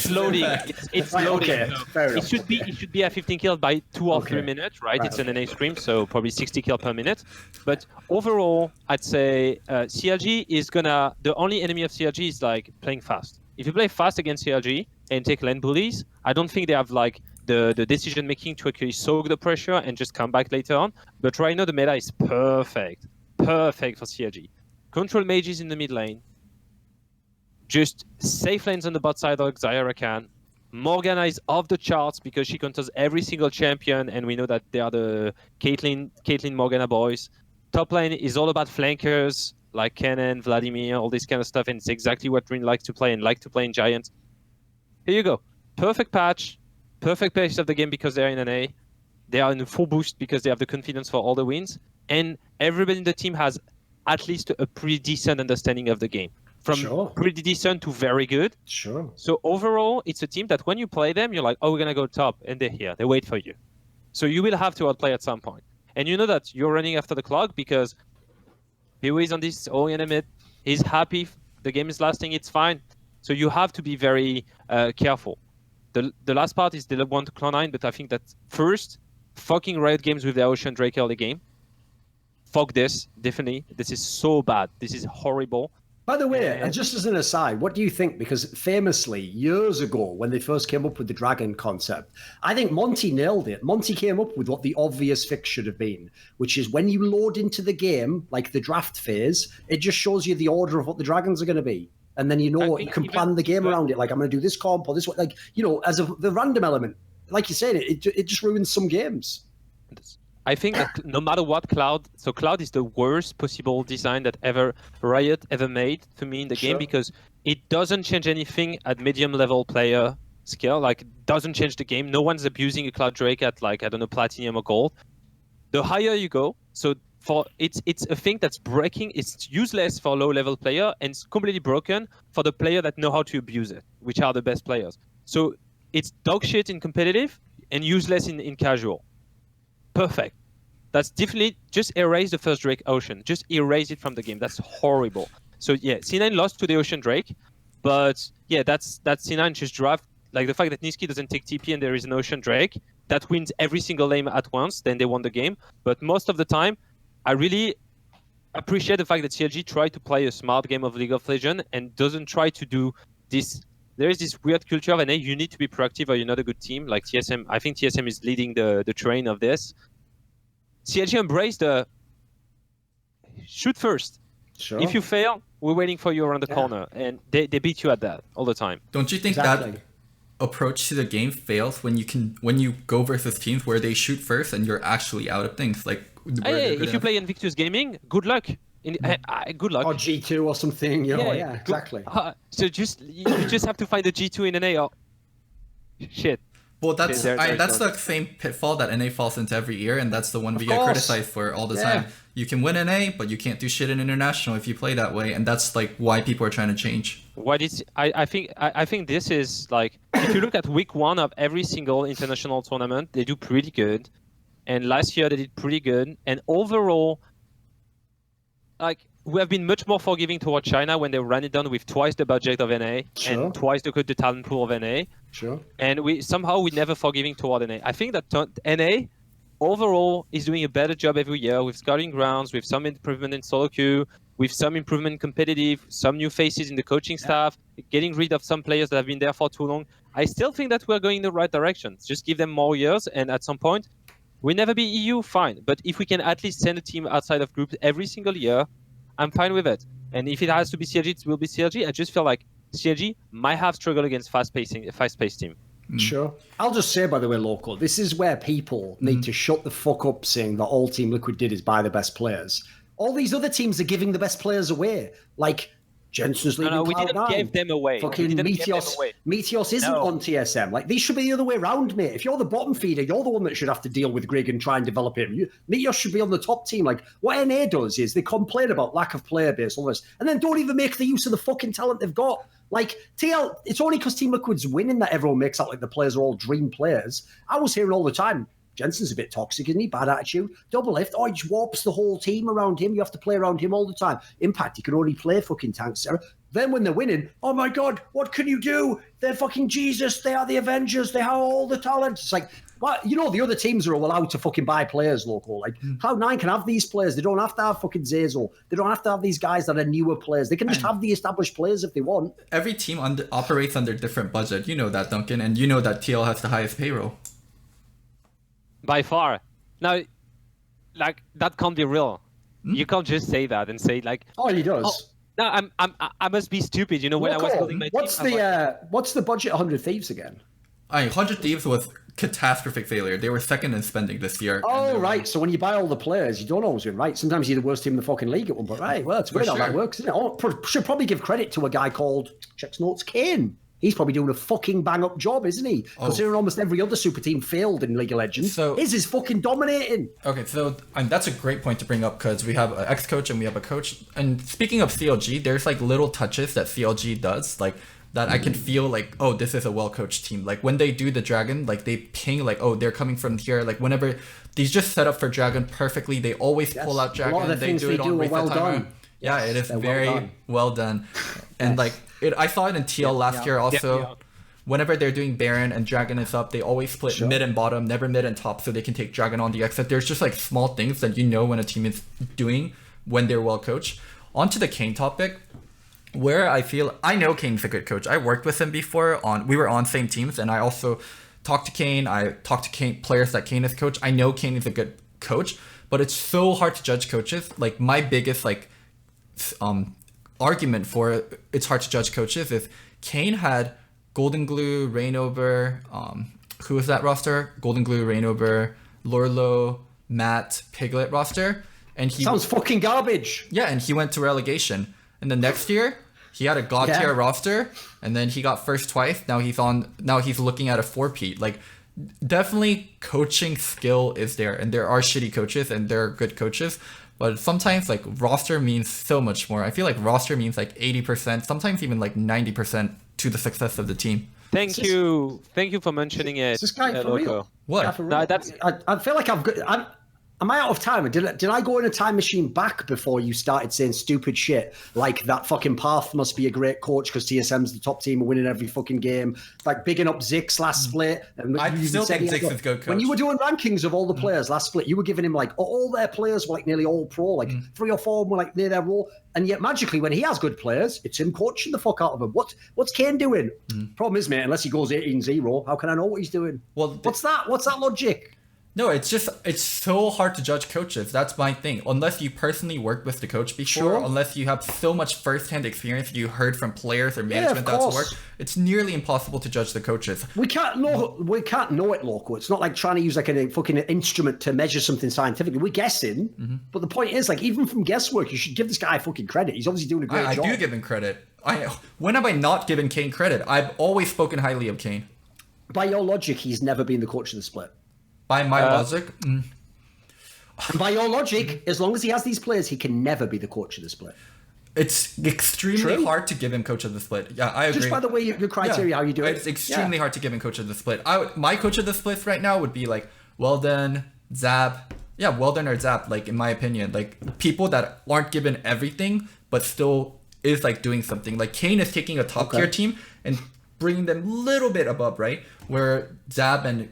loading. It's Right, loading. okay, fair It enough. should be at 15 kills by 2 or 3 minutes, right? It's an NA scrim, so probably 60 kills per minute. But overall, I'd say CLG is gonna. The only enemy of CLG is like playing fast. If you play fast against CLG and take lane bullies, I don't think they have like the decision making to actually soak the pressure and just come back later on. But right now the meta is perfect for CLG. Control mages in the mid lane, just safe lanes on the bot side like Zyra can. Morgana is off the charts because she controls every single champion, and we know that they are the Caitlyn Morgana boys. Top lane is all about flankers like Kennen, Vladimir, all this kind of stuff, and it's exactly what Rin likes to play and like to play in Giant. Here you go. Perfect patch, perfect pace of the game because they're in NA. They are in a full boost because they have the confidence for all the wins. And everybody in the team has at least a pretty decent understanding of the game. From pretty decent to very good. Sure. So overall, it's a team that when you play them, you're like, oh, we're going to go top. And they're here. They wait for you. So you will have to outplay at some point. And you know that you're running after the clock because Pee-wee is on this OEN mid. He's happy. The game is lasting. It's fine. So you have to be very careful. The last part is they want to Cloud9, but I think that first, fucking Riot Games with the Ocean Drake early game. Fuck this, definitely. This is so bad. This is horrible. By the way, and just as an aside, what do you think? Because famously, years ago, when they first came up with the dragon concept, I think Monty nailed it. Monty came up with what the obvious fix should have been, which is when you load into the game, like the draft phase, it just shows you the order of what the dragons are going to be. And then you know you can plan the game around it. Like, I'm going to do this comp or this one. Like, you know, as the random element, like you said, it just ruins some games. I think that no matter what Cloud is the worst possible design that Riot ever made to me in the game because it doesn't change anything at medium level player scale. Like, it doesn't change the game. No one's abusing a Cloud Drake at like, I don't know, platinum or gold. The higher you go, so it's a thing that's breaking. It's useless for low level player and it's completely broken for the player that know how to abuse it, which are the best players. So it's dog shit in competitive and useless in casual. Perfect. That's definitely just erase the first Drake Ocean. Just erase it from the game. That's horrible. So yeah, C9 lost to the Ocean Drake, but yeah, that's C9 just draft. Like the fact that Niski doesn't take TP and there is an Ocean Drake that wins every single lane at once, then they won the game. But most of the time, I really appreciate the fact that CLG tried to play a smart game of League of Legends and doesn't try to do this. There is this weird culture of NA. You need to be proactive or you're not a good team. Like TSM, I think TSM is leading the train of this. CLG embraced the shoot first. Sure. If you fail, we're waiting for you around the corner. And they beat you at that all the time. Don't you think that approach to the game fails when you go versus teams where they shoot first and you're actually out of things? Like, if you play Invictus Gaming, good luck. Good luck. Or G2 or something. Yeah, exactly. So you just have to find the G2 in NA. Shit. Well, that's the same pitfall that NA falls into every year, and that's the one we get criticized for all the time. You can win NA, but you can't do shit in international if you play that way, and that's like why people are trying to change. I think this is like, if you look at week 1 of every single international tournament, they do pretty good, and last year they did pretty good, and overall, like, we have been much more forgiving toward China when they ran it down with twice the budget of NA and twice the talent pool of NA. Sure. And we never forgiving toward NA. I think that NA overall is doing a better job every year with scouting grounds, with some improvement in solo queue, with some improvement in competitive, some new faces in the coaching staff, getting rid of some players that have been there for too long. I still think that we're going in the right direction. Just give them more years, and at some point, we'll never be EU, fine. But if we can at least send a team outside of groups every single year, I'm fine with it. And if it has to be CLG, it will be CLG. I just feel like CLG might have struggled against fast-paced team. Sure. I'll just say, by the way, Loco, this is where people need to shut the fuck up saying that all Team Liquid did is buy the best players. All these other teams are giving the best players away. Like, Jensen's leaving No, we Cloud9. didn't give them away. Fucking We didn't give them away. Meteos isn't No. on TSM. Like, these should be the other way around, mate. If you're the bottom feeder, you're the one that should have to deal with Grig and try and develop him. Meteos should be on the top team. Like, what NA does is they complain about lack of player base, all this, and then don't even make the use of the fucking talent they've got. Like, TL, it's only because Team Liquid's winning that everyone makes out like the players are all dream players. I was hearing all the time, Jensen's a bit toxic, isn't he? Bad attitude. Double lift. Oh, he just warps the whole team around him. You have to play around him all the time. Impact, he can only play fucking tanks, Sarah. Then when they're winning, oh my God, what can you do? They're fucking Jesus. They are the Avengers. They have all the talent. It's like, well, you know, the other teams are allowed to fucking buy players, Loco. Like, Cloud9 can have these players. They don't have to have fucking Zazo. They don't have to have these guys that are newer players. They can just have the established players if they want. Every team operates under different budget. You know that, Duncan, and you know that TL has the highest payroll. By far. Now, like, that can't be real. You can't just say that and say, like... Oh, he does. No, I must be stupid. You know, when Loco, I was building my team... What's the budget 100 Thieves again? 100 Thieves was catastrophic failure. They were second in spending this year. Oh, right. So when you buy all the players, you don't always win, right? Sometimes you're the worst team in the fucking league at one point. Right, well, it's weird how that works, isn't it? Oh, should probably give credit to a guy called, checks notes, Kane. He's probably doing a fucking bang-up job, isn't he? Considering almost every other super team failed in League of Legends. So, his is fucking dominating. Okay, so that's a great point to bring up because we have an ex-coach and we have a coach. And speaking of CLG, there's like little touches that CLG does, like that I can feel like, oh, this is a well-coached team. Like when they do the Dragon, like they ping like, oh, they're coming from here. Like whenever these just set up for Dragon perfectly, they always pull out Dragon. A lot of the things they do are well done. Yeah, it is very well done. And like I saw it in TL last year also. Whenever they're doing Baron and Dragon is up, they always split mid and bottom, never mid and top, so they can take Dragon on the exit. There's just like small things that you know when a team is doing when they're well coached. On to the Kane topic, where I know Kane's a good coach. I worked with him before we were on same teams, and I also talked to Kane. I talked to Kane players that Kane has coached. I know Kane is a good coach, but it's so hard to judge coaches. Like my biggest argument for it's hard to judge coaches is Kane had Golden Glue, Reignover, who was that roster? Golden Glue, Reignover, Lorlo, Matt, Piglet roster. And he sounds fucking garbage. Yeah, and he went to relegation. And the next year, he had a god tier roster, and then he got first twice. Now he's looking at a 4-peat. Like definitely coaching skill is there, and there are shitty coaches and there are good coaches. But sometimes like roster means so much more. I feel like roster means like 80%, sometimes even like 90% to the success of the team. Thank you for mentioning it. This guy for real. What? No, I feel like am I out of time? Did I go in a time machine back before you started saying stupid shit like that fucking Path must be a great coach because TSM's the top team and winning every fucking game, like bigging up Zix last split? And I still think Zix is a good coach. When you were doing rankings of all the players last split, you were giving him like all their players were like nearly all pro, like 3 or 4 were like near their role, and yet magically when he has good players, it's him coaching the fuck out of them. What's Kane doing? Problem is, mate, unless he goes 18-0, how can I know what he's doing? Well, what's that logic? No, it's so hard to judge coaches. That's my thing. Unless you personally worked with the coach before, unless you have so much first-hand experience you heard from players or management that's worked, it's nearly impossible to judge the coaches. We can't know it, Loco. It's not like trying to use like a fucking instrument to measure something scientifically. We're guessing, but the point is, like, even from guesswork, you should give this guy fucking credit. He's obviously doing a great job. I do give him credit. When have I not given Kane credit? I've always spoken highly of Kane. By your logic, he's never been the coach of the split. By my logic? And by your logic, as long as he has these players, he can never be the coach of the split. It's extremely hard to give him coach of the split. Yeah, I agree. Just by the way, your criteria, how you do it. It's extremely hard to give him coach of the split. My coach of the splits right now would be like Weldon, Zab. Yeah, Weldon or Zab, like in my opinion. Like people that aren't given everything, but still is like doing something. Like Kane is taking a top tier team and bringing them a little bit above, right? Where Zab and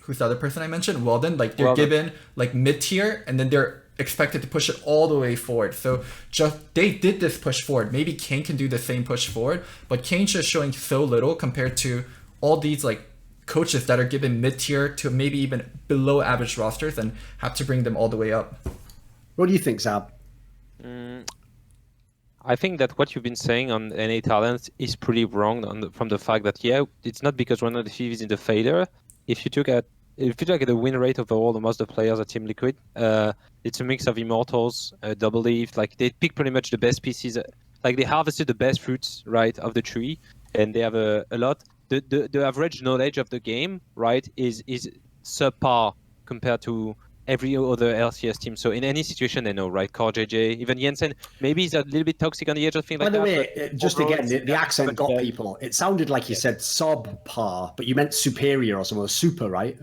who's the other person I mentioned? Weldon, like they're given like mid tier, and then they're expected to push it all the way forward. So they did this push forward. Maybe Kane can do the same push forward, but Kane's just showing so little compared to all these like coaches that are given mid tier to maybe even below average rosters and have to bring them all the way up. What do you think, Zab? I think that what you've been saying on NA talents is pretty wrong from the fact that it's not because one of the Thieves is in the fader. If you look at the win rate overall, the most of the players at Team Liquid, it's a mix of Immortals, Double Leaf. Like they pick pretty much the best pieces. Like they harvested the best fruits, right, of the tree, and they have a lot. The average knowledge of the game, right, is subpar compared to every other LCS team. So in any situation, they know, right? Core JJ, even Jensen, maybe he's a little bit toxic on the edge of things By like the that. way, just overall, again, the accent got people. It sounded like you said subpar, but you meant superior or something, super, right?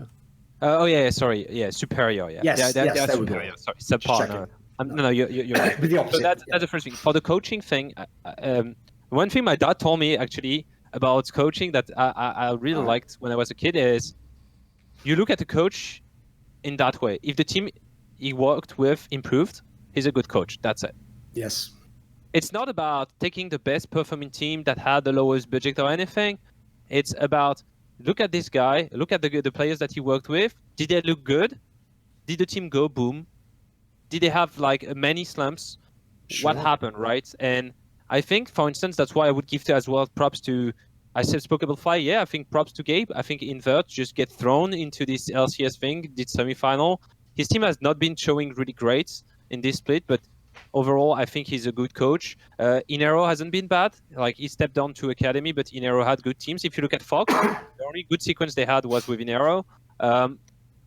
Oh yeah, sorry, yeah, superior, yeah. Yes, they are there we superior. go. Sorry, subpar. No, no, you're right. But the opposite. So that's the first thing. For the coaching thing, one thing my dad told me actually about coaching that I really liked when I was a kid is you look at the coach in that way. If the team he worked with improved, he's a good coach. That's it. Yes. It's not about taking the best performing team that had the lowest budget or anything. It's about look at this guy, look at the players that he worked with. Did they look good? Did the team go boom? Did they have like many slumps? Sure. What happened, right? And I think, for instance, that's why I would give as well props to. I said spoke about Fly. Yeah, I think props to Gabe. I think Invert just get thrown into this LCS thing, did semifinal. His team has not been showing really great in this split, but overall, I think he's a good coach. Inero hasn't been bad. Like he stepped down to Academy, but Inero had good teams. If you look at Fox, the only good sequence they had was with Inero.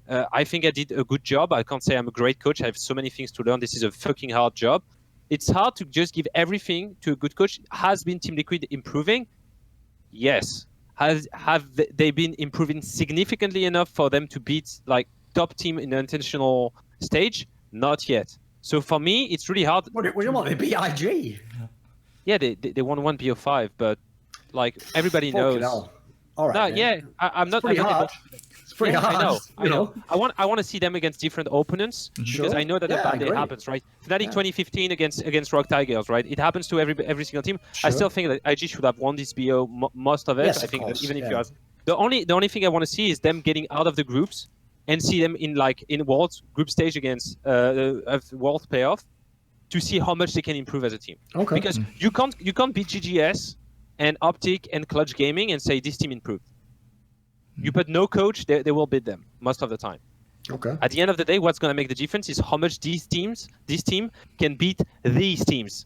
I think I did a good job. I can't say I'm a great coach. I have so many things to learn. This is a fucking hard job. It's hard to just give everything to a good coach. Has been Team Liquid improving? Yes. Have they been improving significantly enough for them to beat like top team in the international stage? Not yet. So for me, it's really hard. What do you want? They beat IG. Yeah, they won one BO5, but like everybody knows. Hell. All right. No, yeah, I'm not. Pretty hard. It's pretty hard. I know. I want to see them against different opponents because I know that a bad day happens, right? Fnatic 2015 against Rock Tigers, right? It happens to every single team. Sure. I still think that IG should have won this BO most of it. Yes, I think course, that even if you ask, the only thing I want to see is them getting out of the groups and see them in World group stage against World playoff to see how much they can improve as a team. Okay. Because you can't beat GGS and Optic and Clutch Gaming and say this team improved. You put no coach, they will beat them most of the time. Okay. At the end of the day, what's going to make the difference is how much this team can beat these teams.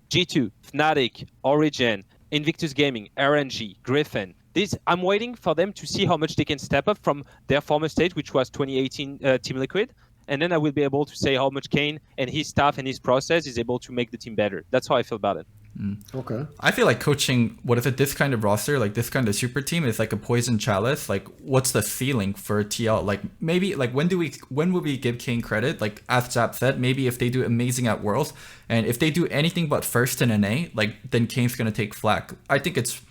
G2, Fnatic, Origin, Invictus Gaming, RNG, Griffin. I'm waiting for them to see how much they can step up from their former stage, which was 2018 Team Liquid. And then I will be able to say how much Kane and his staff and his process is able to make the team better. That's how I feel about it. Okay. I feel like coaching, this kind of roster, like this kind of super team is like a poison chalice. Like what's the ceiling for TL? Like maybe like when will we give Kane credit? Like as Zap said, maybe if they do amazing at Worlds and if they do anything but first in NA, like then Kane's going to take flack. I think it's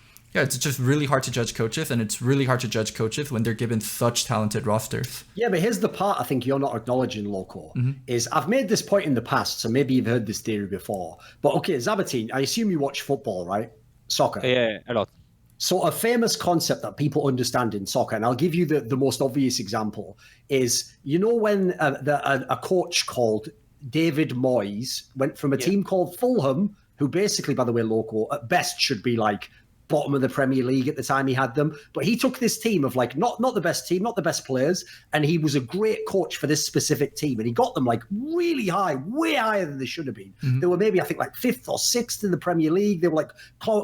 just really hard to judge coaches, and it's really hard to judge coaches when they're given such talented rosters. Yeah, but here's the part I think you're not acknowledging, Loco, is I've made this point in the past, so maybe you've heard this theory before. But okay, Zaboutine, I assume you watch football, right? Soccer. Yeah, a lot. So a famous concept that people understand in soccer, and I'll give you the most obvious example, is when a coach called David Moyes went from a team called Fulham, who basically, by the way, Loco, at best should be like bottom of the Premier League at the time he had them. But he took this team of like not the best team, not the best players, and he was a great coach for this specific team. And he got them like really high, way higher than they should have been. They were maybe, I think, like 5th or 6th in the Premier League. They were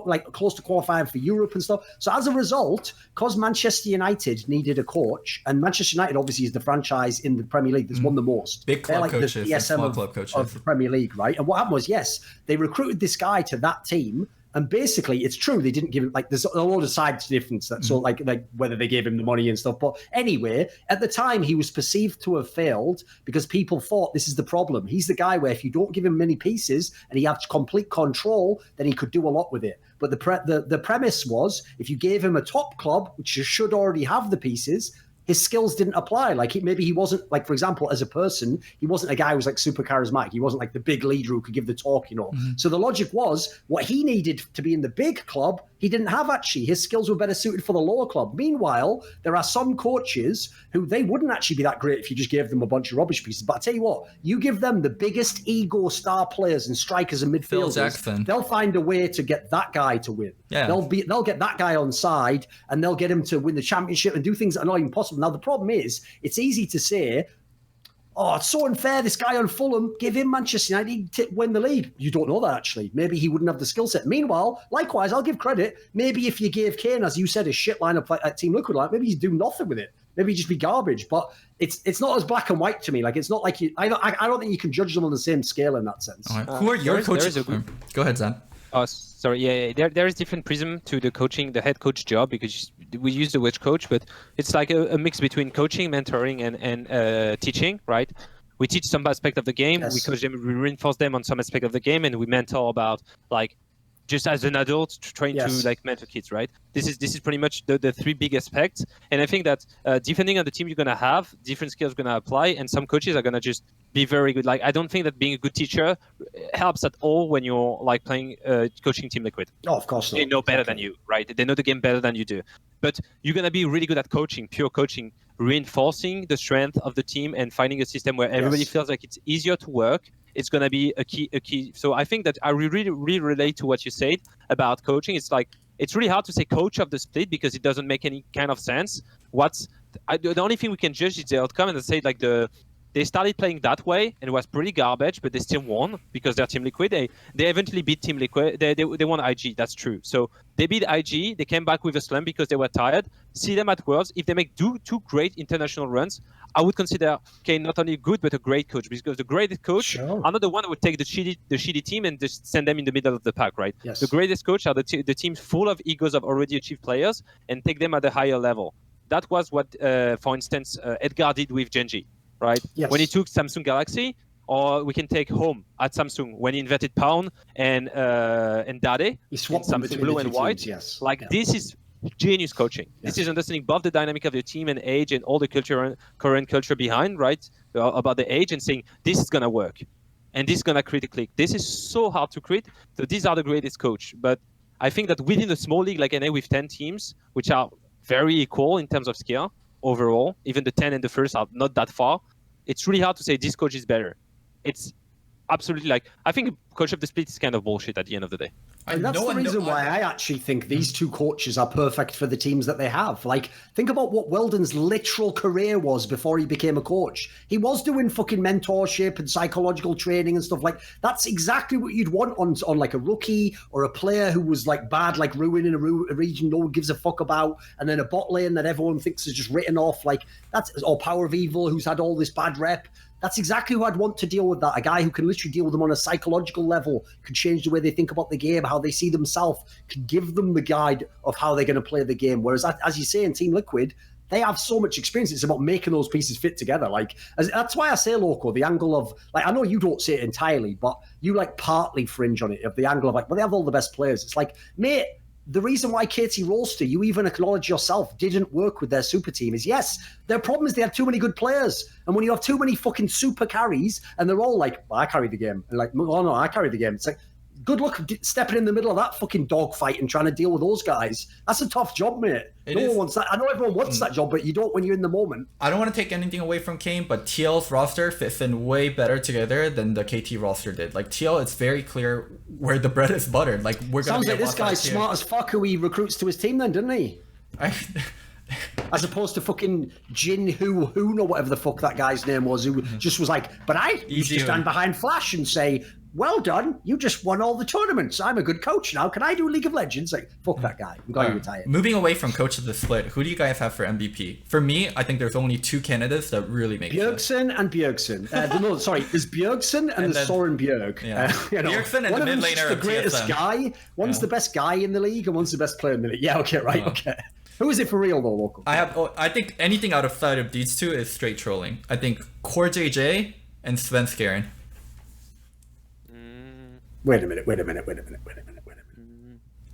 like close to qualifying for Europe and stuff. So as a result, because Manchester United needed a coach, and Manchester United obviously is the franchise in the Premier League that's won the most. Big club like coaches, the ESM small club coaches of the Premier League, right? And what happened was, yes, they recruited this guy to that team. And basically, it's true, they didn't give him, like, there's a lot of side difference. So, like whether they gave him the money and stuff. But anyway, at the time, he was perceived to have failed because people thought this is the problem. He's the guy where if you don't give him many pieces and he has complete control, then he could do a lot with it. But the premise was if you gave him a top club, which should already have the pieces, his skills didn't apply. Like maybe he wasn't, like, for example, as a person, he wasn't a guy who was like super charismatic. He wasn't like the big leader who could give the talk, So the logic was what he needed to be in the big club, he didn't have actually. His skills were better suited for the lower club. Meanwhile, there are some coaches who they wouldn't actually be that great if you just gave them a bunch of rubbish pieces. But I tell you what, you give them the biggest ego star players and strikers and midfielders, they'll find a way to get that guy to win. Yeah. They'll get that guy on side and they'll get him to win the championship and do things that are not even possible. Now, the problem is, it's easy to say, oh, it's so unfair. This guy on Fulham, give him Manchester United to win the league. You don't know that, actually. Maybe he wouldn't have the skill set. Meanwhile, likewise, I'll give credit. Maybe if you gave Kane, as you said, a shit lineup like Team Liquid, like, maybe he's doing nothing with it. Maybe he'd just be garbage. But it's not as black and white to me. Like, it's not like I don't think you can judge them on the same scale in that sense. All right. Who are your coaches? Go ahead, Zan. Oh, sorry. Yeah. There is different prism to the coaching, the head coach job, because we use the word coach, but it's like a mix between coaching, mentoring, and teaching, right? We teach some aspect of the game. Yes. We coach them. We reinforce them on some aspect of the game, and we mentor about like just as an adult trying to like mentor kids, right? This is pretty much the three big aspects. And I think that depending on the team you're gonna have, different skills are gonna apply, and some coaches are gonna just be very good. Like I don't think that being a good teacher helps at all when you're like playing coaching Team Liquid. Oh, of course not. They know better than you, right? They know the game better than you do. But you're gonna be really good at coaching, pure coaching, reinforcing the strength of the team and finding a system where everybody feels like it's easier to work. It's going to be a key. So I think that I really relate to what you said about coaching. It's like, it's really hard to say coach of the split because it doesn't make any kind of sense. The only thing we can judge is the outcome, and say like they started playing that way and it was pretty garbage, but they still won because they're Team Liquid. They eventually beat Team Liquid. They won IG. That's true. So they beat IG. They came back with a slump because they were tired. See them at Worlds. If they make two great international runs, I would consider Kane not only good but a great coach, because the greatest coach are not the one who would take the shitty team and just send them in the middle of the pack, right? Yes. The greatest coach are the teams full of egos of already achieved players and take them at a higher level. That was what, for instance, Edgar did with Genji. Right? Yes. When he took Samsung Galaxy, or we can take Home at Samsung when he invented Pound and Dade, he swapped something blue and white. Teams, This is genius coaching. This is understanding both the dynamic of the team and age and all the current culture behind, right? About the age, and saying this is gonna work, and this is gonna create a click. This is so hard to create. So these are the greatest coach. But I think that within a small league like NA with 10 teams, which are very equal in terms of skill overall, even the 10 and the first are not that far. It's really hard to say this coach is better. It's absolutely like, I think coach of the split is kind of bullshit at the end of the day. And that's the reason why I actually think these two coaches are perfect for the teams that they have. Like, think about what Weldon's literal career was before he became a coach. He was doing fucking mentorship and psychological training and stuff. Like, that's exactly what you'd want on like a rookie or a player who was like bad, like ruining a region no one gives a fuck about, and then a bot lane that everyone thinks is just written off. Like, or Power of Evil, who's had all this bad rep. That's exactly who I'd want to deal with that. A guy who can literally deal with them on a psychological level, can change the way they think about the game, how they see themselves, can give them the guide of how they're going to play the game. Whereas, as you say, in Team Liquid, they have so much experience. It's about making those pieces fit together. Like, that's why I say, Loco, the angle of, like, I know you don't say it entirely, but you like partly fringe on it, of the angle of like, well, they have all the best players. It's like, mate, the reason why Katie Rolster, you even acknowledge yourself, didn't work with their super team is, yes, their problem is they have too many good players. And when you have too many fucking super carries and they're all like, well, I carry the game. And like, oh no, I carry the game. It's like, good luck stepping in the middle of that fucking dogfight and trying to deal with those guys. That's a tough job, mate. No one wants that. I know everyone wants that job, but you don't when you're in the moment. I don't want to take anything away from Kane, but TL's roster fits in way better together than the KT roster did. Like, TL, it's very clear where the bread is buttered. Like, we're going to Sounds like this guy's smart as fuck who he recruits to his team then, doesn't he? As opposed to fucking Jin Who or whatever the fuck that guy's name was, who just was like, but I used to stand behind Flash and say, well done, you just won all the tournaments. I'm a good coach now. Can I do League of Legends? Like, fuck that guy. I'm glad he retired. Moving away from coach of the split, who do you guys have for MVP? For me, I think there's only two candidates that really make sense. Bjergsen and Bjergsen. No, sorry, there's Bjergsen and there's Soren Bjerg. Yeah. Bjergsen and the mid laner the greatest TSM. guy. One's the best guy in the league and one's the best player in the league. Yeah, okay, right, okay. Who is it for real though, Loco? I think anything outside of these two is straight trolling. I think Core JJ and Svenskeren. Wait a minute.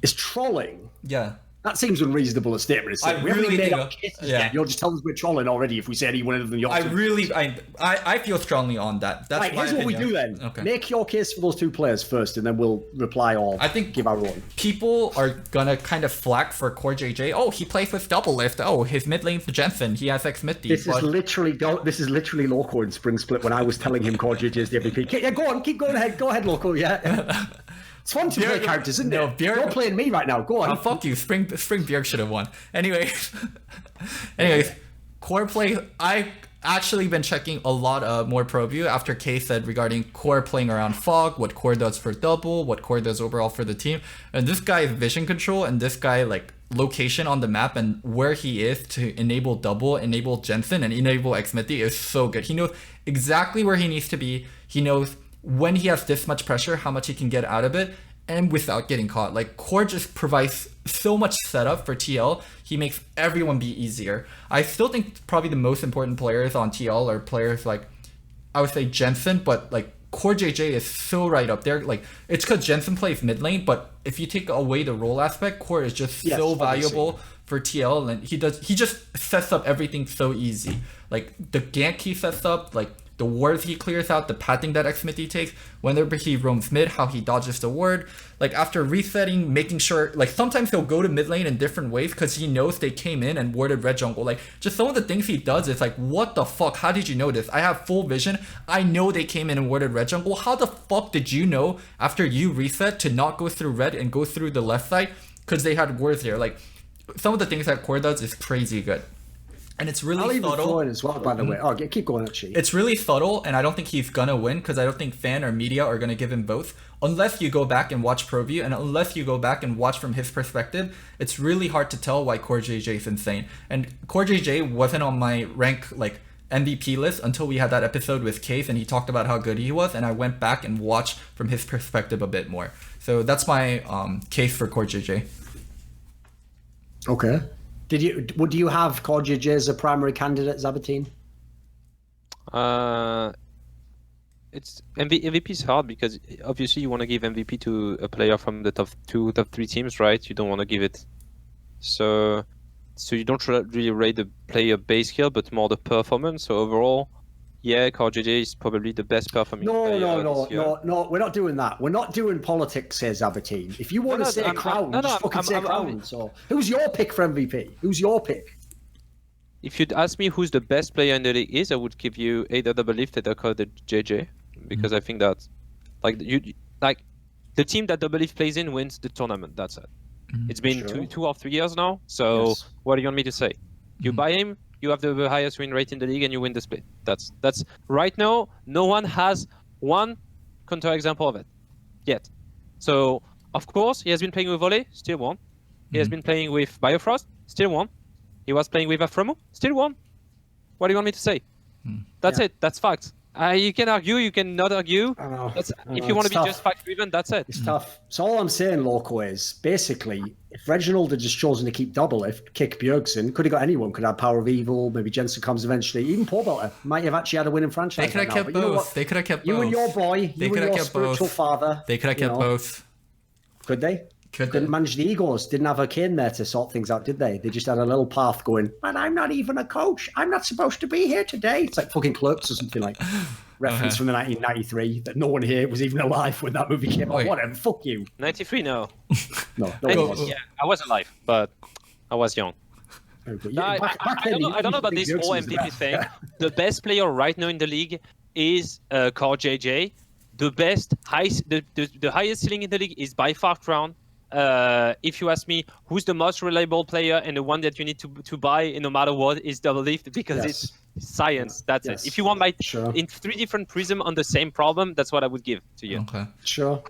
Is trolling? Yeah. That seems unreasonable a statement. I we haven't really even made think up cases yet. You're just telling us we're trolling already if we say anyone other than your I feel strongly on that. That's right, my here's opinion. what we do then. Okay. Make your case for those two players first, and then we'll reply or give our own. People are gonna kind of flack for Core JJ. Oh, he plays with double lift. Oh, his mid lane's Jensen. He has X-Mid. This is literally Loco in Spring Split when I was telling him Core JJ is the MVP. Yeah, go on, keep going ahead. Go ahead, Loco. Yeah. It's fun to play characters, isn't it? You're playing me right now. Go on. Oh, fuck you. Spring Bjerg should have won. Anyways, Core play. actually been checking a lot more pro view after Kay said regarding Core playing around Fog, what Core does for double, what Core does overall for the team. And this guy's vision control and this guy like location on the map and where he is to enable double, enable Jensen, and enable Xmithy is so good. He knows exactly where he needs to be. He knows when he has this much pressure, how much he can get out of it, and without getting caught. Like, Core just provides so much setup for TL. He makes everyone be easier. I still think probably the most important players on TL are players like, I would say Jensen, but like Core JJ is so right up there. Like, it's because Jensen plays mid lane, but if you take away the role aspect, Core is just so valuable for TL, and he just sets up everything so easy. Like, the gank he sets up, like the wards he clears out, the pathing that Xmithy takes, whenever he roams mid, how he dodges the ward. Like, after resetting, making sure, like, sometimes he'll go to mid lane in different ways because he knows they came in and warded red jungle. Like, just some of the things he does is like, what the fuck? How did you know this? I have full vision. I know they came in and warded red jungle. How the fuck did you know after you reset to not go through red and go through the left side? Because they had wards there. Like, some of the things that Core does is crazy good. And it's really subtle as well, by the way. Oh, keep going, actually. It's really subtle, and I don't think he's gonna win because I don't think fan or media are gonna give him both. Unless you go back and watch Pro View, and unless you go back and watch from his perspective, it's really hard to tell why Core JJ is insane. And Core JJ wasn't on my rank like MVP list until we had that episode with Case, and he talked about how good he was, and I went back and watched from his perspective a bit more. So that's my case for Core JJ. Okay. Do you have Core JJ as a primary candidate, Zaboutine? It's MVP is hard because obviously you want to give MVP to a player from the top 3 teams, right? You don't want to give it. So you don't really rate the player base skill, but more the performance. So overall, yeah, Core JJ is probably the best performing player. No, we're not doing that. We're not doing politics here, Zaboutine. If you want to say Crown, just fucking say Crown. So, who's your pick for MVP? Who's your pick? If you'd ask me who's the best player in the league is, I would give you either Double Lift or JJ, because I think that, like the team that Double Lift plays in wins the tournament. That's it. It's been 2 or 3 years now. So what do you want me to say? You buy him. You have the highest win rate in the league and you win the split. That's right now, no one has one counterexample of it yet. So, of course, he has been playing with Volley, still won. He has been playing with Biofrost, still won. He was playing with Afromo, still won. What do you want me to say? That's it. That's facts. You can argue, you can not argue. If you want to be just fact-driven, that's it. It's tough. So all I'm saying, Loco, is basically, if Reginald had just chosen to keep Double Lift, kick Bjergsen, could have got anyone. Could have Power of Evil, maybe Jensen comes eventually. Even Paul Belter might have actually had a winning franchise. They could have kept both. They could have kept both. You and your boy, you and your spiritual father. They could have kept both. Could they? Didn't manage the egos. Didn't have a Kane there to sort things out, did they? They just had a little path going, but I'm not even a coach. I'm not supposed to be here today. It's like fucking Clerks or something like reference from the 1993 that no one here was even alive when that movie came out. Whatever, fuck you. 93, no. No, yeah, I was alive, but I was young. I don't know about this whole MVP thing. The best player right now in the league is Core JJ. The highest ceiling in the league is by far Crown. If you ask me who's the most reliable player and the one that you need to buy no matter what is Double Lift because it's science. That's it. If you want in 3 different prism on the same problem, that's what I would give to you. Okay. Sure.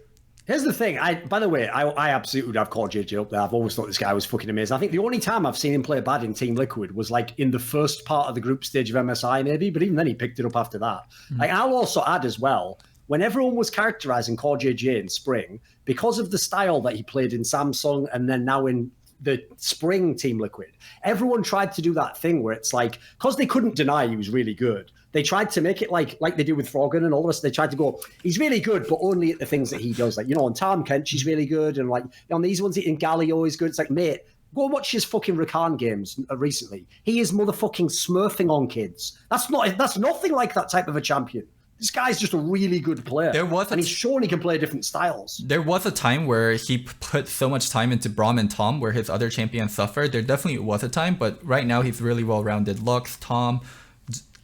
Here's the thing. By the way, I absolutely would have Core JJ up there. I've always thought this guy was fucking amazing. I think the only time I've seen him play bad in Team Liquid was like in the first part of the group stage of MSI maybe, but even then he picked it up after that. Like, I'll also add as well, when everyone was characterizing Core JJ in spring, because of the style that he played in Samsung and then now in the spring Team Liquid, everyone tried to do that thing where it's like, because they couldn't deny he was really good, they tried to make it like they do with Froggen and all of us. They tried to go, he's really good, but only at the things that he does. Like, on Tom Kent, she's really good. And like, on these ones, in Galio, he's good. It's like, mate, go and watch his fucking Rakan games recently. He is motherfucking smurfing on kids. That's nothing like that type of a champion. This guy's just a really good player. And he's shown he can play different styles. There was a time where he put so much time into Braum and Tom where his other champions suffered. There definitely was a time, but right now he's really well-rounded. Lux, Tom,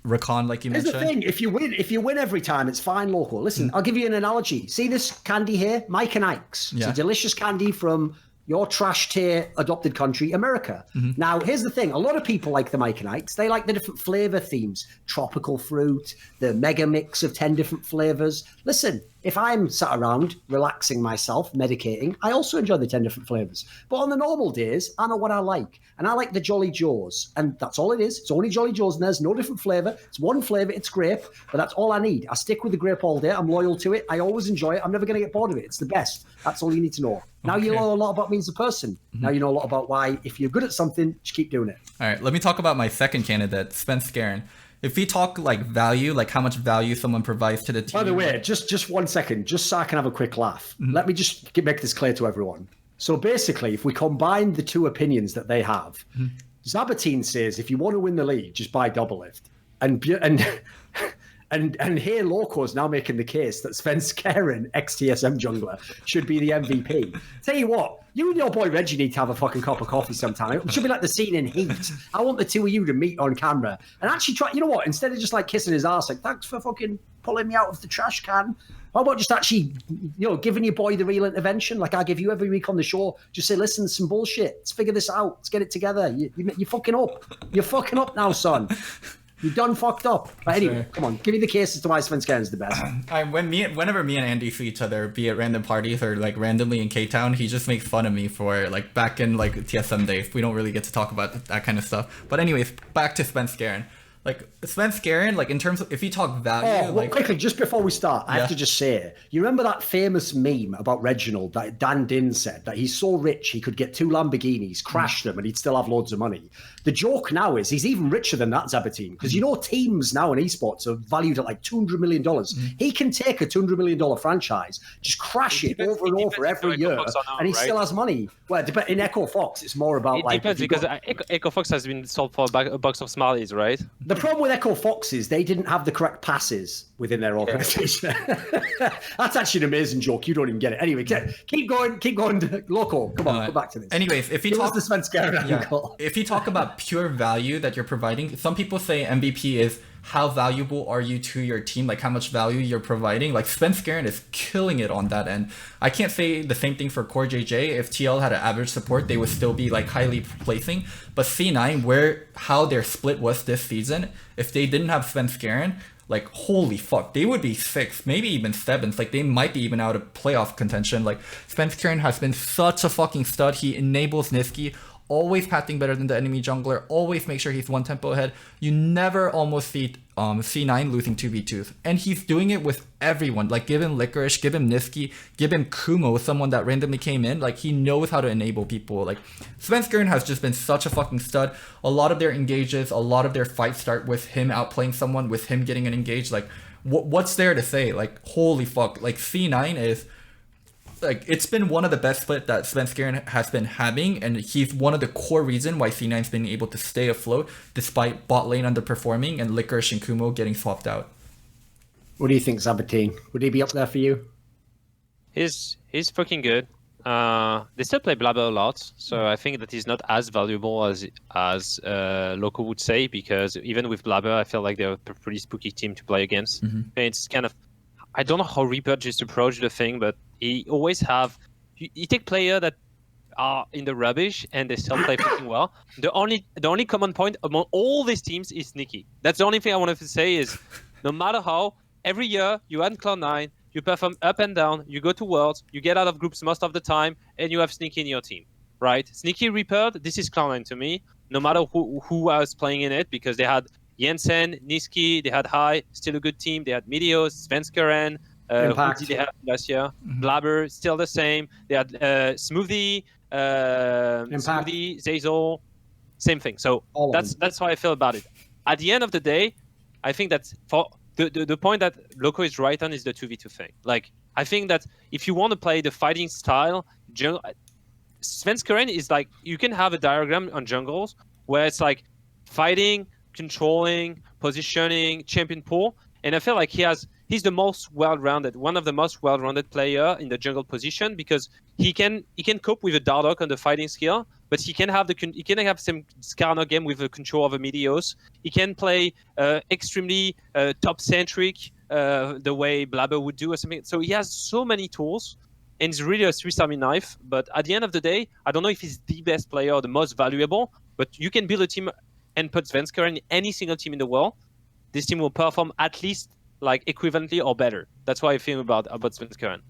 Rakan, like you mentioned. Here's the thing. If you win every time, it's fine, Loco. Listen, I'll give you an analogy. See this candy here? Mike and Ike's. It's a delicious candy from your trash tier adopted country, America. Now, here's the thing. A lot of people like the Myconites. They like the different flavor themes. Tropical fruit, the mega mix of 10 different flavors. Listen, if I'm sat around relaxing myself, medicating, I also enjoy the 10 different flavors. But on the normal days, I know what I like. And I like the Jolly Joes. And that's all it is. It's only Jolly Joes, and there's no different flavor. It's one flavor. It's grape. But that's all I need. I stick with the grape all day. I'm loyal to it. I always enjoy it. I'm never going to get bored of it. It's the best. That's all you need to know. Now you know a lot about me as a person. Now you know a lot about why, if you're good at something, just keep doing it. All right, let me talk about my second candidate, Spence Garen. If we talk like value, like how much value someone provides to the team. By the way, just 1 second, just so I can have a quick laugh. Let me just make this clear to everyone. So basically, if we combine the two opinions that they have, Zaboutine says if you want to win the league, just buy Double Lift. And here Loco's now making the case that Spence Garen, ex-TSM jungler, should be the MVP. Tell you what, you and your boy Reggie need to have a fucking cup of coffee sometime. It should be like the scene in Heat. I want the two of you to meet on camera and actually try, you know what, instead of just like kissing his ass, like, thanks for fucking pulling me out of the trash can. How about just actually, giving your boy the real intervention like I give you every week on the show? Just say, listen, there's some bullshit. Let's figure this out. Let's get it together. You're fucking up. You're fucking up now, son. You done fucked up. But anyway, come on, give me the case as to why Spence Garen is the best. Whenever me and Andy see each other, be at random parties or like randomly in K-Town, he just makes fun of me for like back in like TSM days. We don't really get to talk about that kind of stuff. But anyways, back to Spence Garen. Like Spence Garen, like in terms of if you talk value, well, quickly, just before we start, I have to just say, you remember that famous meme about Reginald that Dan Din said that he's so rich he could get 2 Lamborghinis, crash them, and he'd still have loads of money. The joke now is he's even richer than that, Zaboutine, because teams now in esports are valued at like $200 million. He can take a $200 million franchise, just crash it over and over every year, and he still has money. Well, in Echo Fox, it's more about it depends because Echo Fox has been sold for a box of Smarties, right? The problem with Echo Fox is they didn't have the correct passes within their organization. That's actually an amazing joke. You don't even get it. Anyway, keep going. Loco, come on, go back to this. Anyways, if you talk the Spence Garen angle. If you talk about pure value that you're providing, some people say MVP is how valuable are you to your team, like how much value you're providing. Like Spence Garen is killing it on that end. I can't say the same thing for Core JJ. If TL had an average support, they would still be like highly placing. But C9, how their split was this season, if they didn't have Spence Garen, like holy fuck, they would be 6th, maybe even 7th. Like they might be even out of playoff contention. Like Spence Garen has been such a fucking stud. He enables Niski, always pathing better than the enemy jungler, always make sure he's 1 tempo ahead. You never almost see C9 losing 2v2s. And he's doing it with everyone. Like give him Licorice, give him Niski, give him Kumo, someone that randomly came in. Like he knows how to enable people. Like Spence Garen has just been such a fucking stud. A lot of their engages, a lot of their fights start with him outplaying someone, with him getting an engage. Like what's there to say? Like holy fuck. Like C9 is... like it's been one of the best split that Spence Garen has been having, and he's one of the core reason why C9's been able to stay afloat despite bot lane underperforming and Licorice and Kumo getting swapped out. What do you think, Zaboutine? Would he be up there for you? He's fucking good. They still play Blabber a lot, so I think that he's not as valuable as Loco would say, because even with Blabber, I feel like they're a pretty spooky team to play against. It's kind of, I don't know how Reaper just approach the thing, but he always have, you take player that are in the rubbish and they still play fucking well. The only common point among all these teams is Sneaky. That's the only thing I wanted to say is, no matter how, every year you add Cloud9, you perform up and down, you go to Worlds, you get out of groups most of the time, and you have Sneaky in your team, right? Sneaky Reaper, this is Cloud9 to me, no matter who was playing in it, because they had Jensen, Niski, they had High, still a good team, they had Meteos, Spence Garen, who did they have last year? Blabber, still the same. They had Smoothie, Zazel, same thing. So that's how I feel about it. At the end of the day, I think that for the point that Loco is right on is the 2v2 thing. Like, I think that if you want to play the fighting style, Spence Garen is like, you can have a diagram on jungles where it's like fighting, controlling, positioning, champion pool, and I feel like he's the most well-rounded, one of the most well-rounded player in the jungle position, because he can cope with a Dardock on the fighting skill, but he can have some Skarner game with the control of a Meteos. He can play extremely top-centric the way Blabber would do or something. So he has so many tools and he's really a Swiss Army knife. But at the end of the day, I don't know if he's the best player or the most valuable, but you can build a team and put Svenskeren in any single team in the world. This team will perform at least like equivalently or better. That's why I feel about Svenskeren.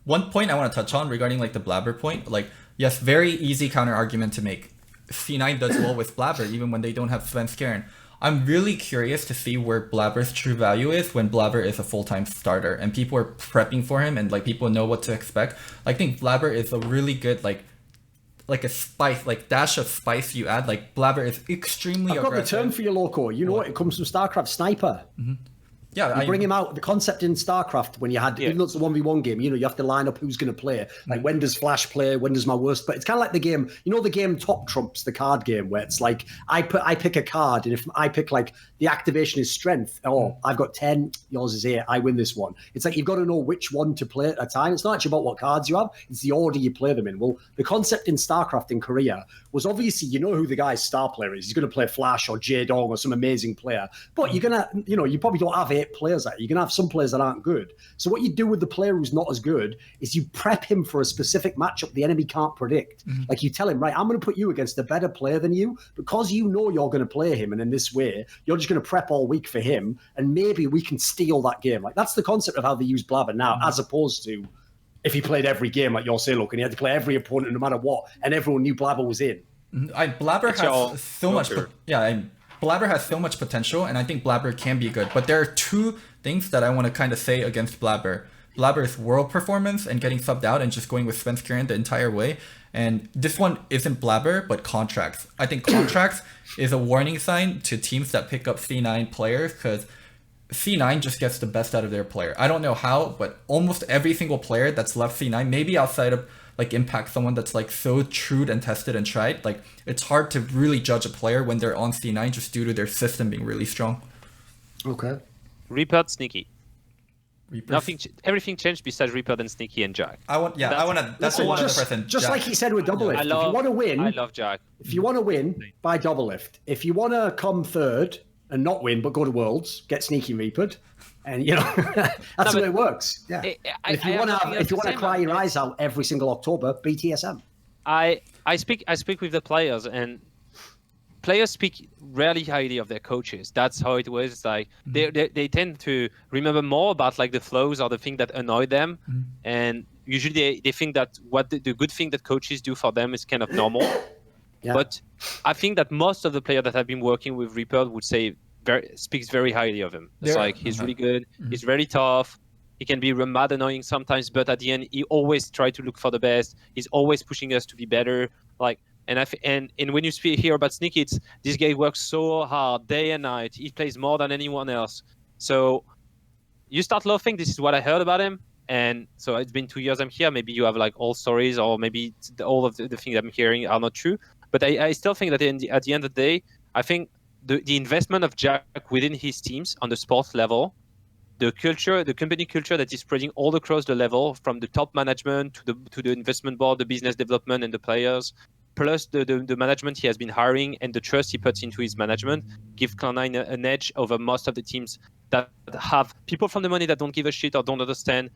One point I want to touch on regarding like the Blabber point, like yes, very easy counter argument to make. C9 does well with Blabber even when they don't have Svenskeren. I'm really curious to see where Blabber's true value is when Blabber is a full-time starter and people are prepping for him and like people know what to expect. I think Blabber is a really good like a spice, like dash of spice you add. Like Blabber is extremely I've got aggressive. the term for you, Loco. You know what? It comes from StarCraft, sniper. Yeah, You bring him out. The concept in StarCraft, when you had, even though it's a 1v1 game, you have to line up who's going to play. Like, when does Flash play? When does my worst play? It's kind of like the game, the game Top Trumps, the card game, where it's like, I pick a card, and if I pick, like, the activation is strength, I've got 10, yours is 8, I win this one. It's like, you've got to know which one to play at a time. It's not actually about what cards you have, it's the order you play them in. Well, the concept in StarCraft in Korea was obviously, who the guy's star player is. He's going to play Flash or J-Dog or some amazing player. But you're going to, you probably don't have 8 players that you're going to have some players that aren't good. So what you do with the player who's not as good is you prep him for a specific matchup the enemy can't predict. Like you tell him, right, I'm going to put you against a better player than you because you're going to play him, and in this way, you're just going to prep all week for him, and maybe we can steal that game. Like that's the concept of how they use Blabber now, as opposed to if he played every game like you're saying, look, and he had to play every opponent no matter what, and everyone knew Blabber was in. Blabber has so much. Blabber has so much potential, and I think Blabber can be good. But there are 2 things that I want to kind of say against Blabber. Blabber's world performance and getting subbed out and just going with Svenskeren the entire way. And this one isn't Blabber, but contracts. I think contracts is a warning sign to teams that pick up C9 players, because C9 just gets the best out of their player. I don't know how, but almost every single player that's left C9, maybe outside of like Impact, someone that's like so true and tested and tried, like it's hard to really judge a player when they're on C9 just due to their system being really strong. Okay. Reaper, Sneaky. Reaper. Everything changed besides Reaper and Sneaky and Jack. That's the 100%. Just Jack. like he said with Double Lift, if you want to win, I love Jack. If you want to win, buy Double Lift. If you want to come third and not win but go to Worlds, get Sneaky Reapered. And that's the way it works. Yeah. If you want to cry your eyes out every single October, BTSM. I speak with the players, and players speak rarely highly of their coaches. That's how it was. It's like they tend to remember more about like the flows or the thing that annoyed them, and usually they think that what the good thing that coaches do for them is kind of normal. Yeah. But I think that most of the players that have been working with Reaper would say speaks very highly of him. It's like he's really good. He's very tough. He can be mad annoying sometimes, but at the end, he always tries to look for the best. He's always pushing us to be better. Like, and when you hear about Sneaky, it's this guy works so hard day and night. He plays more than anyone else. So you start laughing. This is what I heard about him. And so it's been 2 years I'm here. Maybe you have like all stories, or maybe all of the things I'm hearing are not true. But I still think that at the end of the day, I think the investment of Jack within his teams on the sports level, the culture, the company culture that is spreading all across the level, from the top management to the investment board, the business development, and the players, plus the management he has been hiring and the trust he puts into his management, give Cloud9 an edge over most of the teams that have people from the money that don't give a shit or don't understand,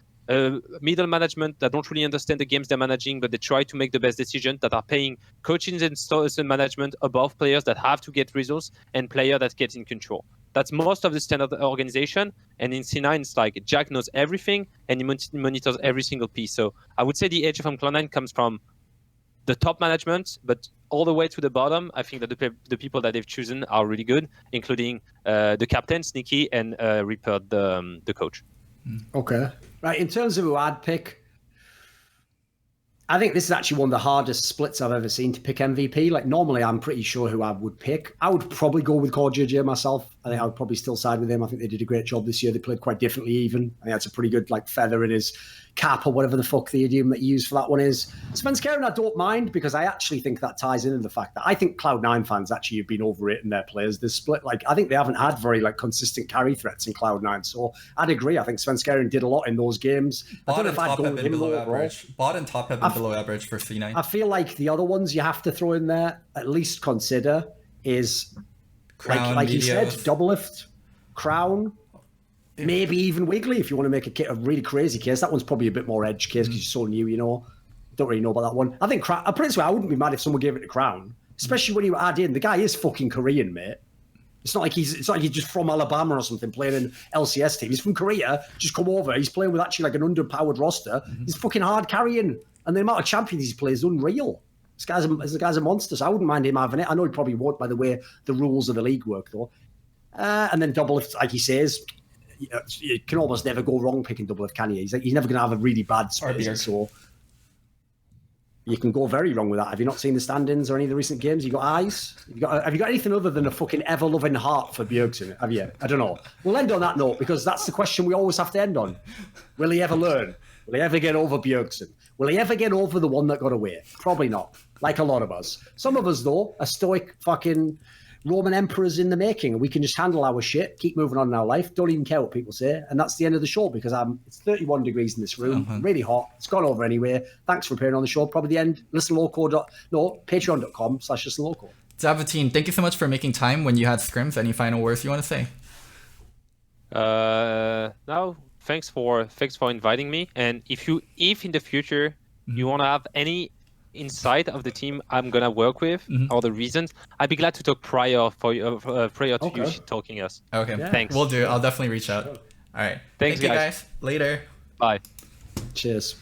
middle management that don't really understand the games they're managing, but they try to make the best decision, that are paying coaches and management above players that have to get results and player that get in control. That's most of the standard organization. And in C9, it's like Jack knows everything and he monitors every single piece. So I would say the edge from Cloud9 comes from the top management, but all the way to the bottom, I think that the people that they've chosen are really good, including the captain, Sneaky, and Reaper, the coach. Okay. Right, in terms of who I'd pick, I think this is actually one of the hardest splits I've ever seen to pick MVP. Like, normally I'm pretty sure who I would pick. I would probably go with Core JJ myself. I think I would probably still side with him. I think they did a great job this year. They played quite differently even. I think that's a pretty good like feather in his cap, or whatever the fuck the idiom that you use for that one is. Svenskeren I don't mind, because I actually think that ties into the fact that I think Cloud9 fans actually have been overrating their players this split. Like, I think they haven't had very like consistent carry threats in Cloud9. So I'd agree. I think Svenskeren did a lot in those games. Bot and top have been below average. Bot and top have been below average for C9. I feel like the other ones you have to throw in there, at least consider, is Crown, like you said, Double Lift, Crown. Maybe even Wiggly if you want to make a really crazy case. That one's probably a bit more edge case because he's so new, you know. Don't really know about that one. I think I put it this way, I wouldn't be mad if someone gave it to Crown, especially when you add in the guy is fucking Korean, mate. It's not like he's just from Alabama or something playing in LCS team. He's from Korea, just come over. He's playing with actually like an underpowered roster. He's fucking hard carrying, and the amount of champions he plays is unreal. This guy's a monster, so I wouldn't mind him having it. I know he probably won't by the way the rules of the league work though. And then double if, like he says, you can almost never go wrong picking double if, can you? He's never going to have a really bad split, so you can go very wrong with that. Have you not seen the standings or any of the recent games? You got eyes? Have you got anything other than a fucking ever-loving heart for Bjergsen? Have you? I don't know. We'll end on that note because that's the question we always have to end on. Will he ever learn? Will he ever get over Bjergsen? Will he ever get over the one that got away? Probably not. Like a lot of us. Some of us, though, are stoic fucking Roman emperors in the making, and we can just handle our shit, keep moving on in our life, don't even care what people say, and that's the end of the show because it's 31 degrees in this room, really hot. It's gone over anyway. Thanks for appearing on the show. Probably the end. Patreon.com/listenloco. Zaboutine, thank you so much for making time when you had scrims. Any final words you want to say? No, thanks for inviting me. And if in the future you want to have any insight of the team I'm gonna work with or the reasons, I'd be glad to talk prior to you talking us. Okay, yeah. Thanks. We'll do. I'll definitely reach out. All right. Thanks, Thank you guys. Later. Bye. Cheers.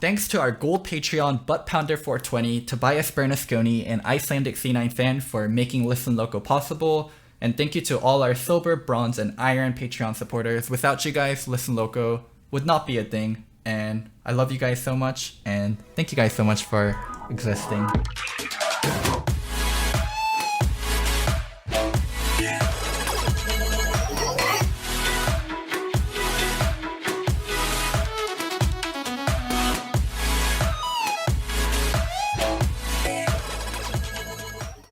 Thanks to our gold Patreon Butt Pounder 420, Tobias Bernasconi, and Icelandic C9 Fan for making Listen Loco possible. And thank you to all our silver, bronze, and iron Patreon supporters. Without you guys, Listen Loco would not be a thing. And I love you guys so much, and thank you guys so much for existing.